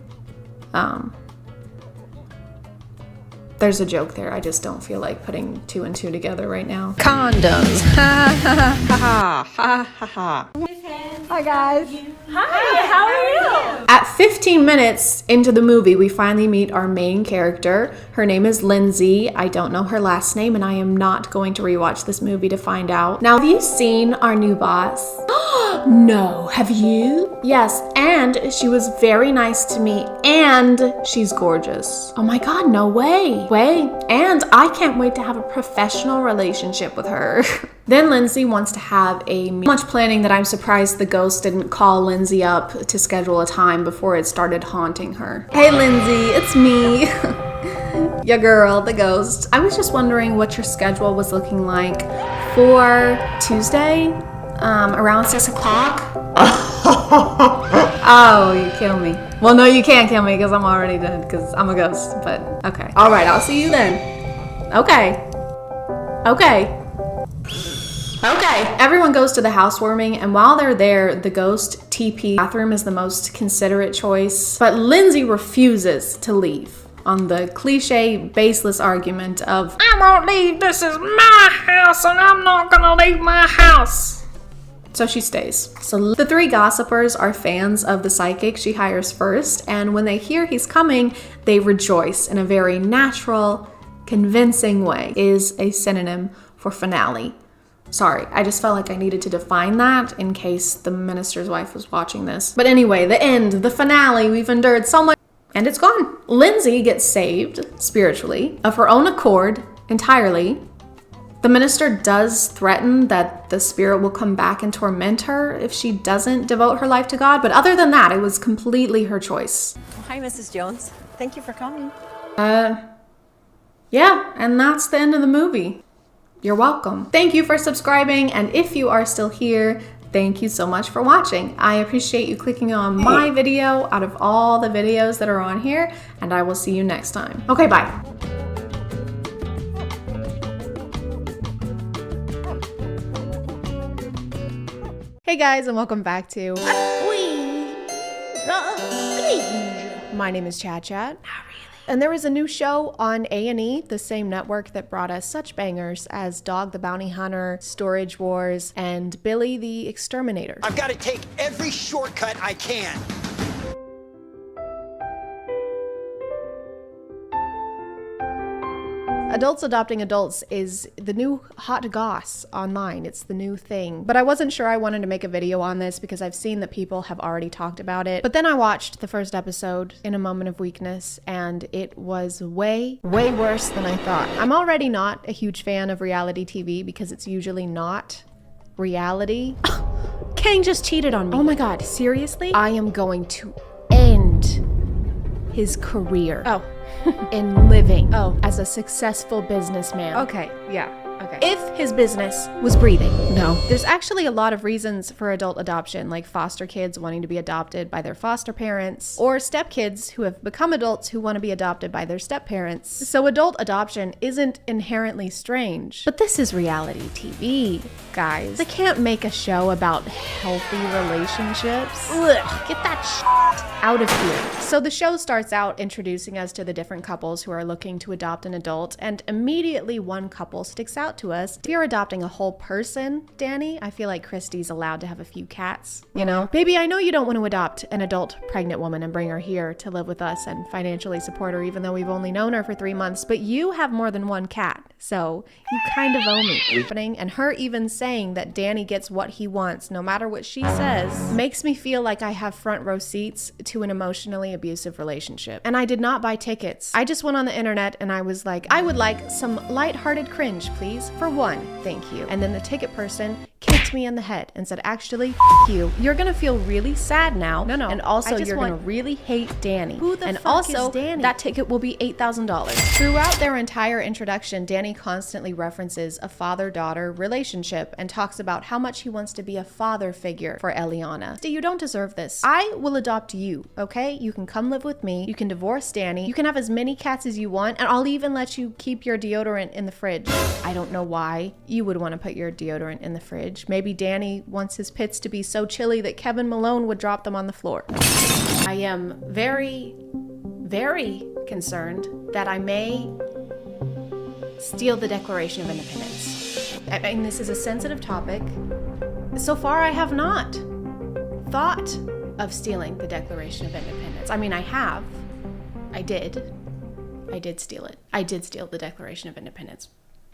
[SPEAKER 1] There's a joke there. I just don't feel like putting 2 and 2 together right now.
[SPEAKER 10] Condoms. Ha ha ha ha ha ha ha.
[SPEAKER 1] Hi guys.
[SPEAKER 5] Hi, how are you?
[SPEAKER 1] At 15 minutes into the movie, we finally meet our main character. Her name is Lindsay. I don't know her last name, and I am not going to rewatch this movie to find out. Now, have you seen our new boss? No, have you? Yes, and she was very nice to me, and she's gorgeous. Oh my God, no way. And I can't wait to have a professional relationship with her. Then Lindsay wants to have much planning that I'm surprised the ghost didn't call Lindsay up to schedule a time before it started haunting her. Hey Lindsay, it's me. Your girl, the ghost. I was just wondering what your schedule was looking like for Tuesday, around 6 o'clock. Oh, you kill me. Well, no, you can't kill me because I'm already dead because I'm a ghost, but okay. All right, I'll see you then. Okay. Everyone goes to the housewarming, and while they're there, the ghost TP bathroom is the most considerate choice, but Lindsay refuses to leave on the cliche, baseless argument of, I won't leave, this is my house, and I'm not gonna leave my house. So she stays. So the 3 gossipers are fans of the psychic she hires first, and when they hear he's coming, they rejoice in a very natural, convincing way. Is a synonym for finale. Sorry, I just felt like I needed to define that in case the minister's wife was watching this. But anyway, the end, the finale, we've endured so much, and it's gone. Lindsay gets saved, spiritually, of her own accord, entirely. The minister does threaten that the spirit will come back and torment her if she doesn't devote her life to God, but other than that, it was completely her choice.
[SPEAKER 13] Hi, Mrs. Jones. Thank you for coming.
[SPEAKER 1] Yeah, and that's the end of the movie. You're welcome. Thank you for subscribing, and if you are still here, thank you so much for watching. I appreciate you clicking on my video out of all the videos that are on here, and I will see you next time. Okay, bye. Hey guys, and welcome back to My name is ChadChad. And there is a new show on A&E, the same network that brought us such bangers as Dog the Bounty Hunter, Storage Wars, and Billy the Exterminator.
[SPEAKER 15] I've got to take every shortcut I can.
[SPEAKER 1] Adults Adopting Adults is the new hot goss online. It's the new thing. But I wasn't sure I wanted to make a video on this because I've seen that people have already talked about it. But then I watched the first episode in a moment of weakness, and it was way worse than I thought. I'm already not a huge fan of reality TV because it's usually not reality. Kang just cheated on me. Oh my God, seriously? I am going to end his career. In living as a successful businessman. Okay, yeah, okay. If his business was breathing. No. There's actually a lot of reasons for adult adoption, like foster kids wanting to be adopted by their foster parents, or stepkids who have become adults who want to be adopted by their step-parents. So adult adoption isn't inherently strange. But this is reality TV, guys. They can't make a show about healthy relationships. Ugh, get that shit out of here. So the show starts out introducing us to the different couples who are looking to adopt an adult, and immediately one couple sticks out to us. If you're adopting a whole person, Danny, I feel like Christy's allowed to have a few cats, you know? Baby, I know you don't want to adopt an adult pregnant woman and bring her here to live with us and financially support her even though we've only known her for 3 months, but you have more than one cat.
[SPEAKER 10] So you kind of owe me. And her even saying that Danny gets what he wants, no matter what she says, makes me feel like I have front row seats to an emotionally abusive relationship. And I did not buy tickets. I just went on the internet and I was like, I would like some lighthearted cringe, please. For one, thank you. And then the ticket person kicked me in the head and said, actually, f you. You're gonna feel really sad now. No. And also you're gonna really hate Danny. Who the fuck is Danny? That ticket will be $8,000. Throughout their entire introduction, Danny constantly references a father-daughter relationship and talks about how much he wants to be a father figure for Eliana. You don't deserve this. I will adopt you, okay? You can come live with me. You can divorce Danny. You can have as many cats as you want, and I'll even let you keep your deodorant in the fridge. I don't know why you would want to put your deodorant in the fridge. Maybe Danny wants his pits to be so chilly that Kevin Malone would drop them on the floor. I am very, very concerned that I may steal the Declaration of Independence. I mean, this is a sensitive topic. So far, I have not thought of stealing the Declaration of Independence. I mean, I have. I did steal it. I did steal the Declaration of Independence.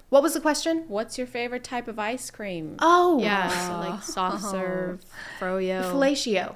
[SPEAKER 10] What was the question? What's your favorite type of ice cream? Oh! Yeah, so like soft serve, froyo. Fellatio.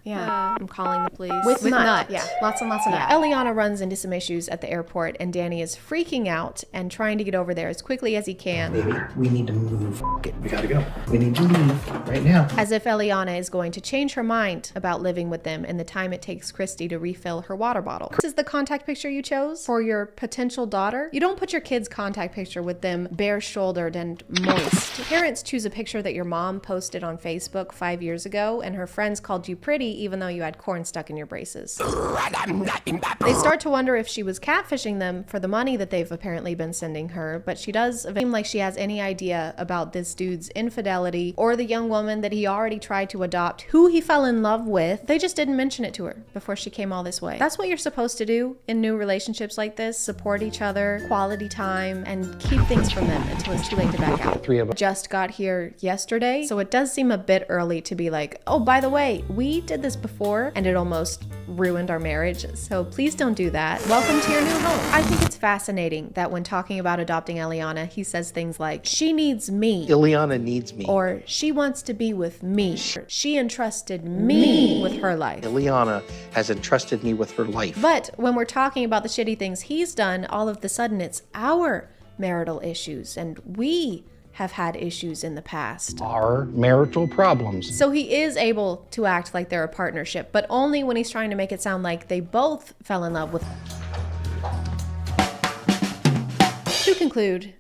[SPEAKER 10] Yeah, I'm calling the police. With nut. Yeah, lots and lots of nut. Eliana runs into some issues at the airport, and Danny is freaking out and trying to get over there as quickly as he can.
[SPEAKER 11] Baby, we need to move. We gotta go. We need to leave right now.
[SPEAKER 10] As if Eliana is going to change her mind about living with them in the time it takes Christy to refill her water bottle. This is the contact picture you chose for your potential daughter. You don't put your kid's contact picture with them bare-shouldered and moist. Parents choose a picture that your mom posted on Facebook 5 years ago, and her friends called you pretty even though you had corn stuck in your braces. They start to wonder if she was catfishing them for the money that they've apparently been sending her, but she does seem like she has any idea about this dude's infidelity or the young woman that he already tried to adopt, who he fell in love with. They just didn't mention it to her before she came all this way. That's what you're supposed to do in new relationships like this: support each other, quality time, and keep things from them until it's too late to back out. Just got here yesterday, so it does seem a bit early to be like, oh, by the way, we did this before and it almost ruined our marriage, so please don't do that. Welcome to your new home. I think it's fascinating that when talking about adopting Eliana, he says things like, she needs me.
[SPEAKER 11] Eliana needs me.
[SPEAKER 10] Or she wants to be with me. She entrusted me with her life.
[SPEAKER 11] Eliana has entrusted me with her life.
[SPEAKER 10] But when we're talking about the shitty things he's done, all of a sudden it's our marital issues, and we have had issues in the past.
[SPEAKER 11] Our marital problems.
[SPEAKER 10] So he is able to act like they're a partnership, but only when he's trying to make it sound like they both fell in love with. To conclude,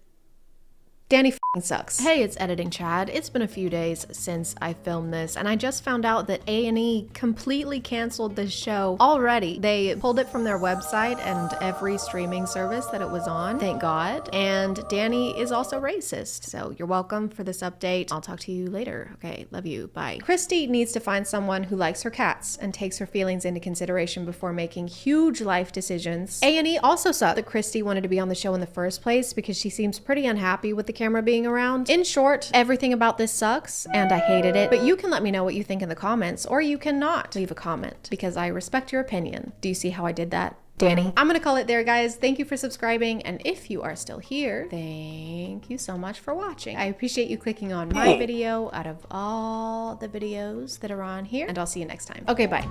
[SPEAKER 10] Danny f***ing sucks. Hey, it's Editing Chad. It's been a few days since I filmed this, and I just found out that A&E completely canceled this show already. They pulled it from their website and every streaming service that it was on, thank God. And Danny is also racist, so you're welcome for this update. I'll talk to you later. Okay, love you, bye. Christy needs to find someone who likes her cats and takes her feelings into consideration before making huge life decisions. A&E also sucked that Christy wanted to be on the show in the first place because she seems pretty unhappy with the camera being around. In short, everything about this sucks and I hated it, but you can let me know what you think in the comments, or you cannot leave a comment because I respect your opinion. Do you see how I did that, Danny? I'm gonna call it there, guys. Thank you for subscribing, and if you are still here, thank you so much for watching. I appreciate you clicking on my video out of all the videos that are on here, and I'll see you next time. Okay, bye.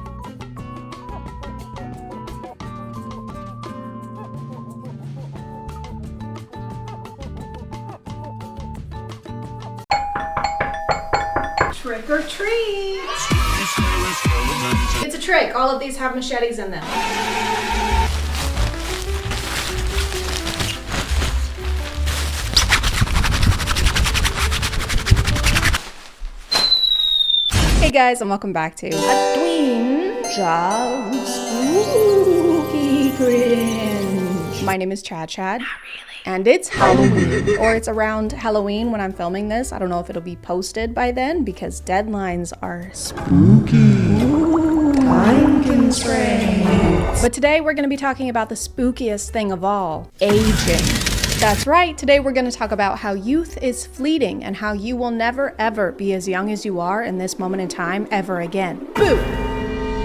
[SPEAKER 10] Trick or treat! It's a trick. All of these have machetes in them. Hey guys, and welcome back to Halloween Spooky Cringe. My name is ChadChad. And it's Halloween, or it's around Halloween when I'm filming this. I don't know if it'll be posted by then because deadlines are spooky. Time constraints. But today we're going to be talking about the spookiest thing of all, aging. That's right, today we're going to talk about how youth is fleeting and how you will never ever be as young as you are in this moment in time ever again. Boo!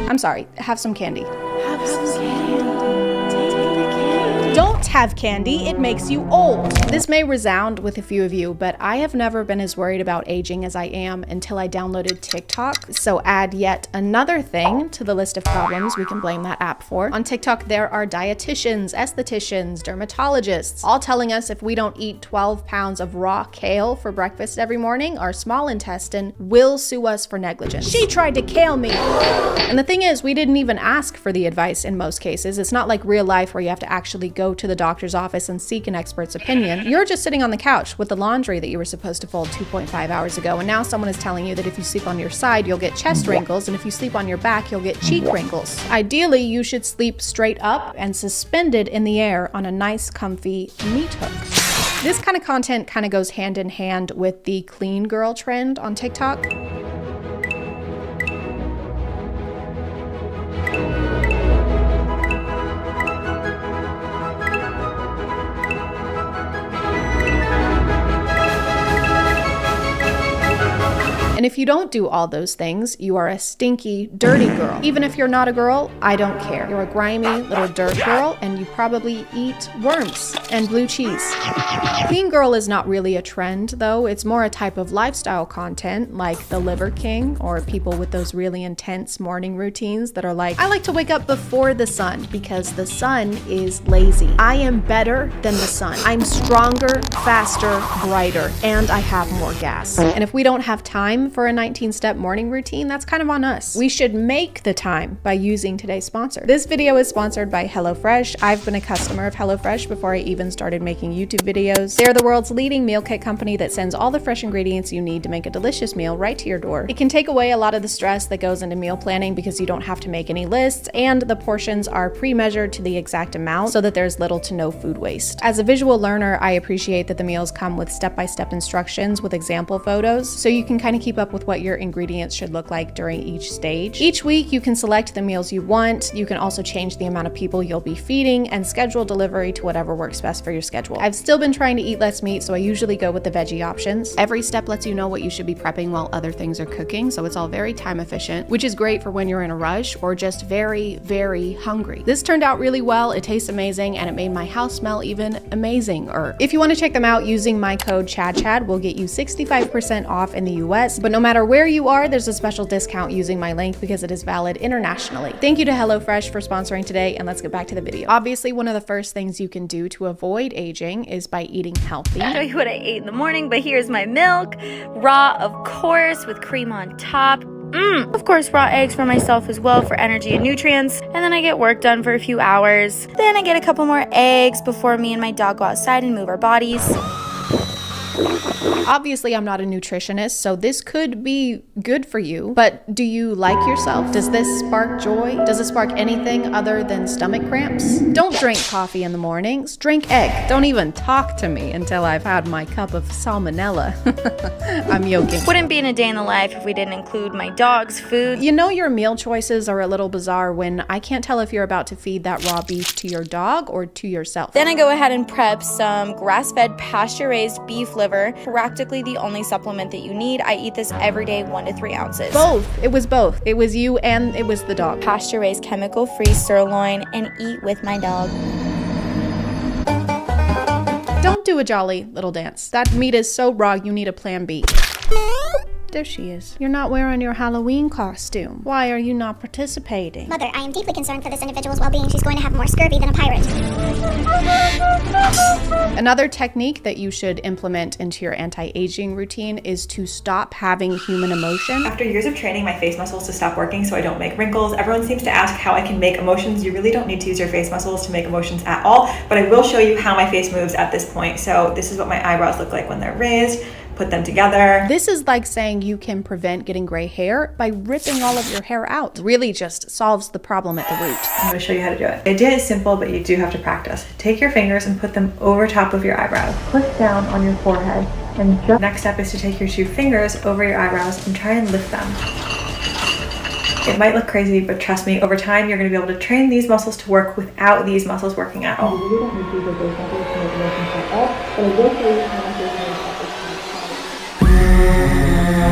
[SPEAKER 10] I'm sorry, have some candy. Have some candy. Take the candy. Don't
[SPEAKER 1] have candy, it makes you old. This may resound with a few of you, but I have never been as worried about aging as I am until I downloaded TikTok. So add yet another thing to the list of problems we can blame that app for. On TikTok, there are dietitians, estheticians, dermatologists, all telling us if we don't eat 12 pounds of raw kale for breakfast every morning, our small intestine will sue us for negligence. She tried to kale me. And the thing is, we didn't even ask for the advice in most cases. It's not like real life where you have to actually go to the doctor's office and seek an expert's opinion. You're just sitting on the couch with the laundry that you were supposed to fold 2.5 hours ago, and now someone is telling you that if you sleep on your side, you'll get chest wrinkles, and if you sleep on your back, you'll get cheek wrinkles. Ideally, you should sleep straight up and suspended in the air on a nice, comfy meat hook. This kind of content kind of goes hand in hand with the clean girl trend on TikTok. And if you don't do all those things, you are a stinky, dirty girl. Even if you're not a girl, I don't care. You're a grimy little dirt girl, and you probably eat worms and blue cheese. Clean girl is not really a trend, though. It's more a type of lifestyle content, like the Liver King, or people with those really intense morning routines that are like, I like to wake up before the sun because the sun is lazy. I am better than the sun. I'm stronger, faster, brighter, and I have more gas. And if we don't have time for a 19-step morning routine, that's kind of on us. We should make the time by using today's sponsor. This video is sponsored by HelloFresh. I've been a customer of HelloFresh before I even started making YouTube videos. They're the world's leading meal kit company that sends all the fresh ingredients you need to make a delicious meal right to your door. It can take away a lot of the stress that goes into meal planning because you don't have to make any lists, and the portions are pre-measured to the exact amount so that there's little to no food waste. As a visual learner, I appreciate that the meals come with step-by-step instructions with example photos, so you can kind of keep up with what your ingredients should look like during each stage. Each week, you can select the meals you want. You can also change the amount of people you'll be feeding and schedule delivery to whatever works best for your schedule. I've still been trying to eat less meat, so I usually go with the veggie options. Every step lets you know what you should be prepping while other things are cooking, so it's all very time efficient, which is great for when you're in a rush or just very, very hungry. This turned out really well. It tastes amazing, and it made my house smell even amazinger. If you want to check them out, using my code ChadChad will get you 65% off in the US, but no matter where you are, there's a special discount using my link because it is valid internationally. Thank you to HelloFresh for sponsoring today, and let's get back to the video. Obviously, one of the first things you can do to avoid aging is by eating healthy.
[SPEAKER 5] I'll show you what I ate in the morning, but here's my milk. Raw, of course, with cream on top. Of course, raw eggs for myself as well for energy and nutrients. And then I get work done for a few hours. Then I get a couple more eggs before me and my dog go outside and move our bodies.
[SPEAKER 1] Obviously, I'm not a nutritionist, so this could be good for you, but do you like yourself? Does this spark joy? Does it spark anything other than stomach cramps? Don't drink coffee in the mornings, drink egg. Don't even talk to me until I've had my cup of salmonella. I'm joking.
[SPEAKER 5] Wouldn't be in a day in the life if we didn't include my dog's food.
[SPEAKER 1] You know your meal choices are a little bizarre when I can't tell if you're about to feed that raw beef to your dog or to yourself.
[SPEAKER 5] Then I go ahead and prep some grass-fed pasture-raised beef liver, practically the only supplement that you need. I eat this every day, 1 to 3 ounces.
[SPEAKER 1] Both. It was both. It was you and it was the dog.
[SPEAKER 5] Pasture-raised, chemical-free sirloin, and eat with my dog.
[SPEAKER 1] Don't do a jolly little dance. That meat is so raw, you need a plan B. There she is. You're not wearing your Halloween costume. Why are you not participating?
[SPEAKER 14] Mother, I am deeply concerned for this individual's well-being. She's going to have more scurvy than a pirate.
[SPEAKER 1] Another technique that you should implement into your anti-aging routine is to stop having human emotion.
[SPEAKER 16] After years of training my face muscles to stop working so I don't make wrinkles, everyone seems to ask how I can make emotions. You really don't need to use your face muscles to make emotions at all, but I will show you how my face moves at this point. So this is what my eyebrows look like when they're raised. Put them together.
[SPEAKER 1] This is like saying you can prevent getting gray hair by ripping all of your hair out. Really just solves the problem at the root.
[SPEAKER 16] I'm gonna show you how to do it. The idea is simple, but you do have to practice. Take your fingers and put them over top of your eyebrows. Push down on your forehead. And just next step is to take your 2 fingers over your eyebrows and try and lift them. It might look crazy, but trust me, over time, you're gonna be able to train these muscles to work without these muscles working at all. You really don't need to use your face muscles to make emotions at all, but I will show you how to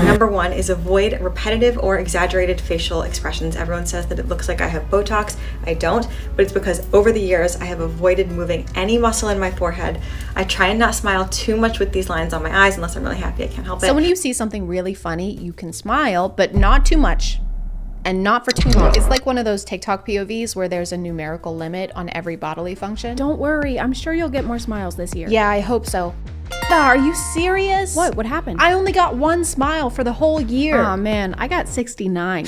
[SPEAKER 16] Number 1 is avoid repetitive or exaggerated facial expressions. Everyone says that it looks like I have Botox. I don't, but it's because over the years I have avoided moving any muscle in my forehead. I try and not smile too much with these lines on my eyes unless I'm really happy. I can't help it.
[SPEAKER 10] So when you see something really funny, you can smile, but not too much. And not for too long. It's like one of those TikTok POVs where there's a numerical limit on every bodily function.
[SPEAKER 1] Don't worry, I'm sure you'll get more smiles this year.
[SPEAKER 10] Yeah, I hope so. Are you serious?
[SPEAKER 1] What happened?
[SPEAKER 10] I only got 1 smile for the whole year.
[SPEAKER 1] Aw man, I got 69.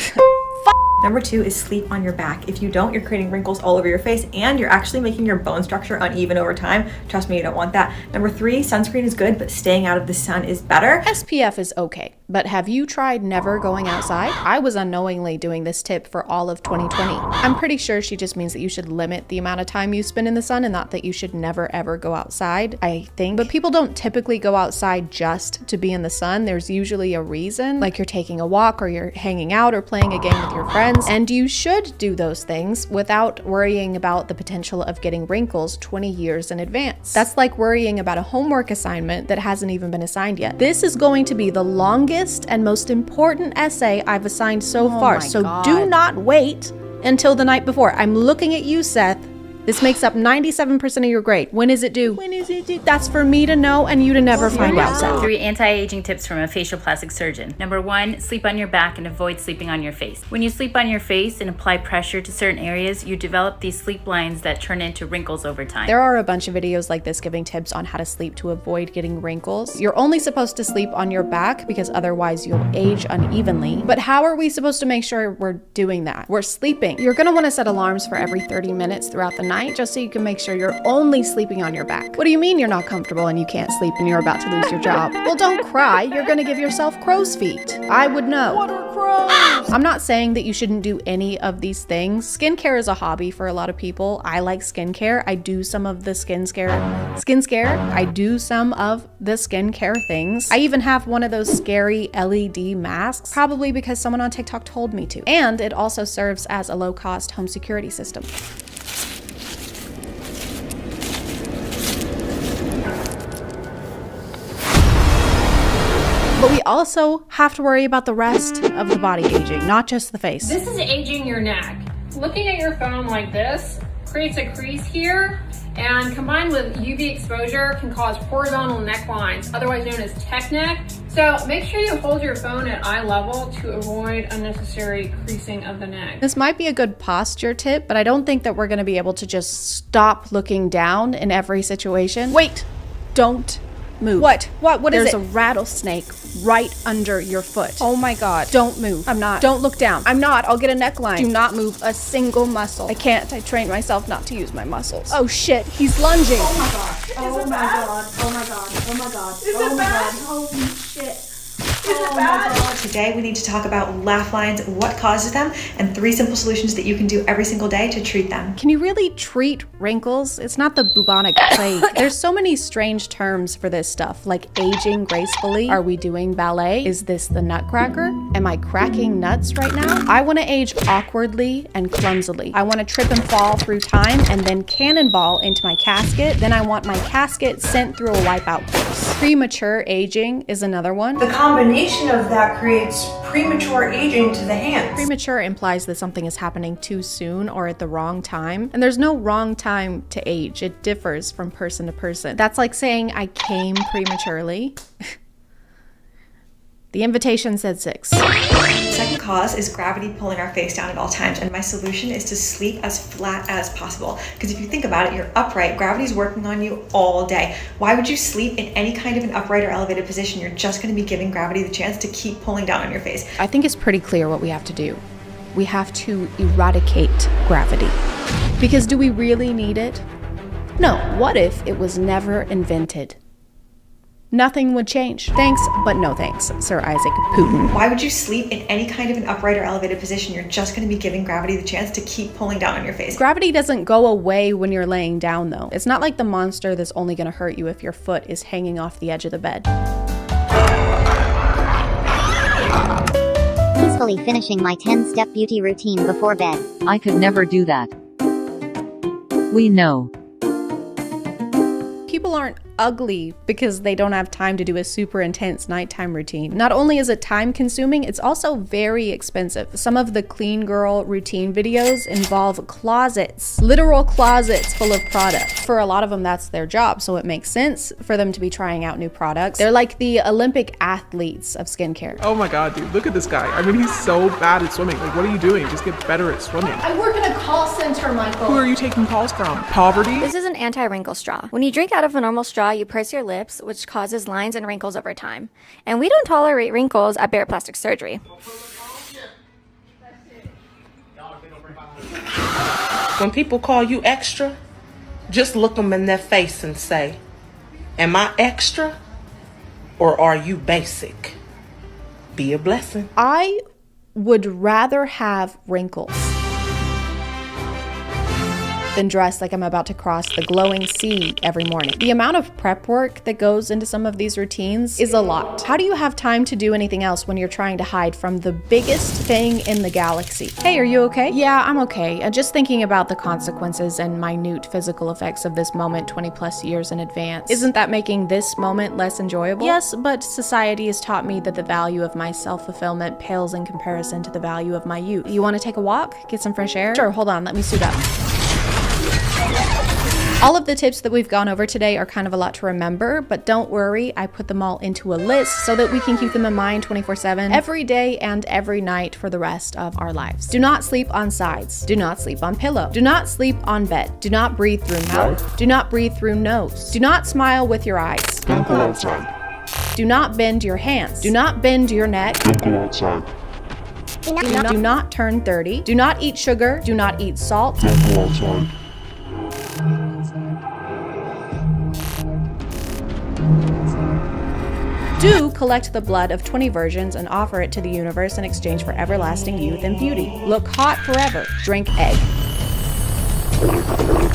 [SPEAKER 16] Number 2 is sleep on your back. If you don't, you're creating wrinkles all over your face and you're actually making your bone structure uneven over time. Trust me, you don't want that. Number 3, sunscreen is good, but staying out of the sun is better.
[SPEAKER 10] SPF is okay, but have you tried never going outside? I was unknowingly doing this tip for all of 2020. I'm pretty sure she just means that you should limit the amount of time you spend in the sun and not that you should never ever go outside, I think. But people don't typically go outside just to be in the sun. There's usually a reason, like you're taking a walk or you're hanging out or playing a game with your friends. And you should do those things without worrying about the potential of getting wrinkles 20 years in advance. That's like worrying about a homework assignment that hasn't even been assigned yet. This is going to be the longest and most important essay I've assigned so far. So do not wait until the night before. I'm looking at you, Seth. This makes up 97% of your grade. When is it due? When is it due? That's for me to know and you to never find out, Seth.
[SPEAKER 2] 3 anti-aging tips from a facial plastic surgeon. Number 1, sleep on your back and avoid sleeping on your face. When you sleep on your face and apply pressure to certain areas, you develop these sleep lines that turn into wrinkles over time.
[SPEAKER 10] There are a bunch of videos like this giving tips on how to sleep to avoid getting wrinkles. You're only supposed to sleep on your back because otherwise you'll age unevenly. But how are we supposed to make sure we're doing that? We're sleeping. You're gonna wanna set alarms for every 30 minutes throughout the night just so you can make sure you're only sleeping on your back. What do you mean you're not comfortable and you can't sleep and you're about to lose your job? Well, don't cry. You're gonna give yourself crow's feet. I would know. What are crows? I'm not saying that you shouldn't do any of these things. Skincare is a hobby for a lot of people. I like skincare. I do some of the skincare. I do some of the skincare things. I even have one of those scary LED masks, probably because someone on TikTok told me to. And it also serves as a low-cost home security system. But we also have to worry about the rest of the body aging, not just the face.
[SPEAKER 3] This is aging your neck. Looking at your phone like this creates a crease here, and combined with UV exposure can cause horizontal necklines, otherwise known as tech neck. So make sure you hold your phone at eye level to avoid unnecessary creasing of the neck.
[SPEAKER 10] This might be a good posture tip, but I don't think that we're gonna be able to just stop looking down in every situation. Wait, don't move. What is it? There's a rattlesnake right under your foot. Oh my God. Don't move. I'm not. Don't look down. I'm not. I'll get a neckline. Do not move a single muscle. I can't. I trained myself not to use my muscles. Oh shit. He's lunging.
[SPEAKER 19] Oh my God. Oh my God. Oh my God. Oh my God.
[SPEAKER 16] Is it bad?
[SPEAKER 19] Holy shit.
[SPEAKER 16] Is it bad? Today we need to talk about laugh lines, what causes them, and 3 simple solutions that you can do every single day to treat them.
[SPEAKER 10] Can you really treat wrinkles? It's not the bubonic plague. There's so many strange terms for this stuff, like aging gracefully. Are we doing ballet? Is this the nutcracker? Am I cracking nuts right now? I want to age awkwardly and clumsily. I want to trip and fall through time and then cannonball into my casket. Then I want my casket sent through a wipeout course. Premature aging is another one.
[SPEAKER 22] The combination of that creates premature aging to the hands.
[SPEAKER 10] Premature implies that something is happening too soon or at the wrong time. And there's no wrong time to age. It differs from person to person. That's like saying I came prematurely. The invitation said 6.
[SPEAKER 16] Second cause is gravity pulling our face down at all times, and my solution is to sleep as flat as possible. Because if you think about it, you're upright, gravity's working on you all day. Why would you sleep in any kind of an upright or elevated position? You're just going to be giving gravity the chance to keep pulling down on your face.
[SPEAKER 10] I think it's pretty clear what we have to do. We have to eradicate gravity. Because do we really need it? No, what if it was never invented? Nothing would change. Thanks, but no thanks, Sir Isaac Putin.
[SPEAKER 16] Why would you sleep in any kind of an upright or elevated position? You're just going to be giving gravity the chance to keep pulling down on your face.
[SPEAKER 10] Gravity doesn't go away when you're laying down, though. It's not like the monster that's only going to hurt you if your foot is hanging off the edge of the bed.
[SPEAKER 14] Peacefully finishing my 10-step beauty routine before bed.
[SPEAKER 23] I could never do that. We know.
[SPEAKER 10] People aren't ugly because they don't have time to do a super intense nighttime routine. Not only is it time consuming, it's also very expensive. Some of the clean girl routine videos involve closets, literal closets full of products. For a lot of them, that's their job, so it makes sense for them to be trying out new products. They're like the Olympic athletes of skincare.
[SPEAKER 12] Oh my God, dude, look at this guy. I mean, he's so bad at swimming. Like, what are you doing? Just get better at swimming.
[SPEAKER 1] I work in a call center, Michael.
[SPEAKER 12] Who are you taking calls from? Poverty?
[SPEAKER 5] This is an anti-wrinkle straw. When you drink out of a normal straw, you purse your lips, which causes lines and wrinkles over time. And we don't tolerate wrinkles at Barrett Plastic Surgery.
[SPEAKER 17] When people call you extra, just look them in their face and say, am I extra or are you basic? Be a blessing.
[SPEAKER 10] I would rather have wrinkles than dress like I'm about to cross the glowing sea every morning. The amount of prep work that goes into some of these routines is a lot. How do you have time to do anything else when you're trying to hide from the biggest thing in the galaxy? Hey, are you okay? Yeah, I'm okay. Just thinking about the consequences and minute physical effects of this moment 20 plus years in advance. Isn't that making this moment less enjoyable? Yes, but society has taught me that the value of my self-fulfillment pales in comparison to the value of my youth. You want to take a walk? Get some fresh air? Sure, hold on, let me suit up. All of the tips that we've gone over today are kind of a lot to remember, but don't worry, I put them all into a list so that we can keep them in mind 24/7, every day and every night for the rest of our lives. Do not sleep on sides. Do not sleep on pillow. Do not sleep on bed. Do not breathe through mouth. Do not breathe through nose. Do not smile with your eyes.
[SPEAKER 18] Don't go outside.
[SPEAKER 10] Do not bend your hands. Do not bend your neck.
[SPEAKER 18] Don't go outside.
[SPEAKER 10] Do not turn 30. Do not eat sugar. Do not eat salt.
[SPEAKER 18] Don't go outside.
[SPEAKER 10] Do collect the blood of 20 virgins and offer it to the universe in exchange for everlasting youth and beauty. Look hot forever. Drink egg.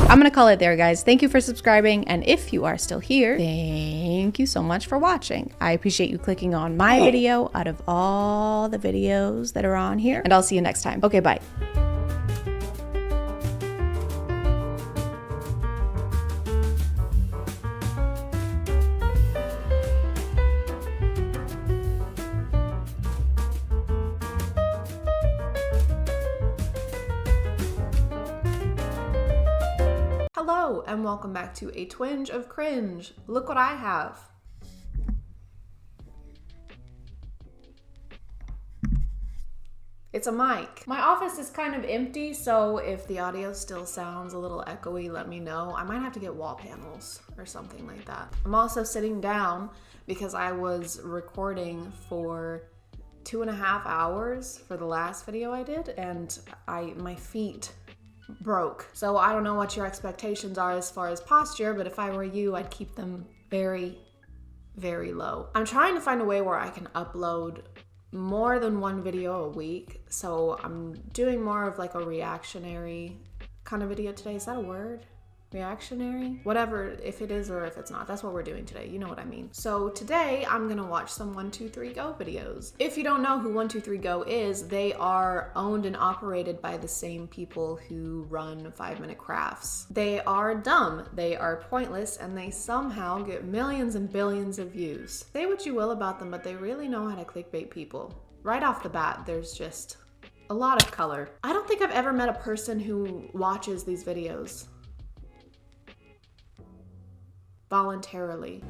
[SPEAKER 10] I'm gonna call it there, guys. Thank you for subscribing, and if you are still here, thank you so much for watching. I appreciate you clicking on my video out of all the videos that are on here, and I'll see you next time. Okay, bye. Hello, and welcome back to A Twinge of Cringe. Look what I have. It's a mic. My office is kind of empty, so if the audio still sounds a little echoey, let me know. I might have to get wall panels or something like that. I'm also sitting down because I was recording for 2.5 hours for the last video I did, and my feet broke. So I don't know what your expectations are as far as posture, but if I were you, I'd keep them very, very low. I'm trying to find a way where I can upload more than one video a week. So I'm doing more of like a reactionary kind of video today. Is that a word? Reactionary? Whatever, if it is or if it's not, that's what we're doing today. You know what I mean. So today I'm gonna watch some 1-2-3-Go videos. If you don't know who 1-2-3-Go is, they are owned and operated by the same people who run 5-Minute Crafts. They are dumb, they are pointless, and they somehow get millions and billions of views. Say what you will about them, but they really know how to clickbait people. Right off the bat, there's just a lot of color. I don't think I've ever met a person who watches these videos voluntarily.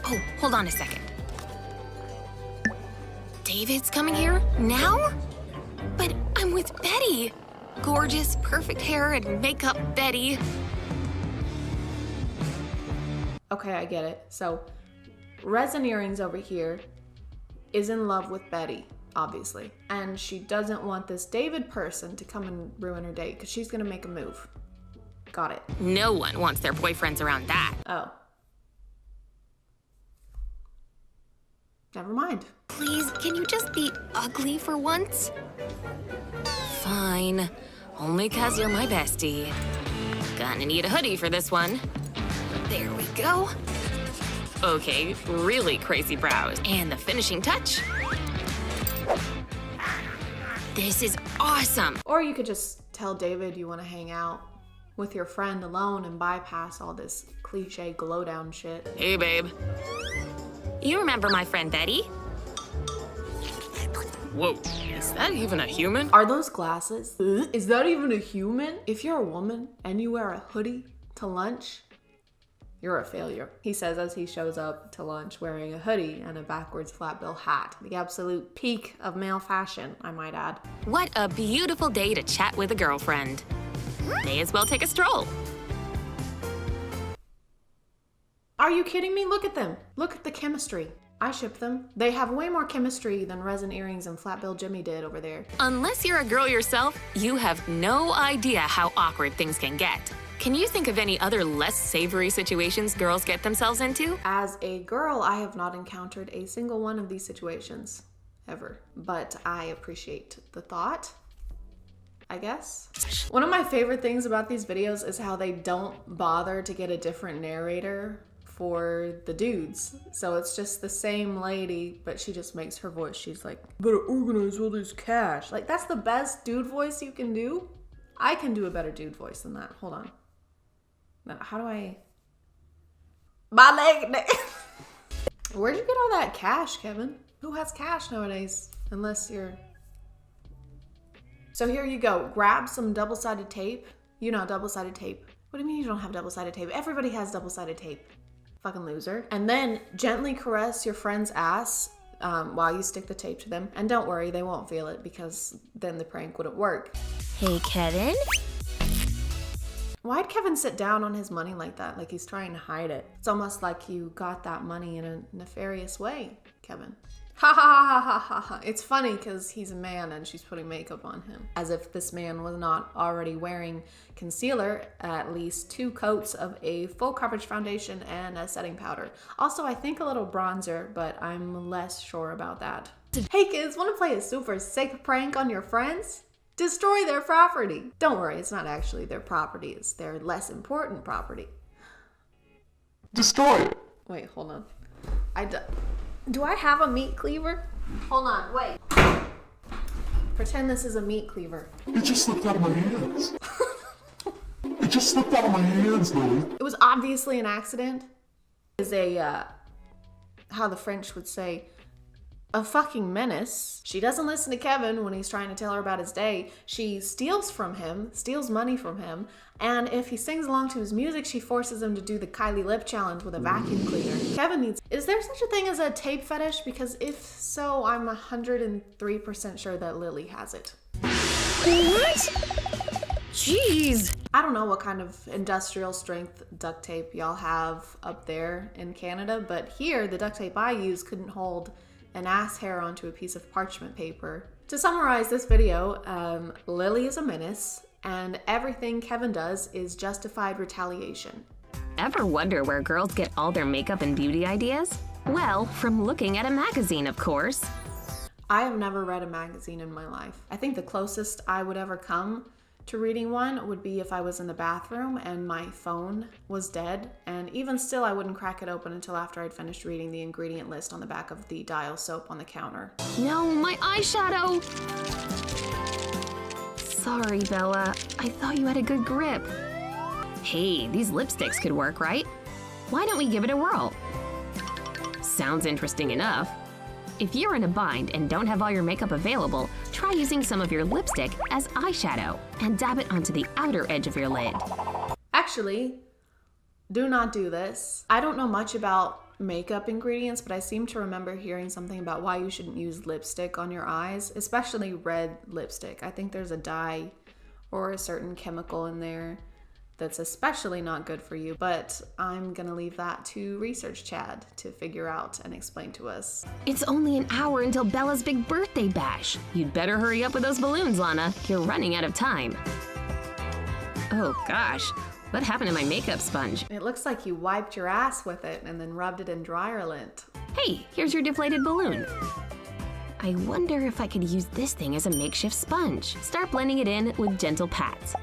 [SPEAKER 23] Oh, hold on a second. David's coming here now? But I'm with Betty. Gorgeous, perfect hair and makeup Betty.
[SPEAKER 10] Okay, I get it. So, Resin Earrings over here is in love with Betty, obviously. And she doesn't want this David person to come and ruin her date because she's gonna make a move. Got it.
[SPEAKER 23] No one wants their boyfriends around that.
[SPEAKER 10] Oh. Never mind.
[SPEAKER 23] Please, can you just be ugly for once? Fine. Only 'cause you're my bestie. Gonna need a hoodie for this one. There we go. Okay, really crazy brows. And the finishing touch. This is awesome.
[SPEAKER 10] Or you could just tell David you want to hang out with your friend alone and bypass all this cliche glow down shit.
[SPEAKER 23] Hey, babe. You remember my friend Betty? Whoa, is that even a human?
[SPEAKER 10] Are those glasses? Is that even a human? If you're a woman and you wear a hoodie to lunch, you're a failure, he says as he shows up to lunch wearing a hoodie and a backwards flat bill hat. The absolute peak of male fashion, I might add.
[SPEAKER 23] What a beautiful day to chat with a girlfriend. May as well take a stroll.
[SPEAKER 10] Are you kidding me? Look at them. Look at the chemistry. I ship them. They have way more chemistry than resin earrings and flat bill Jimmy did over there.
[SPEAKER 23] Unless you're a girl yourself, you have no idea how awkward things can get. Can you think of any other less savory situations girls get themselves into?
[SPEAKER 10] As a girl, I have not encountered a single one of these situations, ever. But I appreciate the thought, I guess. One of my favorite things about these videos is how they don't bother to get a different narrator for the dudes. So it's just the same lady, but she just makes her voice. She's like, better organize all this cash. Like, that's the best dude voice you can do. I can do a better dude voice than that. Hold on. Now, how do I... My leg. Where'd you get all that cash, Kevin? Who has cash nowadays? Unless you're... So here you go. Grab some double-sided tape. You know, double-sided tape. What do you mean you don't have double-sided tape? Everybody has double-sided tape. Fucking loser. And then gently caress your friend's ass while you stick the tape to them. And don't worry, they won't feel it because then the prank wouldn't work.
[SPEAKER 23] Hey, Kevin?
[SPEAKER 10] Why'd Kevin sit down on his money like that? Like he's trying to hide it. It's almost like you got that money in a nefarious way, Kevin. Ha ha ha ha ha ha. It's funny because he's a man and she's putting makeup on him. As if this man was not already wearing concealer, at least 2 coats of a full coverage foundation and a setting powder. Also, I think a little bronzer, but I'm less sure about that. Hey kids, want to play a super sick prank on your friends? Destroy their property. Don't worry, it's not actually their property, it's their less important property.
[SPEAKER 18] Destroy it.
[SPEAKER 10] Wait, hold on. Do I have a meat cleaver? Hold on, wait. Pretend this is a meat cleaver.
[SPEAKER 18] It just slipped out of my hands. It just slipped out of my hands, Lily.
[SPEAKER 10] It was obviously an accident. Is a, how the French would say, a fucking menace. She doesn't listen to Kevin when he's trying to tell her about his day. She steals from him, steals money from him, and if he sings along to his music, she forces him to do the Kylie lip challenge with a vacuum cleaner. Kevin needs... Is there such a thing as a tape fetish? Because if so, I'm 103% sure that Lily has it.
[SPEAKER 23] What? Jeez.
[SPEAKER 10] I don't know what kind of industrial strength duct tape y'all have up there in Canada, but here, the duct tape I use couldn't hold an ass hair onto a piece of parchment paper. To summarize this video, Lily is a menace, and everything Kevin does is justified retaliation.
[SPEAKER 23] Ever wonder where girls get all their makeup and beauty ideas? Well, from looking at a magazine, of course.
[SPEAKER 10] I have never read a magazine in my life. I think the closest I would ever come to reading one would be if I was in the bathroom and my phone was dead, and even still I wouldn't crack it open until after I'd finished reading the ingredient list on the back of the Dial soap on the counter.
[SPEAKER 23] No, my eyeshadow! Sorry, Bella. I thought you had a good grip. Hey, these lipsticks could work, right? Why don't we give it a whirl? Sounds interesting enough. If you're in a bind and don't have all your makeup available, try using some of your lipstick as eyeshadow and dab it onto the outer edge of your lid.
[SPEAKER 10] Actually, do not do this. I don't know much about makeup ingredients, but I seem to remember hearing something about why you shouldn't use lipstick on your eyes, especially red lipstick. I think there's a dye or a certain chemical in there that's especially not good for you, but I'm gonna leave that to Research Chad to figure out and explain to us.
[SPEAKER 23] It's only an hour until Bella's big birthday bash. You'd better hurry up with those balloons, Lana. You're running out of time. Oh gosh, what happened to my makeup sponge?
[SPEAKER 10] It looks like you wiped your ass with it and then rubbed it in dryer lint.
[SPEAKER 23] Hey, here's your deflated balloon. I wonder if I could use this thing as a makeshift sponge. Start blending it in with gentle pats.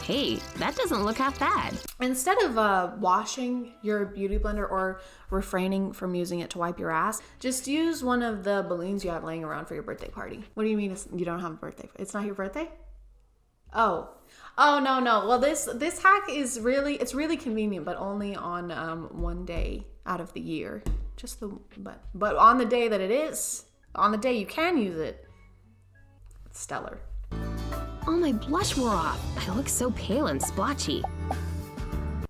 [SPEAKER 23] Hey, that doesn't look half bad.
[SPEAKER 10] Instead of washing your beauty blender or refraining from using it to wipe your ass, just use one of the balloons you have laying around for your birthday party. What do you mean you don't have a birthday? It's not your birthday? Oh no. Well, this hack is really convenient, but only on one day out of the year. But on the day that it is, on the day you can use it, it's stellar.
[SPEAKER 23] Oh, my blush wore off. I look so pale and splotchy.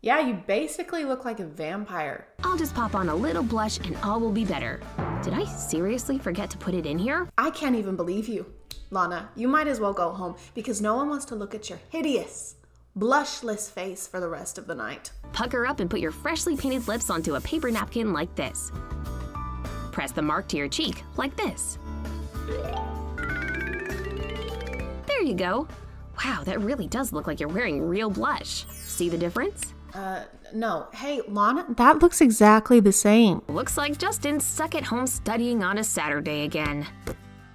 [SPEAKER 10] Yeah, you basically look like a vampire.
[SPEAKER 23] I'll just pop on a little blush and all will be better. Did I seriously forget to put it in here?
[SPEAKER 10] I can't even believe you. Lana, you might as well go home because no one wants to look at your hideous, blushless face for the rest of the night.
[SPEAKER 23] Pucker up and put your freshly painted lips onto a paper napkin like this. Press the mark to your cheek like this. There you go. Wow, that really does look like you're wearing real blush. See the difference?
[SPEAKER 10] No. Hey, Lana, that looks exactly the same.
[SPEAKER 23] Looks like Justin's stuck at home studying on a Saturday again.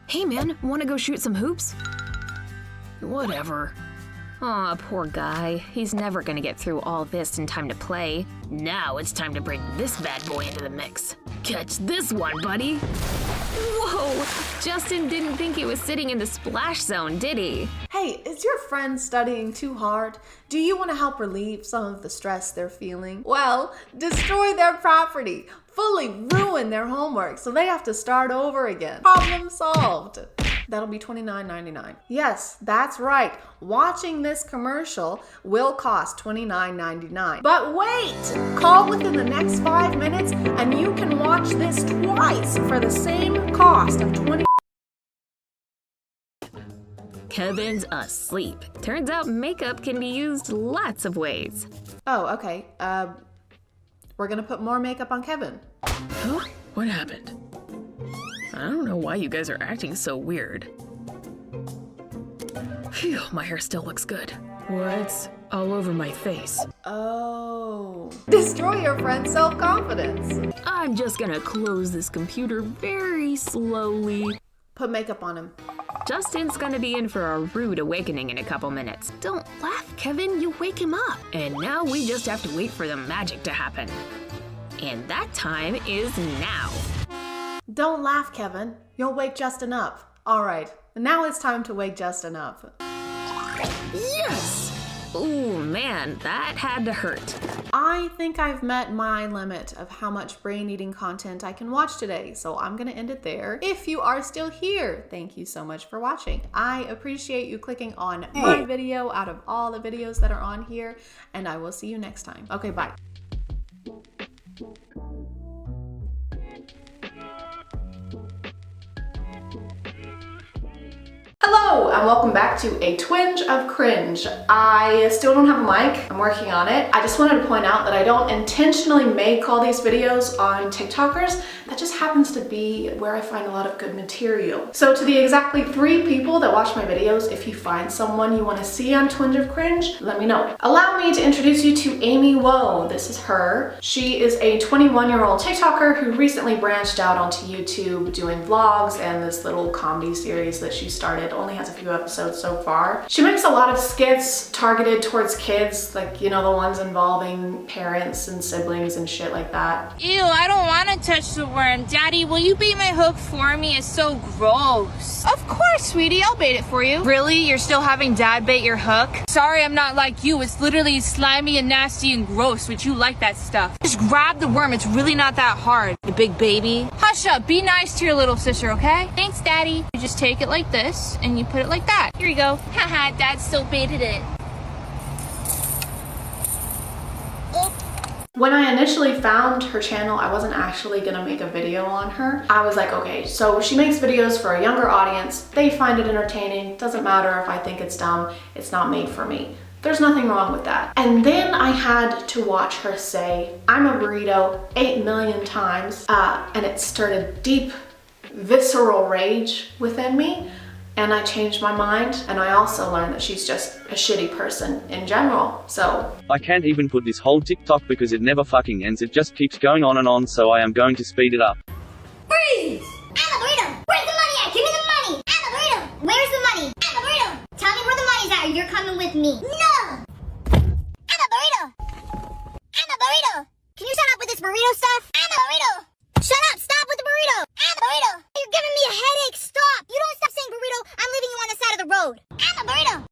[SPEAKER 23] Hey man, wanna go shoot some hoops? Whatever. Aw, poor guy. He's never gonna get through all this in time to play. Now it's time to bring this bad boy into the mix. Catch this one, buddy! Whoa! Justin didn't think he was sitting in the splash zone, did he?
[SPEAKER 10] Hey, is your friend studying too hard? Do you want to help relieve some of the stress they're feeling? Well, destroy their property. Fully ruin their homework so they have to start over again. Problem solved. That'll be $29.99. Yes, that's right. Watching this commercial will cost $29.99. But wait! Call within the next 5 minutes and you can watch this twice for the same cost of $20.
[SPEAKER 23] Kevin's asleep. Turns out makeup can be used lots of ways.
[SPEAKER 10] Oh, okay. We're gonna put more makeup on Kevin.
[SPEAKER 23] Huh? What happened? I don't know why you guys are acting so weird. Phew, my hair still looks good. What's all over my face?
[SPEAKER 10] Oh. Destroy your friend's self-confidence.
[SPEAKER 23] I'm just gonna close this computer very slowly.
[SPEAKER 10] Put makeup on him.
[SPEAKER 23] Justin's gonna be in for a rude awakening in a couple minutes. Don't laugh, Kevin, you wake him up. And now we just have to wait for the magic to happen. And that time is now.
[SPEAKER 10] Don't laugh, Kevin. You'll wake Justin up. All right, now it's time to wake Justin up.
[SPEAKER 23] Yes! Ooh, man, that had to hurt.
[SPEAKER 10] I think I've met my limit of how much brain-eating content I can watch today, so I'm gonna end it there. If you are still here, thank you so much for watching. I appreciate you clicking on my video out of all the videos that are on here, and I will see you next time. Okay, bye. Hello and welcome back to a twinge of cringe. I still don't have a mic, I'm working on it. I just wanted to point out that I don't intentionally make all these videos on TikTokers. That just happens to be where I find a lot of good material. So to the exactly 3 people that watch my videos, if you find someone you want to see on Twinge of Cringe, let me know. Allow me to introduce you to Amy Woe. This is her. She is a 21-year-old TikToker who recently branched out onto YouTube doing vlogs and this little comedy series that she started. Only has a few episodes so far. She makes a lot of skits targeted towards kids, like, you know, the ones involving parents and siblings and shit like that.
[SPEAKER 6] Ew, I don't want to touch the worm. Daddy, will you bait my hook for me? It's so gross. Of course, sweetie, I'll bait it for you. Really? You're still having Dad bait your hook? Sorry, I'm not like you. It's literally slimy and nasty and gross, but you like that stuff. Just grab the worm. It's really not that hard, you big baby. Hush up. Be nice to your little sister, okay? Thanks, Daddy. You just take it like this, and you put it like that. Here you go. Haha, Dad still baited it.
[SPEAKER 10] When I initially found her channel, I wasn't actually gonna make a video on her. I was like, okay, so she makes videos for a younger audience. They find it entertaining. Doesn't matter if I think it's dumb. It's not made for me. There's nothing wrong with that. And then I had to watch her say, "I'm a burrito" 8 million times, and it started deep, visceral rage within me. And I changed my mind, and I also learned that she's just a shitty person in general, so.
[SPEAKER 9] I can't even put this whole TikTok because it never fucking ends, it just keeps going on and on, so I am going to speed it up.
[SPEAKER 14] Freeze! I'm a burrito! Where's the money at? Give me the money! I'm a burrito! Where's the money? I'm a burrito! Tell me where the money's at or you're coming with me. No! I'm a burrito! I'm a burrito! Can you shut up with this burrito stuff? I'm a burrito! Shut up! Stop with the burrito! I'm a burrito! You're giving me a headache! Stop! You don't stop saying burrito, I'm leaving you on the side of the road. I'm a burrito!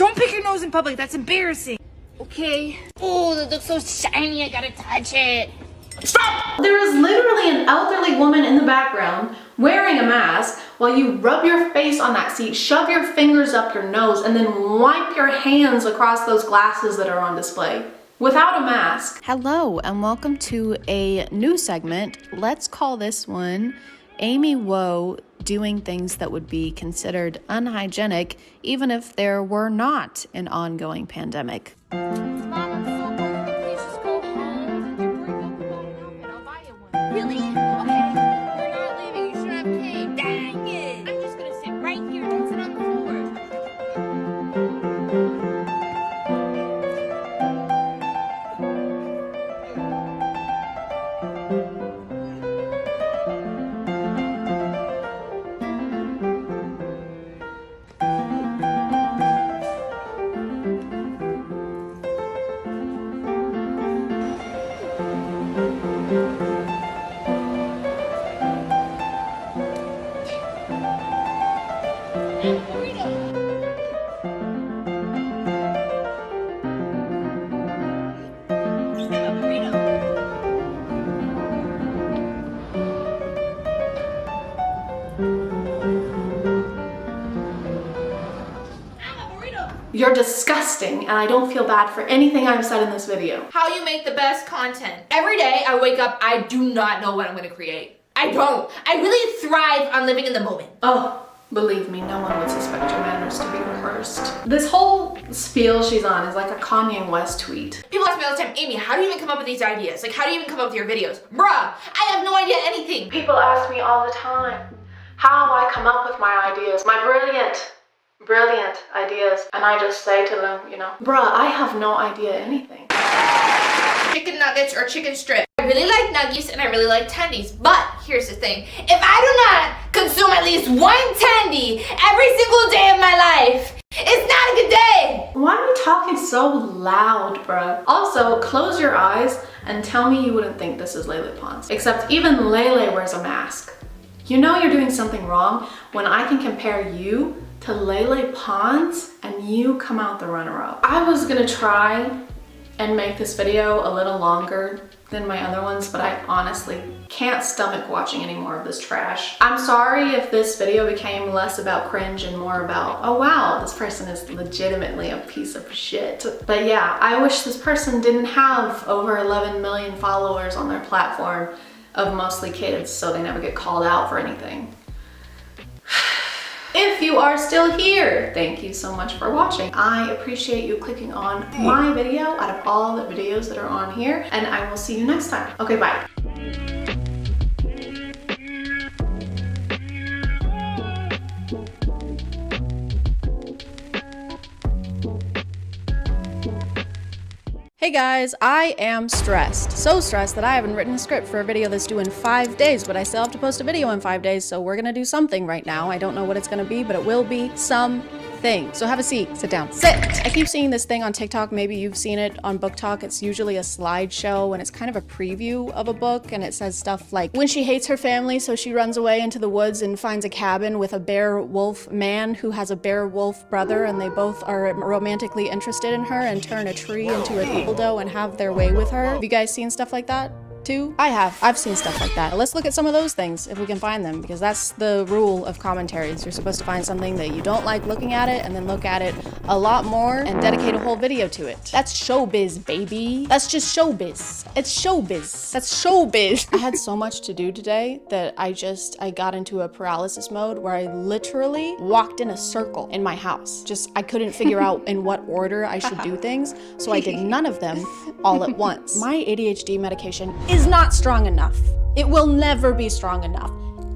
[SPEAKER 6] Don't pick your nose in public. That's embarrassing. Okay. Oh, that looks so shiny. I gotta touch it.
[SPEAKER 1] Stop! There is literally an elderly woman in the background wearing a mask while you rub your face on that seat, shove your fingers up your nose, and then wipe your hands across those glasses that are on display without a mask.
[SPEAKER 10] Hello, and welcome to a new segment. Let's call this one Amy Woe doing things that would be considered unhygienic even if there were not an ongoing pandemic.
[SPEAKER 6] Really? Okay. We're not leaving. You should have cake. Dang it. I'm just gonna sit right here. Don't sit on the
[SPEAKER 1] You're disgusting, and I don't feel bad for anything I've said in this video.
[SPEAKER 6] How you make the best content. Every day I wake up, I do not know what I'm gonna create. I don't. I really thrive on living in the moment.
[SPEAKER 1] Oh, believe me, no one would suspect your manners to be rehearsed. This whole spiel she's on is like a Kanye West tweet.
[SPEAKER 6] People ask me all the time, Amy, how do you even come up with these ideas? Like, how do you even come up with your videos? Bruh, I have no idea anything.
[SPEAKER 1] People ask me all the time how I come up with my ideas, my brilliant ideas, and I just say to them, you know, bruh, I have no idea anything.
[SPEAKER 6] Chicken nuggets or chicken strip. I really like nuggies and I really like tendies, but here's the thing. If I do not consume at least one tendy every single day of my life, it's not a good day.
[SPEAKER 1] Why are you talking so loud, bruh? Also, close your eyes and tell me you wouldn't think this is Lele Pons. Except even Lele wears a mask. You know you're doing something wrong when I can compare you to Lele Pons and you come out the runner-up. I was gonna try and make this video a little longer than my other ones, but I honestly can't stomach watching any more of this trash. I'm sorry if this video became less about cringe and more about, oh wow, this person is legitimately a piece of shit. But yeah, I wish this person didn't have over 11 million followers on their platform of mostly kids, so they never get called out for anything. If you are still here, thank you so much for watching. I appreciate you clicking on my video out of all the videos that are on here, and I will see you next time. Okay, bye.
[SPEAKER 10] Hey guys, I am stressed. So stressed that I haven't written a script for a video that's due in 5 days, but I still have to post a video in 5 days, so we're gonna do something right now. I don't know what it's gonna be, but it will be something. So have a seat, sit down, sit! I keep seeing this thing on TikTok, maybe you've seen it on Book Talk. It's usually a slideshow and it's kind of a preview of a book, and it says stuff like, when she hates her family, so she runs away into the woods and finds a cabin with a bear wolf man who has a bear wolf brother, and they both are romantically interested in her and turn a tree into a dildo and have their way with her. Have you guys seen stuff like that too? I have. I've seen stuff like that. Let's look at some of those things if we can find them, because that's the rule of commentaries. You're supposed to find something that you don't like looking at it and then look at it a lot more and dedicate a whole video to it. That's showbiz, baby. That's just showbiz. It's showbiz. That's showbiz. I had so much to do today that I got into a paralysis mode where I literally walked in a circle in my house. I couldn't figure out in what order I should do things, so I did none of them all at once. My ADHD medication is not strong enough. It will never be strong enough.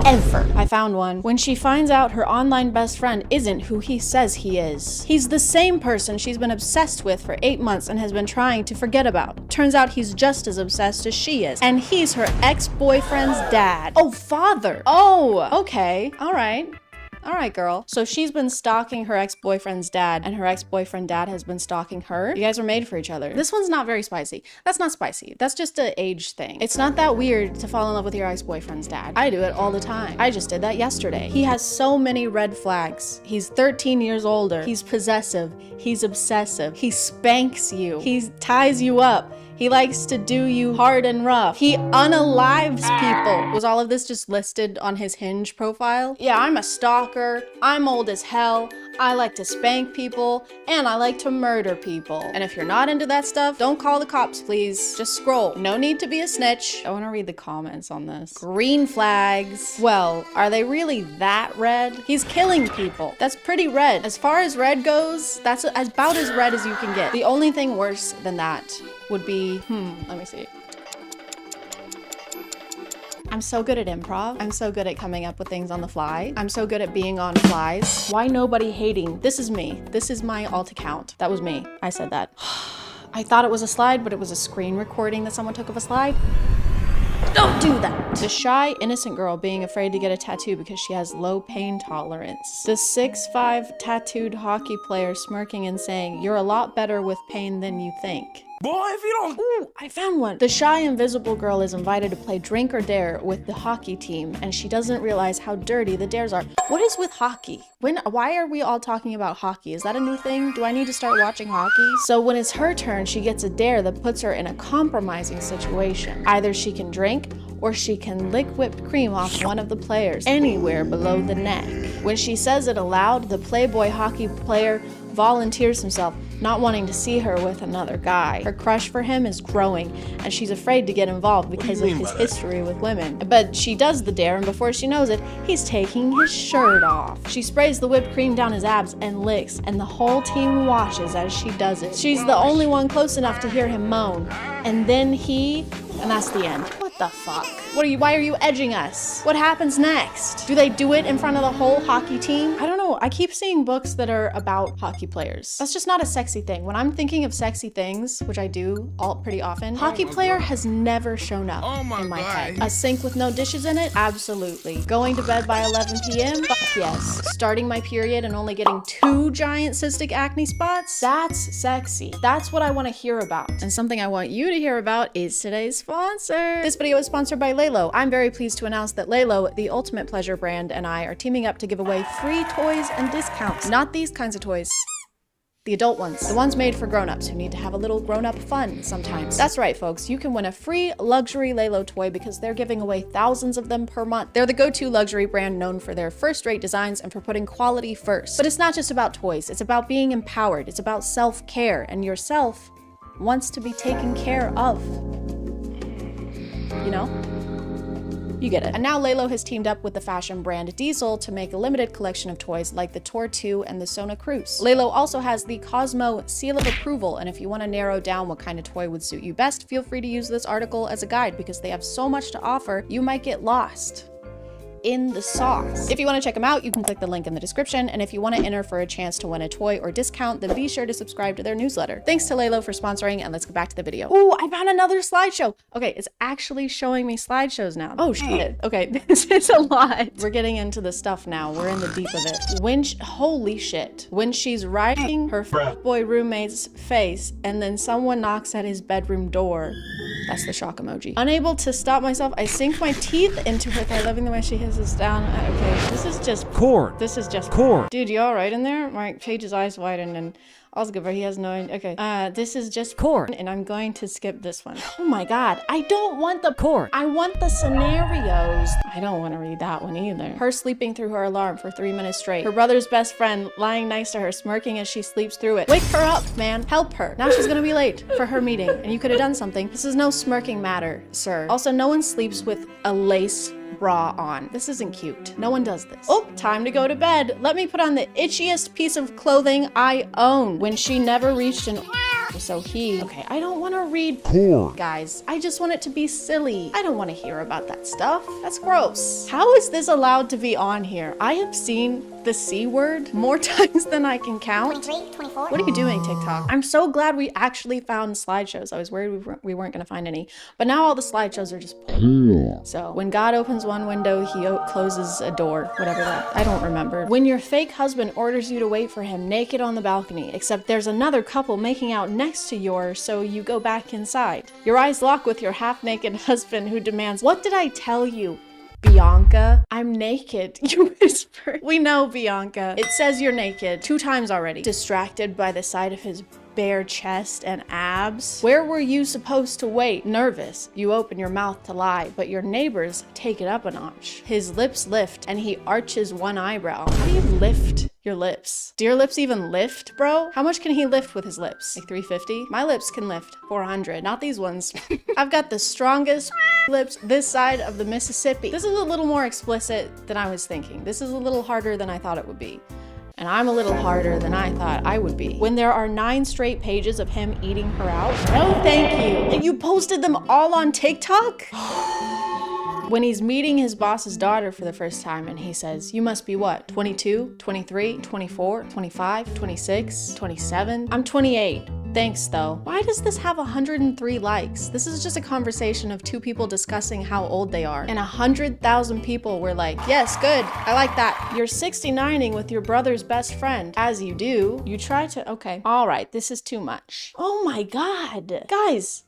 [SPEAKER 10] Ever. I found one. When she finds out her online best friend isn't who he says he is. He's the same person she's been obsessed with for 8 months and has been trying to forget about. Turns out he's just as obsessed as she is. And he's her ex-boyfriend's dad. Oh, father. Oh, okay. All right. All right, girl. So she's been stalking her ex-boyfriend's dad, and her ex-boyfriend dad has been stalking her. You guys are made for each other. This one's not very spicy. That's not spicy. That's just an age thing. It's not that weird to fall in love with your ex-boyfriend's dad. I do it all the time. I just did that yesterday. He has so many red flags. He's 13 years older. He's possessive. He's obsessive. He spanks you. He ties you up. He likes to do you hard and rough. He unalives people. Was all of this just listed on his Hinge profile? Yeah, I'm a stalker. I'm old as hell. I like to spank people, and I like to murder people. And if you're not into that stuff, don't call the cops, please. Just scroll. No need to be a snitch. I want to read the comments on this. Green flags. Well, are they really that red? He's killing people. That's pretty red. As far as red goes, that's about as red as you can get. The only thing worse than that would be, let me see. I'm so good at improv. I'm so good at coming up with things on the fly. I'm so good at being on flies. Why nobody hating? This is me. This is my alt account. That was me. I said that. I thought it was a slide, but it was a screen recording that someone took of a slide. Don't do that. The shy, innocent girl being afraid to get a tattoo because she has low pain tolerance. The 6'5" tattooed hockey player smirking and saying, "You're a lot better with pain than you think." Boy, if you don't... Ooh, I found one. The shy invisible girl is invited to play Drink or Dare with the hockey team, and she doesn't realize how dirty the dares are. What is with hockey? Why are we all talking about hockey? Is that a new thing? Do I need to start watching hockey? So when it's her turn, she gets a dare that puts her in a compromising situation. Either she can drink, or she can lick whipped cream off one of the players anywhere below the neck. When she says it aloud, the Playboy hockey player volunteers himself, not wanting to see her with another guy. Her crush for him is growing, and she's afraid to get involved because of his history with women. But she does the dare, and before she knows it, he's taking his shirt off. She sprays the whipped cream down his abs and licks, and the whole team watches as she does it. She's the only one close enough to hear him moan, and then and that's the end. What the fuck? Why are you edging us? What happens next? Do they do it in front of the whole hockey team? I don't know. I keep seeing books that are about hockey players. That's just not a sexy thing. When I'm thinking of sexy things, which I do pretty often, hockey player has never shown up in my head. A sink with no dishes in it? Absolutely. Going to bed by 11 p.m.? Fuck yes. Starting my period and only getting 2 giant cystic acne spots? That's sexy. That's what I want to hear about. And something I want you to hear about is today's sponsor. This video is sponsored by Lelo. I'm very pleased to announce that Lelo, the ultimate pleasure brand, and I are teaming up to give away free toys and discounts. Not these kinds of toys. The adult ones. The ones made for grown-ups who need to have a little grown-up fun sometimes. That's right, folks. You can win a free luxury Lelo toy because they're giving away thousands of them per month. They're the go-to luxury brand known for their first-rate designs and for putting quality first. But it's not just about toys. It's about being empowered. It's about self-care, and yourself wants to be taken care of. You know? You get it. And now Lelo has teamed up with the fashion brand Diesel to make a limited collection of toys like the Tor 2 and the Sona Cruz. Lelo also has the Cosmo seal of approval, and if you want to narrow down what kind of toy would suit you best, feel free to use this article as a guide because they have so much to offer, you might get lost in the sauce. If you want to check them out, you can click the link in the description, and if you want to enter for a chance to win a toy or discount, then be sure to subscribe to their newsletter. Thanks to Lelo for sponsoring, and let's get back to the video. Ooh, I found another slideshow. Okay, it's actually showing me slideshows now. Oh shit. Okay, this is a lot. We're getting into the stuff now. We're in the deep of it. Holy shit. When she's riding her boy roommate's face, and then someone knocks at his bedroom door. That's the shock emoji. Unable to stop myself, I sink my teeth into her thigh, loving the way she hisses down. Okay, this is just cord. This is just cord. Dude, you all right in there? My Page's eyes widened and all's good, but he has no idea. Okay, this is just cord, and I'm going to skip this one. Oh my god, I don't want the cord. I want the scenarios. I don't want to read that one either. Her sleeping through her alarm for 3 minutes straight. Her brother's best friend lying next to her, smirking as she sleeps through it. Wake her up, man. Help her. Now she's gonna be late for her meeting, and you could have done something. This is no smirking matter, sir. Also, no one sleeps with a lace bra on. This isn't cute. No one does this. Oh, time to go to bed. Let me put on the itchiest piece of clothing I own. When she never reached an
[SPEAKER 1] so okay, I don't want to read
[SPEAKER 18] Porn.
[SPEAKER 1] guys. I just want it to be silly. I don't want to hear about that stuff. That's gross. How is this allowed to be on here? I have seen the C word more times than I can count.
[SPEAKER 14] 23, 24.
[SPEAKER 1] What are you doing, TikTok? I'm so glad we actually found slideshows. I was worried we weren't gonna find any, but now all the slideshows are just So when God opens one window, he closes a door, whatever that, I don't remember. When your fake husband orders you to wait for him naked on the balcony, except there's another couple making out next to yours, so you go back inside. Your eyes lock with your half-naked husband who demands, "What did I tell you, Bianca? I'm naked," you whisper. We know, Bianca. It says you're naked 2 times already. Distracted by the sight of his bare chest and abs. Where were you supposed to wait? Nervous, you open your mouth to lie, but your neighbors take it up a notch. His lips lift and he arches one eyebrow. How do you lift your lips? Do your lips even lift, bro? How much can he lift with his lips? Like 350? My lips can lift 400, not these ones. I've got the strongest lips this side of the Mississippi. This is a little more explicit than I was thinking. This is a little harder than I thought it would be. And I'm a little harder than I thought I would be. When there are 9 straight pages of him eating her out. No, thank you. And you posted them all on TikTok? When he's meeting his boss's daughter for the first time and he says, "You must be what, 22, 23, 24, 25, 26, 27? I'm 28. Thanks though." Why does this have 103 likes? This is just a conversation of 2 people discussing how old they are. And 100,000 people were like, "Yes, good. I like that." You're 69ing with your brother's best friend. As you do, you try to, okay. All right, this is too much. Oh my God. Guys,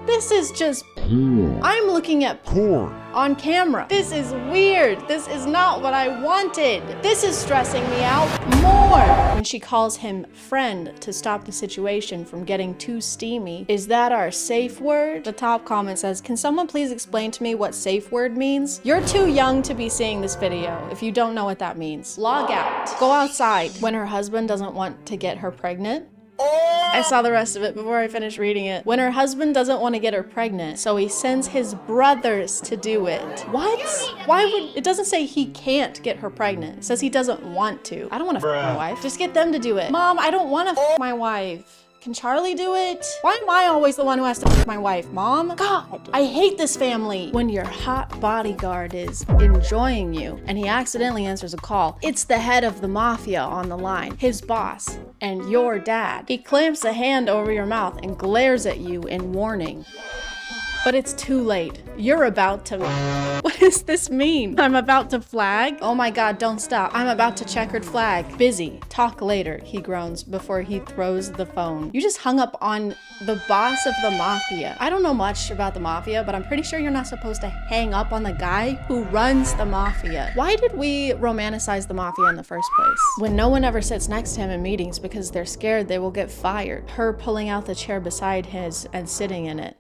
[SPEAKER 1] this is just, I'm looking at
[SPEAKER 18] Porn.
[SPEAKER 1] on camera. This is weird. This is not what I wanted. This is stressing me out more. When she calls him friend to stop the situation from getting too steamy, is that our safe word? The top comment says, "Can someone please explain to me what safe word means?" You're too young to be seeing this video if you don't know what that means. Log out. Go outside. When her husband doesn't want to get her pregnant, I saw the rest of it before I finished reading it. When her husband doesn't want to get her pregnant, so he sends his brothers to do it. What? Why would, it doesn't say he can't get her pregnant. It says he doesn't want to. I don't want to f my wife. Just get them to do it. Mom, I don't want to f my wife. Can Charlie do it? Why am I always the one who has to f my wife, Mom? God, I hate this family. When your hot bodyguard is enjoying you and he accidentally answers a call, it's the head of the mafia on the line, his boss, and your dad. He clamps a hand over your mouth and glares at you in warning. But it's too late. You're about to... What does this mean? I'm about to flag? Oh my God, don't stop. I'm about to checkered flag. Busy. Talk later, he groans before he throws the phone. You just hung up on the boss of the mafia. I don't know much about the mafia, but I'm pretty sure you're not supposed to hang up on the guy who runs the mafia. Why did we romanticize the mafia in the first place? When no one ever sits next to him in meetings because they're scared they will get fired. Her pulling out the chair beside his and sitting in it.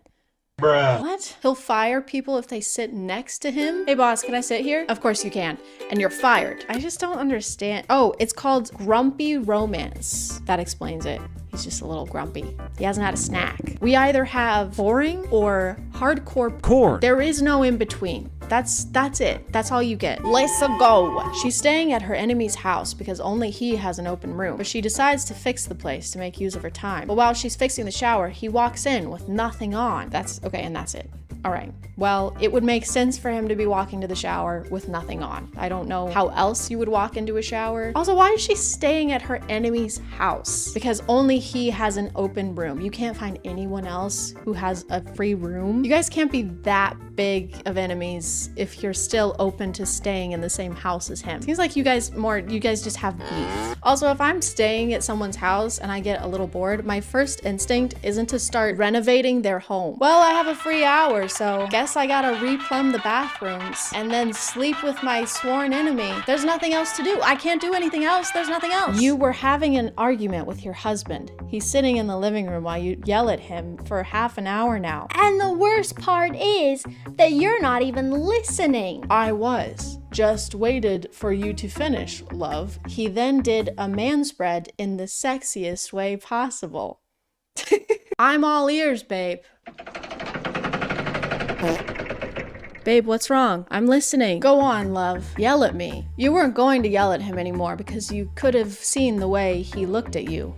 [SPEAKER 18] Bruh.
[SPEAKER 1] What? He'll fire people if they sit next to him? Hey boss, can I sit here? Of course you can. And you're fired. I just don't understand. Oh, it's called grumpy romance. That explains it. He's just a little grumpy. He hasn't had a snack. We either have boring or hardcore
[SPEAKER 18] Corn.
[SPEAKER 1] There is no in between. That's it. That's all you get. Let's go. She's staying at her enemy's house because only he has an open room, but she decides to fix the place to make use of her time. But while she's fixing the shower, he walks in with nothing on. That's okay, and that's it. All right. Well, it would make sense for him to be walking to the shower with nothing on. I don't know how else you would walk into a shower. Also, why is she staying at her enemy's house? Because only he has an open room. You can't find anyone else who has a free room. You guys can't be that big of enemies if you're still open to staying in the same house as him. Seems like you guys just have beef. Also, if I'm staying at someone's house and I get a little bored, my first instinct isn't to start renovating their home. Well, I have a free hour, so guess I gotta replumb the bathrooms and then sleep with my sworn enemy. There's nothing else to do. I can't do anything else. There's nothing else. You were having an argument with your husband. He's sitting in the living room while you yell at him for half an hour now.
[SPEAKER 14] And the worst part is that you're not even listening.
[SPEAKER 1] I was. Just waited for you to finish, love. He then did a manspread in the sexiest way possible. I'm all ears, babe. Babe, what's wrong? I'm listening. Go on, love. Yell at me. You weren't going to yell at him anymore because you could have seen the way he looked at you.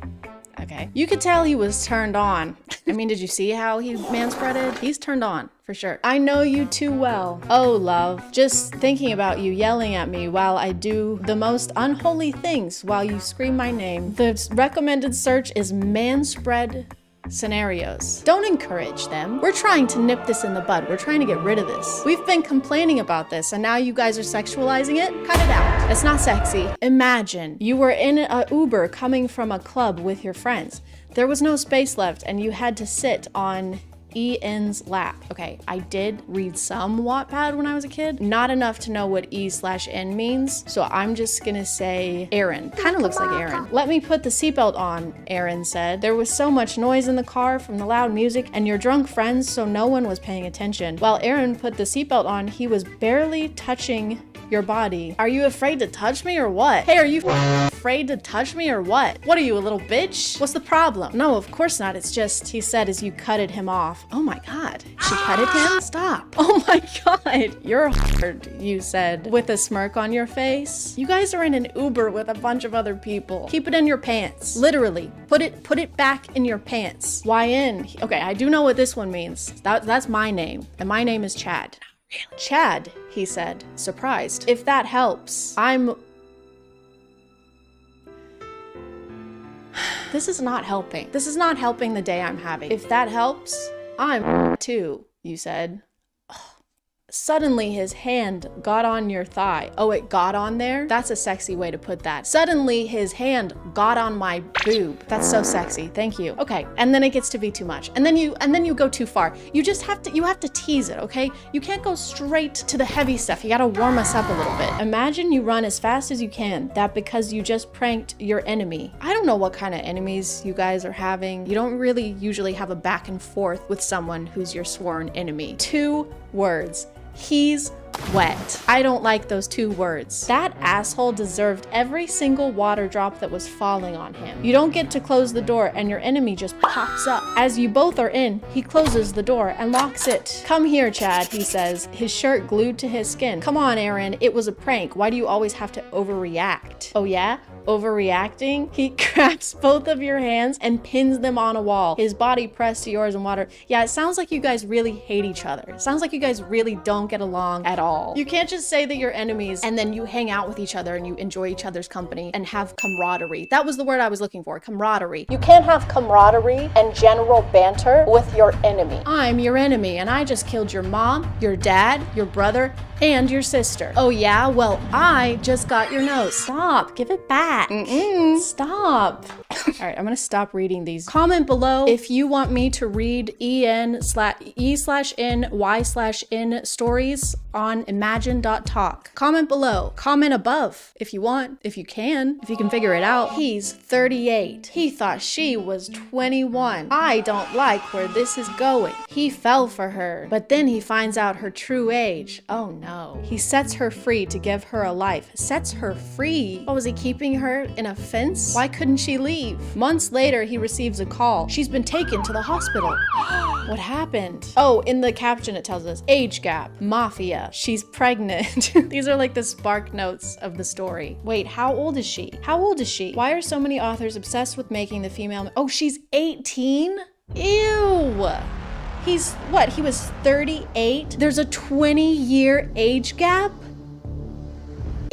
[SPEAKER 10] Okay. You could tell he was turned on. I mean, did you see how he manspreaded? He's turned on, for sure. I know you too well. Oh, love. Just thinking about you yelling at me while I do the most unholy things while you scream my name. The recommended search is manspread scenarios. Don't encourage them. We're trying to nip this in the bud. We're trying to get rid of this. We've been complaining about this and now you guys are sexualizing it? Cut it out. It's not sexy. Imagine you were in a Uber coming from a club with your friends. There was no space left and you had to sit on Ian's lap. Okay, I did read some Wattpad when I was a kid. Not enough to know what E/N means, so I'm just gonna say Aaron. Kind of looks like Aaron. Let me put the seatbelt on, Aaron said. There was so much noise in the car from the loud music and your drunk friends, so no one was paying attention. While Aaron put the seatbelt on, he was barely touching your body. Are you afraid to touch me or what? Hey, are you afraid to touch me or what? What are you, a little bitch? What's the problem? No, of course not. It's just, he said as you cutted him off. Oh my God. She cutted him? Stop. Oh my God. You're hard, you said, with a smirk on your face. You guys are in an Uber with a bunch of other people. Keep it in your pants. Literally. Put it back in your pants. Why in? Okay, I do know what this one means. That's my name. And my name is Chad. Really? Chad, he said, surprised. If that helps, This is not helping. This is not helping the day I'm having. If that helps, I'm too, you said. Suddenly his hand got on your thigh. Oh, it got on there? That's a sexy way to put that. Suddenly his hand got on my boob. That's so sexy. Thank you. Okay, and then it gets to be too much. And then you go too far. You have to tease it, okay? You can't go straight to the heavy stuff. You gotta warm us up a little bit. Imagine you run as fast as you can. That because you just pranked your enemy. I don't know what kind of enemies you guys are having. You don't really usually have a back and forth with someone who's your sworn enemy. 2 words. He's wet. I don't like those 2 words. That asshole deserved every single water drop that was falling on him. You don't get to close the door and your enemy just pops up. As you both are in, he closes the door and locks it. Come here, Chad, he says, his shirt glued to his skin. Come on, Aaron, it was a prank. Why do you always have to overreact? Oh yeah? Overreacting? He grabs both of your hands and pins them on a wall, his body pressed to yours in water. Yeah, it sounds like you guys really hate each other. It sounds like you guys really don't get along at all. You can't just say that you're enemies and then you hang out with each other and you enjoy each other's company and have camaraderie. That was the word I was looking for, camaraderie. You can't have camaraderie and general banter with your enemy. I'm your enemy and I just killed your mom, your dad, your brother, and your sister. Oh yeah? Well, I just got your nose. Stop, give it back. Stop. All right, I'm gonna stop reading these. Comment below if you want me to read E/N/Y/N stories on imagine.talk. Comment below. Comment above if you want, if you can figure it out. He's 38. He thought she was 21. I don't like where this is going. He fell for her, but then he finds out her true age. Oh no. He sets her free to give her a life. Sets her free? What, was he keeping her in a fence? Why couldn't she leave? Months later, he receives a call. She's been taken to the hospital. What happened? Oh, in the caption it tells us, age gap, mafia, she's pregnant. These are like the spark notes of the story. Wait, how old is she? How old is she? Why are so many authors obsessed with making the female? Oh, she's 18? Ew. He's, what, he was 38? There's a 20-year age gap?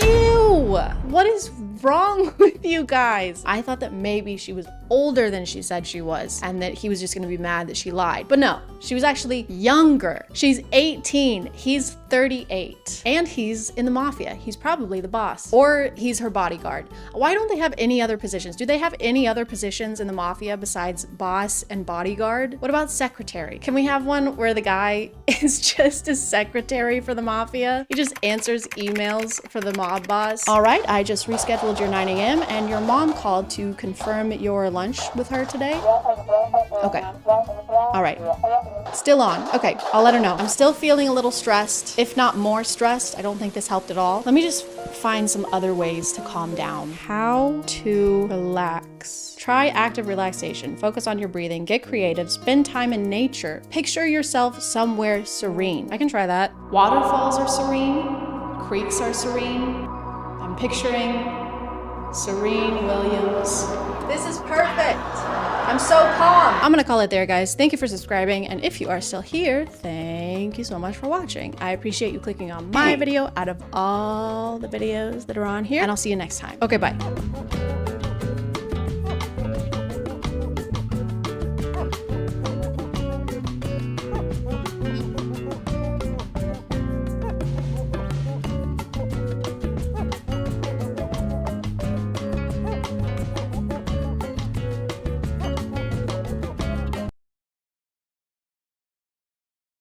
[SPEAKER 10] Ew. What is wrong with you guys? I thought that maybe she was older than she said she was and that he was just gonna be mad that she lied. But no, she was actually younger. She's 18, he's 38. And he's in the mafia. He's probably the boss. Or he's her bodyguard. Why don't they have any other positions? Do they have any other positions in the mafia besides boss and bodyguard? What about secretary? Can we have one where the guy is just a secretary for the mafia? He just answers emails for the mob boss. All right, I just rescheduled your 9 a.m. and your mom called to confirm your lunch with her today. Okay. All right. Still on. Okay, I'll let her know. I'm still feeling a little stressed, if not more stressed. I don't think this helped at all. Let me just find some other ways to calm down. How to relax. Try active relaxation. Focus on your breathing. Get creative. Spend time in nature. Picture yourself somewhere serene. I can try that. Waterfalls are serene. Creeks are serene. I'm picturing
[SPEAKER 1] Serene Williams. This is perfect. I'm so calm. I'm gonna call it there, guys. Thank you for subscribing, and if you are still here, thank you so much for watching. I appreciate you clicking on my video out of all the videos that are on here, and I'll see you next time. Okay, bye.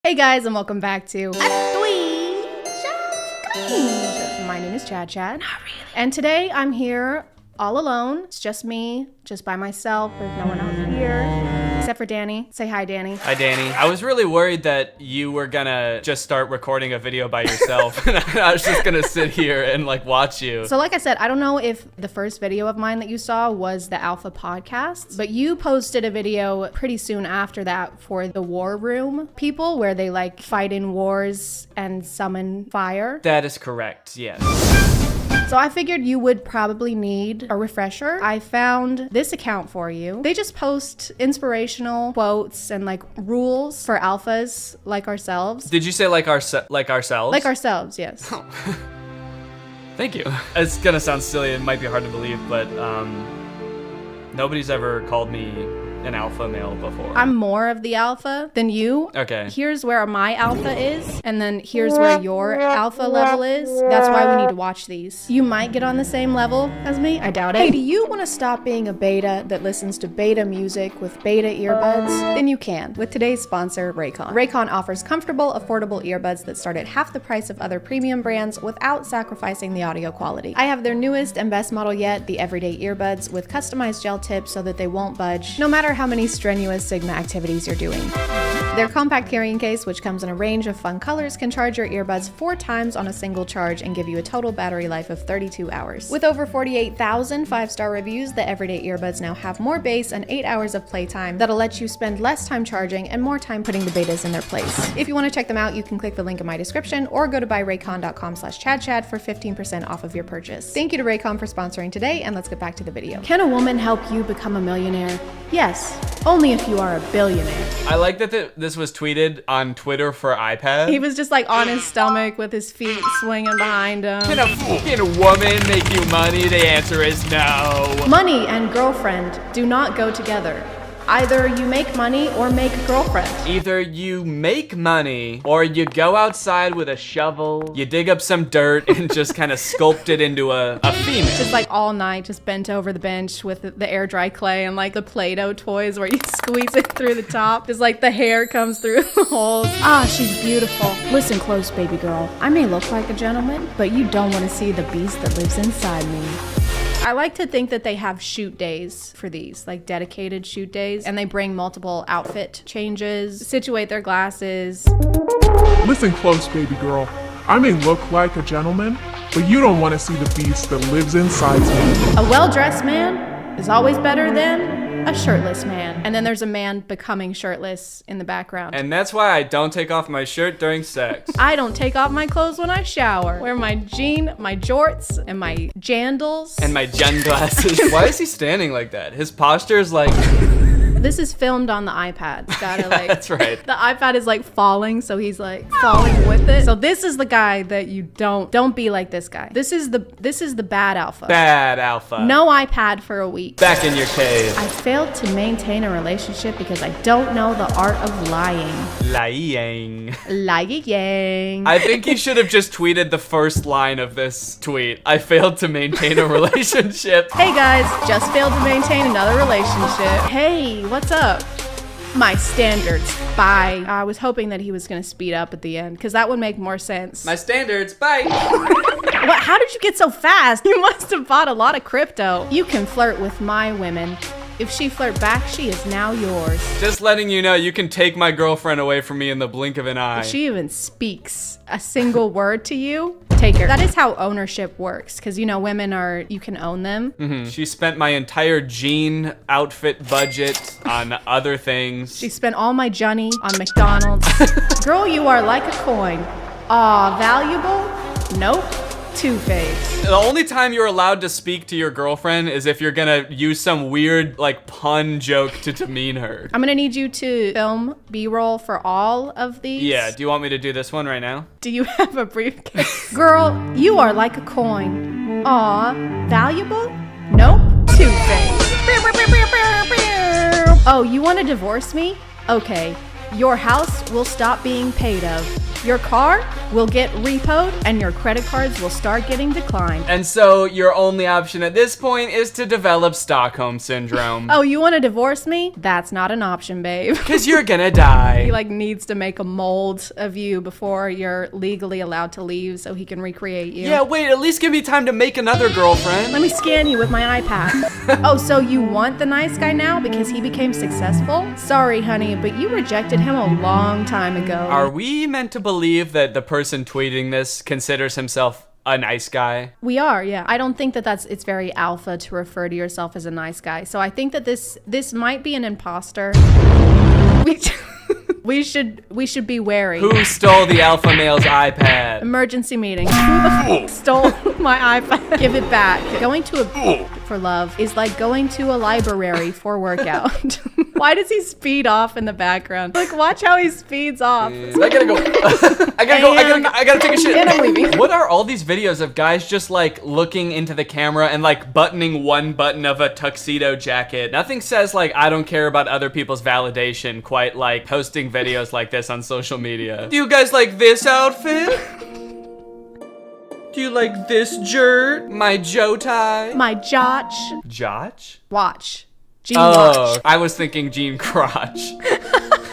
[SPEAKER 1] Hey guys, and welcome back to My name is ChadChad. Not really. And today I'm here all alone. It's just me, just by myself. There's no one else here. Except for Danny. Say hi, Danny.
[SPEAKER 8] Hi, Danny. I was really worried that you were gonna just start recording a video by yourself. And I was just gonna sit here and like watch you.
[SPEAKER 1] So like I said, I don't know if the first video of mine that you saw was the Alpha podcast, but you posted a video pretty soon after that for the War Room people where they like fight in wars and summon fire.
[SPEAKER 8] That is correct, yes.
[SPEAKER 1] So I figured you would probably need a refresher. I found this account for you. They just post inspirational quotes and like rules for alphas like ourselves.
[SPEAKER 8] Did you say like ourselves?
[SPEAKER 1] Like ourselves, yes.
[SPEAKER 8] Oh. Thank you. It's gonna sound silly, it might be hard to believe, but nobody's ever called me an alpha male before.
[SPEAKER 1] I'm more of the alpha than you.
[SPEAKER 8] Okay.
[SPEAKER 1] Here's where my alpha is, and then here's where your alpha level is. That's why we need to watch these. You might get on the same level as me. I doubt it. Hey, do you want to stop being a beta that listens to beta music with beta earbuds? Then you can with today's sponsor, Raycon. Raycon offers comfortable, affordable earbuds that start at half the price of other premium brands without sacrificing the audio quality. I have their newest and best model yet, the Everyday Earbuds with customized gel tips so that they won't budge, no matter how many strenuous Sigma activities you're doing. Their compact carrying case, which comes in a range of fun colors, can charge your earbuds 4 times on a single charge and give you a total battery life of 32 hours. With over 48,000 5-star reviews, the Everyday Earbuds now have more bass and 8 hours of playtime that'll let you spend less time charging and more time putting the betas in their place. If you want to check them out, you can click the link in my description or go to buyraycon.com/ChadChad for 15% off of your purchase. Thank you to Raycon for sponsoring today, and let's get back to the video. Can a woman help you become a millionaire? Yes, only if you are a billionaire.
[SPEAKER 8] I like that this was tweeted on Twitter for iPad.
[SPEAKER 1] He was just like on his stomach with his feet swinging behind him.
[SPEAKER 8] Can a woman make you money? The answer is no.
[SPEAKER 1] Money and girlfriend do not go together. Either you make money or make a girlfriend.
[SPEAKER 8] Either you make money or you go outside with a shovel, you dig up some dirt and just kind of sculpt it into a female.
[SPEAKER 1] Just like all night, just bent over the bench with the air dry clay and like the Play-Doh toys where you squeeze it through the top. Just like the hair comes through the holes. Ah, she's beautiful. Listen close, baby girl. I may look like a gentleman, but you don't want to see the beast that lives inside me. I like to think that they have shoot days for these, like dedicated shoot days, and they bring multiple outfit changes, situate their glasses.
[SPEAKER 12] Listen close, baby girl. I may look like a gentleman, but you don't want to see the beast that lives inside me.
[SPEAKER 1] A well-dressed man is always better than a shirtless man. And then there's a man becoming shirtless in the background.
[SPEAKER 8] And that's why I don't take off my shirt during sex.
[SPEAKER 1] I don't take off my clothes when I shower. Wear my jorts, and my jandals.
[SPEAKER 8] And my gun glasses. Why is he standing like that? His posture is like...
[SPEAKER 1] This is filmed on the iPad. Gotta like.
[SPEAKER 8] That's right.
[SPEAKER 1] The iPad is like falling, so he's like falling with it. So this is the guy that you don't be like this guy. This is the bad alpha.
[SPEAKER 8] Bad alpha.
[SPEAKER 1] No iPad for a week.
[SPEAKER 8] Back in your cave.
[SPEAKER 1] I failed to maintain a relationship because I don't know the art of lying.
[SPEAKER 8] Lying.
[SPEAKER 1] Lying.
[SPEAKER 8] I think you should have just tweeted the first line of this tweet. I failed to maintain a relationship.
[SPEAKER 1] Hey guys, just failed to maintain another relationship. Hey, what's up? My standards, bye. I was hoping that he was gonna speed up at the end, because that would make more sense.
[SPEAKER 8] My standards, bye.
[SPEAKER 1] What? How did you get so fast? You must have bought a lot of crypto. You can flirt with my women. If she flirt back, she is now yours.
[SPEAKER 8] Just letting you know, you can take my girlfriend away from me in the blink of an eye.
[SPEAKER 1] If she even speaks a single word to you, take her. That is how ownership works, because you know, women you can own them.
[SPEAKER 8] Mm-hmm. She spent my entire jean outfit budget on other things.
[SPEAKER 1] She spent all my Johnny on McDonald's. Girl, you are like a coin. Aw, valuable? Nope. Two-Face.
[SPEAKER 8] The only time you're allowed to speak to your girlfriend is if you're gonna use some weird, like, pun joke to demean her.
[SPEAKER 1] I'm gonna need you to film B-roll for all of these.
[SPEAKER 8] Yeah, do you want me to do this one right now?
[SPEAKER 1] Do you have a briefcase? Girl, you are like a coin. Aw, valuable? Nope. Two-Face. Oh, you want to divorce me? Okay. Your house will stop being paid of. Your car will get repoed and your credit cards will start getting declined.
[SPEAKER 8] And so your only option at this point is to develop Stockholm Syndrome.
[SPEAKER 1] Oh, you want to divorce me? That's not an option, babe.
[SPEAKER 8] Because you're gonna die.
[SPEAKER 1] He like needs to make a mold of you before you're legally allowed to leave so he can recreate you.
[SPEAKER 8] Yeah, wait, at least give me time to make another girlfriend.
[SPEAKER 1] Let me scan you with my iPad. Oh, so you want the nice guy now because he became successful? Sorry, honey, but you rejected him a long time ago.
[SPEAKER 8] Are we meant to believe that the person tweeting this considers himself a nice guy?
[SPEAKER 1] We are, yeah. I don't think that it's very alpha to refer to yourself as a nice guy. So I think that this might be an imposter. We should be wary.
[SPEAKER 8] Who stole the alpha male's iPad?
[SPEAKER 1] Emergency meeting. Who the fuck stole my iPad? Give it back. Going to a for love is like going to a library for workout. Why does he speed off in the background? Like, watch how he speeds off.
[SPEAKER 8] I gotta go. I gotta take a shit.
[SPEAKER 1] And I'm leaving.
[SPEAKER 8] What are all these videos of guys just like looking into the camera and like buttoning one button of a tuxedo jacket? Nothing says like I don't care about other people's validation quite like posting videos like this on social media. Do you guys like this outfit? Do you like this shirt? My Joe tie?
[SPEAKER 1] My Jotch.
[SPEAKER 8] Jotch?
[SPEAKER 1] Watch. Jean watch.
[SPEAKER 8] I was thinking Jean crotch.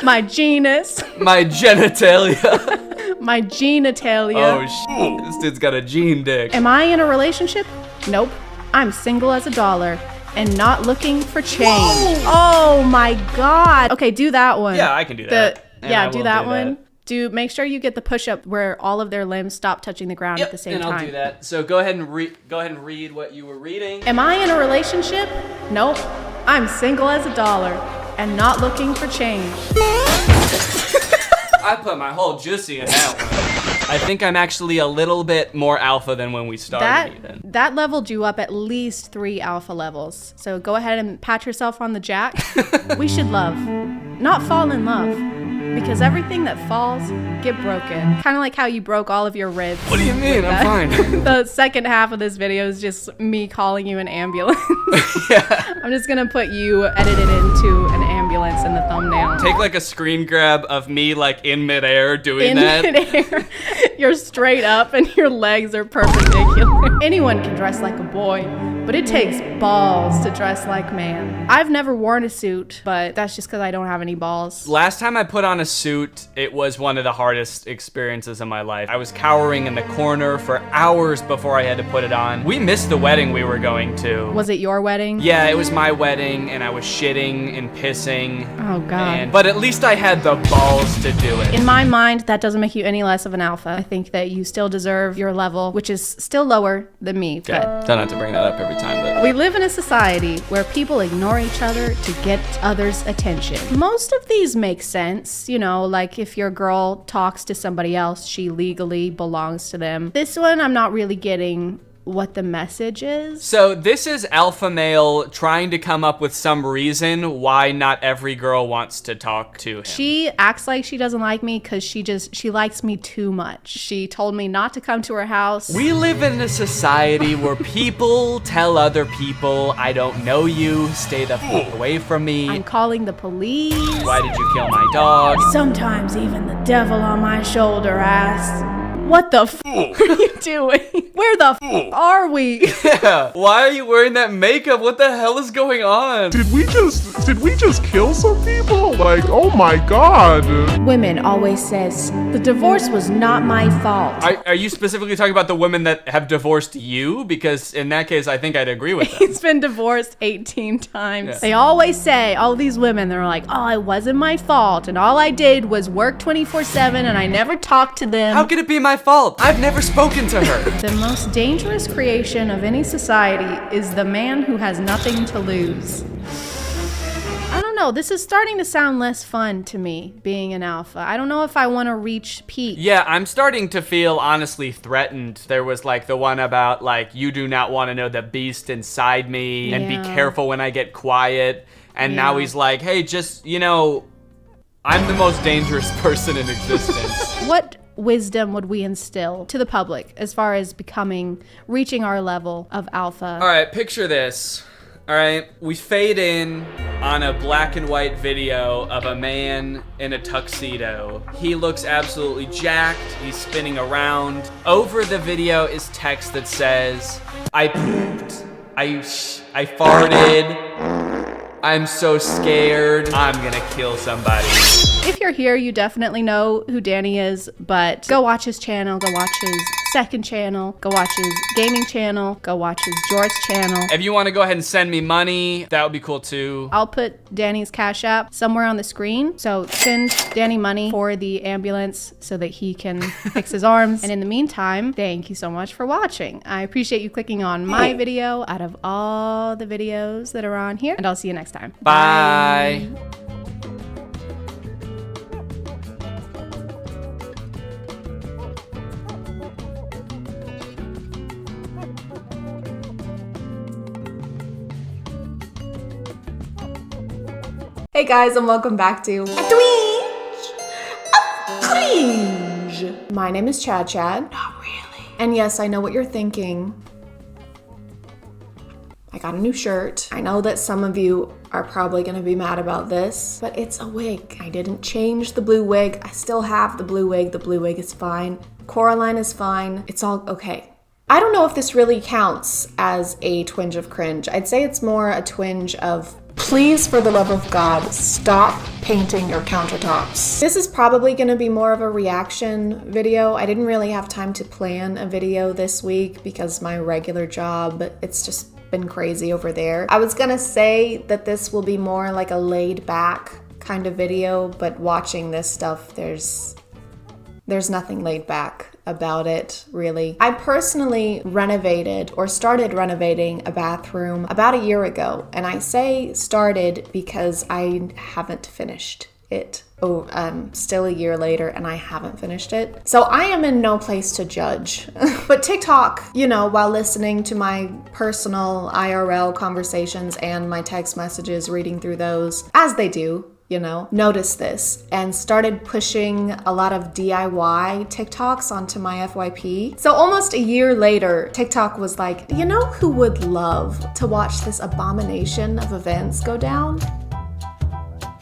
[SPEAKER 1] My genus.
[SPEAKER 8] My genitalia.
[SPEAKER 1] My genitalia.
[SPEAKER 8] Oh shit, this dude's got a Jean dick.
[SPEAKER 1] Am I in a relationship? Nope. I'm single as a dollar and not looking for change. Whoa! Oh my god. Okay, do that one.
[SPEAKER 8] Yeah, I can do that.
[SPEAKER 1] Do that one. Make sure you get the push-up where all of their limbs stop touching the ground at the same time.
[SPEAKER 8] I'll do that. So go ahead and read what you were reading.
[SPEAKER 1] Am I in a relationship? Nope. I'm single as a dollar and not looking for change.
[SPEAKER 8] I put my whole juicy in that one. I think I'm actually a little bit more alpha than when we started.
[SPEAKER 1] That leveled you up at least 3 alpha levels. So go ahead and pat yourself on the jack. We should love, not fall in love. Because everything that falls get broken. Kind of like how you broke all of your ribs.
[SPEAKER 8] What do you mean? I'm fine.
[SPEAKER 1] The second half of this video is just me calling you an ambulance.
[SPEAKER 8] Yeah.
[SPEAKER 1] I'm just gonna put you edited into an ambulance in the thumbnail.
[SPEAKER 8] Take like a screen grab of me like in midair doing that.
[SPEAKER 1] In midair. You're straight up and your legs are perpendicular. Anyone can dress like a boy, but it takes balls to dress like man. I've never worn a suit, but that's just because I don't have any balls.
[SPEAKER 8] Last time I put on a suit, it was one of the hardest experiences of my life. I was cowering in the corner for hours before I had to put it on. We missed the wedding we were going to.
[SPEAKER 1] Was it your wedding?
[SPEAKER 8] Yeah, it was my wedding, and I was shitting and pissing.
[SPEAKER 1] Oh, God.
[SPEAKER 8] But at least I had the balls to do it.
[SPEAKER 1] In my mind, that doesn't make you any less of an alpha. I think that you still deserve your level, which is still lower than me.
[SPEAKER 8] Okay, don't have to bring that up every time. But
[SPEAKER 1] we live in a society where people ignore each other to get others' attention. Most of these make sense. You know, like if your girl talks to somebody else, she legally belongs to them. This one, I'm not really getting what the message is. So
[SPEAKER 8] this is alpha male trying to come up with some reason why not every girl wants to talk to him.
[SPEAKER 1] She acts like she doesn't like me because she likes me too much. She told me not to come to her house.
[SPEAKER 8] We live in a society where people tell other people, I don't know you, stay the fuck away from me.
[SPEAKER 1] I'm calling the police.
[SPEAKER 8] Why did you kill my dog?
[SPEAKER 1] Sometimes even the devil on my shoulder asks, what the f are you doing? Where the f are we?
[SPEAKER 8] Yeah. Why are you wearing that makeup? What the hell is going on?
[SPEAKER 12] Did we just kill some people? Like, oh my god.
[SPEAKER 1] Women always says, the divorce was not my fault.
[SPEAKER 8] Are you specifically talking about the women that have divorced you? Because in that case, I think I'd agree with them.
[SPEAKER 1] He's been divorced 18 times. Yeah. They always say, all these women, they're like, oh, it wasn't my fault. And all I did was work 24/7 and I never talked to them.
[SPEAKER 8] How could it be my fault? I've never spoken to her.
[SPEAKER 1] The most dangerous creation of any society is the man who has nothing to lose. I don't know, this is starting to sound less fun to me, being an alpha. I don't know if I want to reach peak.
[SPEAKER 8] Yeah, I'm starting to feel honestly threatened. There was like the one about like, you do not want to know the beast inside me and be careful when I get quiet. And now he's like, hey, just, you know, I'm the most dangerous person in existence.
[SPEAKER 1] What wisdom would we instill to the public as far as reaching our level of alpha?
[SPEAKER 8] All right, picture this. All right, we fade in on a black and white video of a man in a tuxedo. He looks absolutely jacked. He's spinning around. Over the video is text that says, I pooped. I farted. I'm so scared. I'm gonna kill somebody.
[SPEAKER 1] If you're here, you definitely know who Danny is, but go watch his channel, go watch his second channel, go watch his gaming channel, go watch his Jorts channel.
[SPEAKER 8] If you want to go ahead and send me money, that would be cool too.
[SPEAKER 1] I'll put Danny's Cash App somewhere on the screen. So send Danny money for the ambulance so that he can fix his arms. And in the meantime, thank you so much for watching. I appreciate you clicking on my video out of all the videos that are on here. And I'll see you next time.
[SPEAKER 8] Bye.
[SPEAKER 10] Hey guys, and welcome back to Cringe. My name is ChadChad. Not really. And yes, I know what you're thinking. I got a new shirt. I know that some of you are probably gonna be mad about this, but it's a wig. I didn't change the blue wig. I still have the blue wig. The blue wig is fine. Coraline is fine. It's all okay. I don't know if this really counts as a twinge of cringe. I'd say it's more a twinge of, please, for the love of God, stop painting your countertops. This is probably gonna be more of a reaction video. I didn't really have time to plan a video this week because my regular job, it's just been crazy over there. I was gonna say that this will be more like a laid back kind of video, but watching this stuff, there's nothing laid back about it, really. I personally renovated or started renovating a bathroom about a year ago, and I say started because I haven't finished it. Still a year later and I haven't finished it. So I am in no place to judge. But TikTok, you know, while listening to my personal IRL conversations and my text messages, reading through those, as they do, you know, noticed this and started pushing a lot of DIY TikToks onto my FYP. So almost a year later, TikTok was like, you know who would love to watch this abomination of events go down?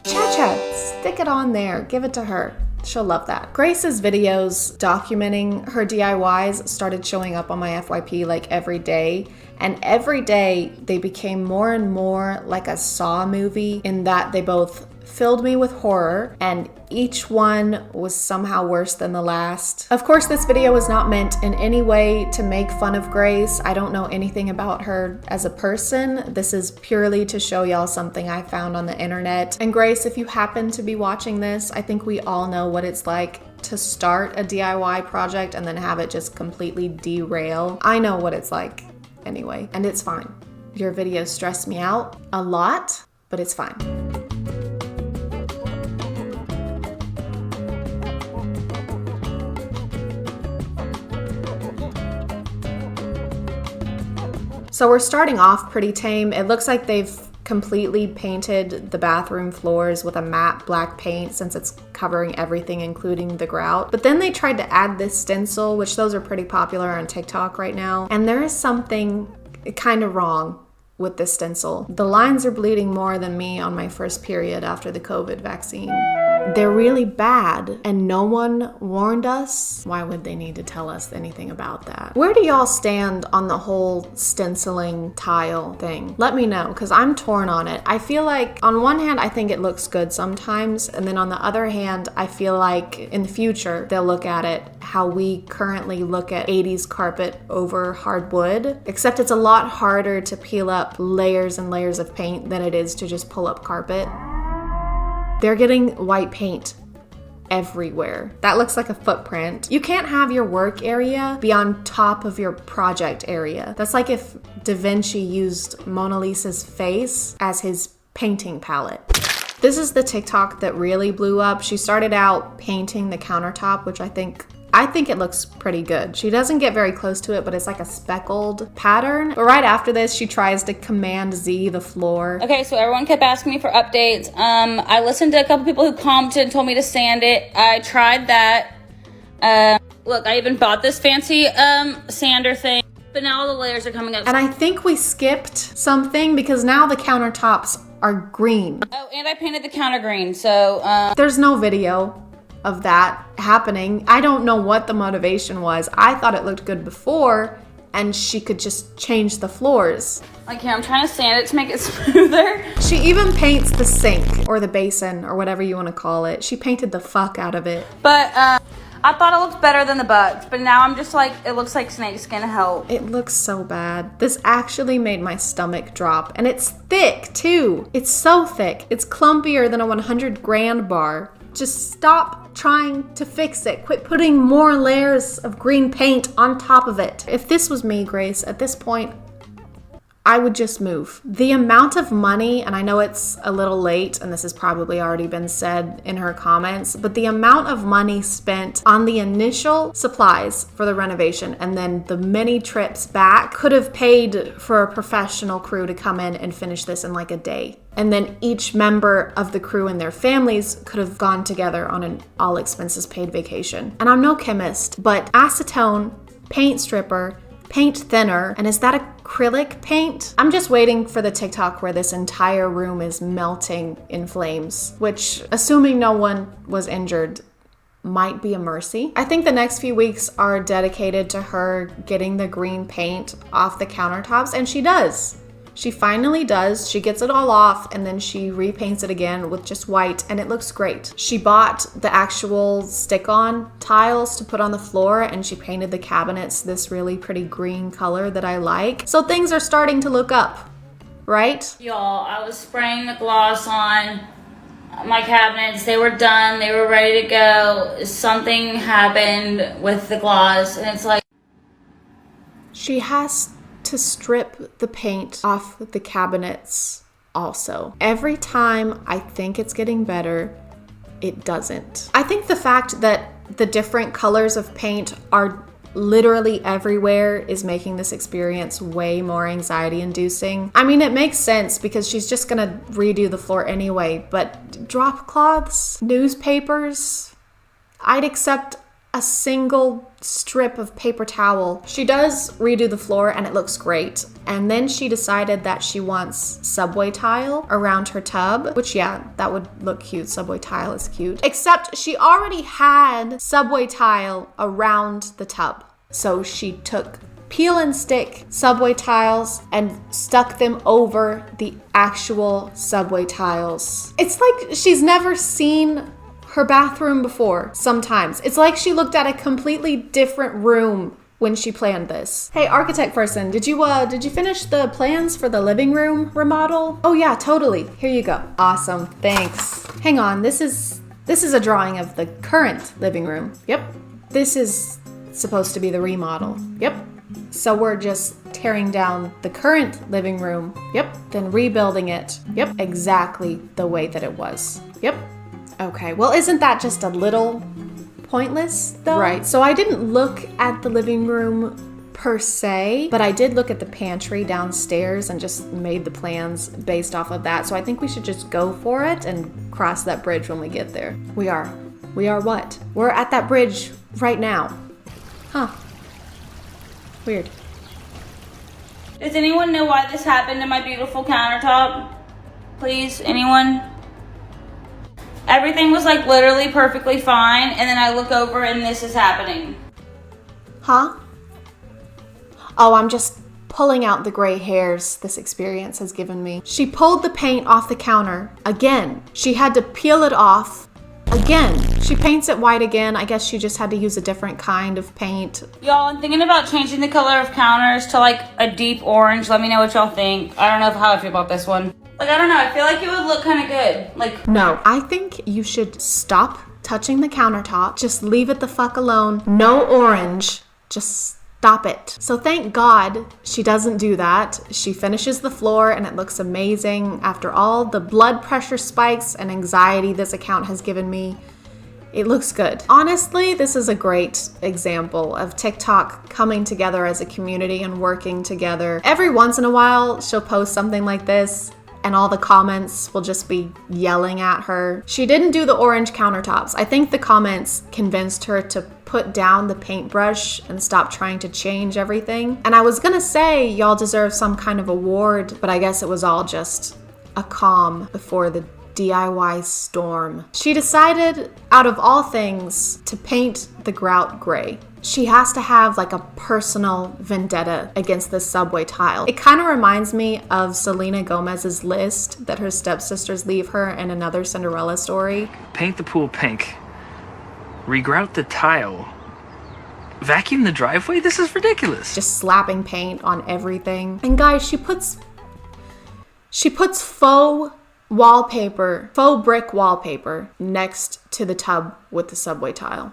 [SPEAKER 10] ChadChad, stick it on there, give it to her. She'll love that. Grace's videos documenting her DIYs started showing up on my FYP like every day. And every day they became more and more like a Saw movie in that they both filled me with horror and each one was somehow worse than the last. Of course, this video was not meant in any way to make fun of Grace. I don't know anything about her as a person. This is purely to show y'all something I found on the internet. And Grace, if you happen to be watching this, I think we all know what it's like to start a DIY project and then have it just completely derail. I know what it's like anyway, and it's fine. Your videos stress me out a lot, but it's fine. So we're starting off pretty tame. It looks like they've completely painted the bathroom floors with a matte black paint since it's covering everything, including the grout. But then they tried to add this stencil, which those are pretty popular on TikTok right now. And there is something kind of wrong with this stencil. The lines are bleeding more than me on my first period after the COVID vaccine. They're really bad and no one warned us. Why would they need to tell us anything about that? Where do y'all stand on the whole stenciling tile thing? Let me know, because I'm torn on it. I feel like on one hand, I think it looks good sometimes. And then on the other hand, I feel like in the future, they'll look at it how we currently look at 80s carpet over hardwood, except it's a lot harder to peel up layers and layers of paint than it is to just pull up carpet. They're getting white paint everywhere. That looks like a footprint. You can't have your work area be on top of your project area. That's like if Da Vinci used Mona Lisa's face as his painting palette. This is the TikTok that really blew up. She started out painting the countertop, which I think it looks pretty good. She doesn't get very close to it, but it's like a speckled pattern. But right after this, she tries to Command Z the floor.
[SPEAKER 4] Okay, so everyone kept asking me for updates. I listened to a couple people who commented and told me to sand it. I tried that. Look, I even bought this fancy sander thing, but now all the layers are coming up.
[SPEAKER 10] And I think we skipped something because now the countertops are green.
[SPEAKER 4] Oh, and I painted the counter green, so
[SPEAKER 10] there's no video of that happening. I don't know what the motivation was. I thought it looked good before and she could just change the floors.
[SPEAKER 4] Like here, I'm trying to sand it to make it smoother.
[SPEAKER 10] She even paints the sink or the basin or whatever you want to call it. She painted the fuck out of it.
[SPEAKER 4] But I thought it looked better than the bugs, but now I'm just like, it looks like snake skin help.
[SPEAKER 10] It looks so bad. This actually made my stomach drop, and it's thick too. It's so thick. It's clumpier than a 100 grand bar. Just stop trying to fix it. Quit putting more layers of green paint on top of it. If this was me, Grace, at this point, I would just move. The amount of money, and I know it's a little late, and this has probably already been said in her comments, but the amount of money spent on the initial supplies for the renovation and then the many trips back could have paid for a professional crew to come in and finish this in like a day. And then each member of the crew and their families could have gone together on an all expenses paid vacation. And I'm no chemist, but acetone, paint stripper, paint thinner, and is that acrylic paint? I'm just waiting for the TikTok where this entire room is melting in flames, which, assuming no one was injured, might be a mercy. I think the next few weeks are dedicated to her getting the green paint off the countertops, and she does. She finally does. She gets it all off and then she repaints it again with just white and it looks great. She bought the actual stick-on tiles to put on the floor and she painted the cabinets this really pretty green color that I like. So things are starting to look up, right?
[SPEAKER 4] Y'all, I was spraying the gloss on my cabinets. They were done. They were ready to go. Something happened with the gloss and it's like...
[SPEAKER 10] She has to strip the paint off the cabinets also. Every time I think it's getting better, it doesn't. I think the fact that the different colors of paint are literally everywhere is making this experience way more anxiety inducing. I mean, it makes sense because she's just gonna redo the floor anyway, but drop cloths, newspapers, I'd accept a single strip of paper towel. She does redo the floor and it looks great. And then she decided that she wants subway tile around her tub, which yeah, that would look cute. Subway tile is cute. Except she already had subway tile around the tub. So she took peel and stick subway tiles and stuck them over the actual subway tiles. It's like she's never seen her bathroom before. Sometimes it's like she looked at a completely different room when she planned this. Hey, architect person, did you finish the plans for the living room remodel? Oh yeah, totally. Here you go. Awesome. Thanks. Hang on. This is a drawing of the current living room. Yep. This is supposed to be the remodel. Yep. So we're just tearing down the current living room. Yep. Then rebuilding it. Yep. Exactly the way that it was. Yep. Okay, well, isn't that just a little pointless, though? Right, so I didn't look at the living room per se, but I did look at the pantry downstairs and just made the plans based off of that. So I think we should just go for it and cross that bridge when we get there. We are what? We're at that bridge right now. Huh. Weird.
[SPEAKER 4] Does anyone know why this happened to my beautiful countertop? Please, anyone? Everything was like literally perfectly fine, and then I look over and this is happening.
[SPEAKER 10] Huh? Oh, I'm just pulling out the gray hairs this experience has given me. She pulled the paint off the counter again. She had to peel it off again. She paints it white again. I guess she just had to use a different kind of paint.
[SPEAKER 4] Y'all, I'm thinking about changing the color of counters to like a deep orange. Let me know what y'all think. I don't know how I feel about this one. Like, I don't know, I feel like it would look kind of good. Like,
[SPEAKER 10] no, I think you should stop touching the countertop. Just leave it the fuck alone. No orange. Just Stop it. So thank God she doesn't do that. She finishes the floor and it looks amazing. After all the blood pressure spikes and anxiety this account has given me, it looks good. Honestly, this is a great example of TikTok coming together as a community and working together. Every once in a while, she'll post something like this and all the comments will just be yelling at her. She didn't do the orange countertops. I think the comments convinced her to put down the paintbrush and stop trying to change everything. And I was gonna say y'all deserve some kind of award, but I guess it was all just a calm before the DIY storm. She decided, out of all things, to paint the grout gray. She has to have like a personal vendetta against this subway tile. It kind of reminds me of Selena Gomez's list that her stepsisters leave her in another Cinderella story.
[SPEAKER 13] Paint the pool pink. Regrout the tile. Vacuum the driveway? This is ridiculous.
[SPEAKER 10] Just slapping paint on everything. And guys, she puts faux wallpaper, faux brick wallpaper next to the tub with the subway tile.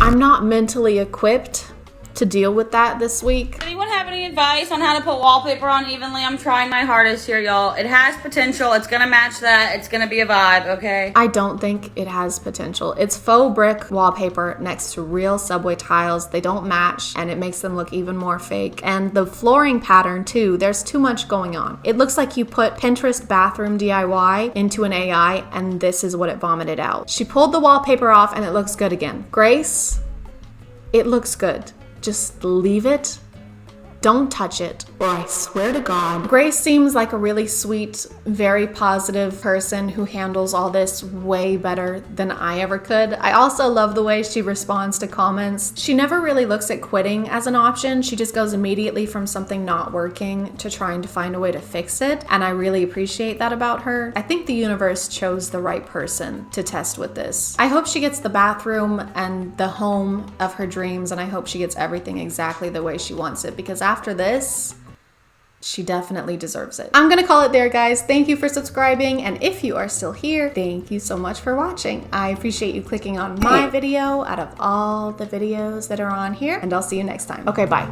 [SPEAKER 10] I'm not mentally equipped to deal with that this week.
[SPEAKER 4] Anyone have any advice on how to put wallpaper on evenly? I'm trying my hardest here, y'all. It has potential. It's gonna match that. It's gonna be a vibe, okay?
[SPEAKER 10] I don't think it has potential. It's faux brick wallpaper next to real subway tiles. They don't match and it makes them look even more fake. And the flooring pattern too, there's too much going on. It looks like you put Pinterest bathroom DIY into an AI and this is what it vomited out. She pulled the wallpaper off and it looks good again. Grace, it looks good. Just leave it. Don't touch it, or I swear to God. Grace seems like a really sweet, very positive person who handles all this way better than I ever could. I also love the way she responds to comments. She never really looks at quitting as an option. She just goes immediately from something not working to trying to find a way to fix it, and I really appreciate that about her. I think the universe chose the right person to test with this. I hope she gets the bathroom and the home of her dreams, and I hope she gets everything exactly the way she wants it, because after this, she definitely deserves it. I'm gonna call it there, guys. Thank you for subscribing, and if you are still here, thank you so much for watching. I appreciate you clicking on my video out of all the videos that are on here, and I'll see you next time. Okay, bye.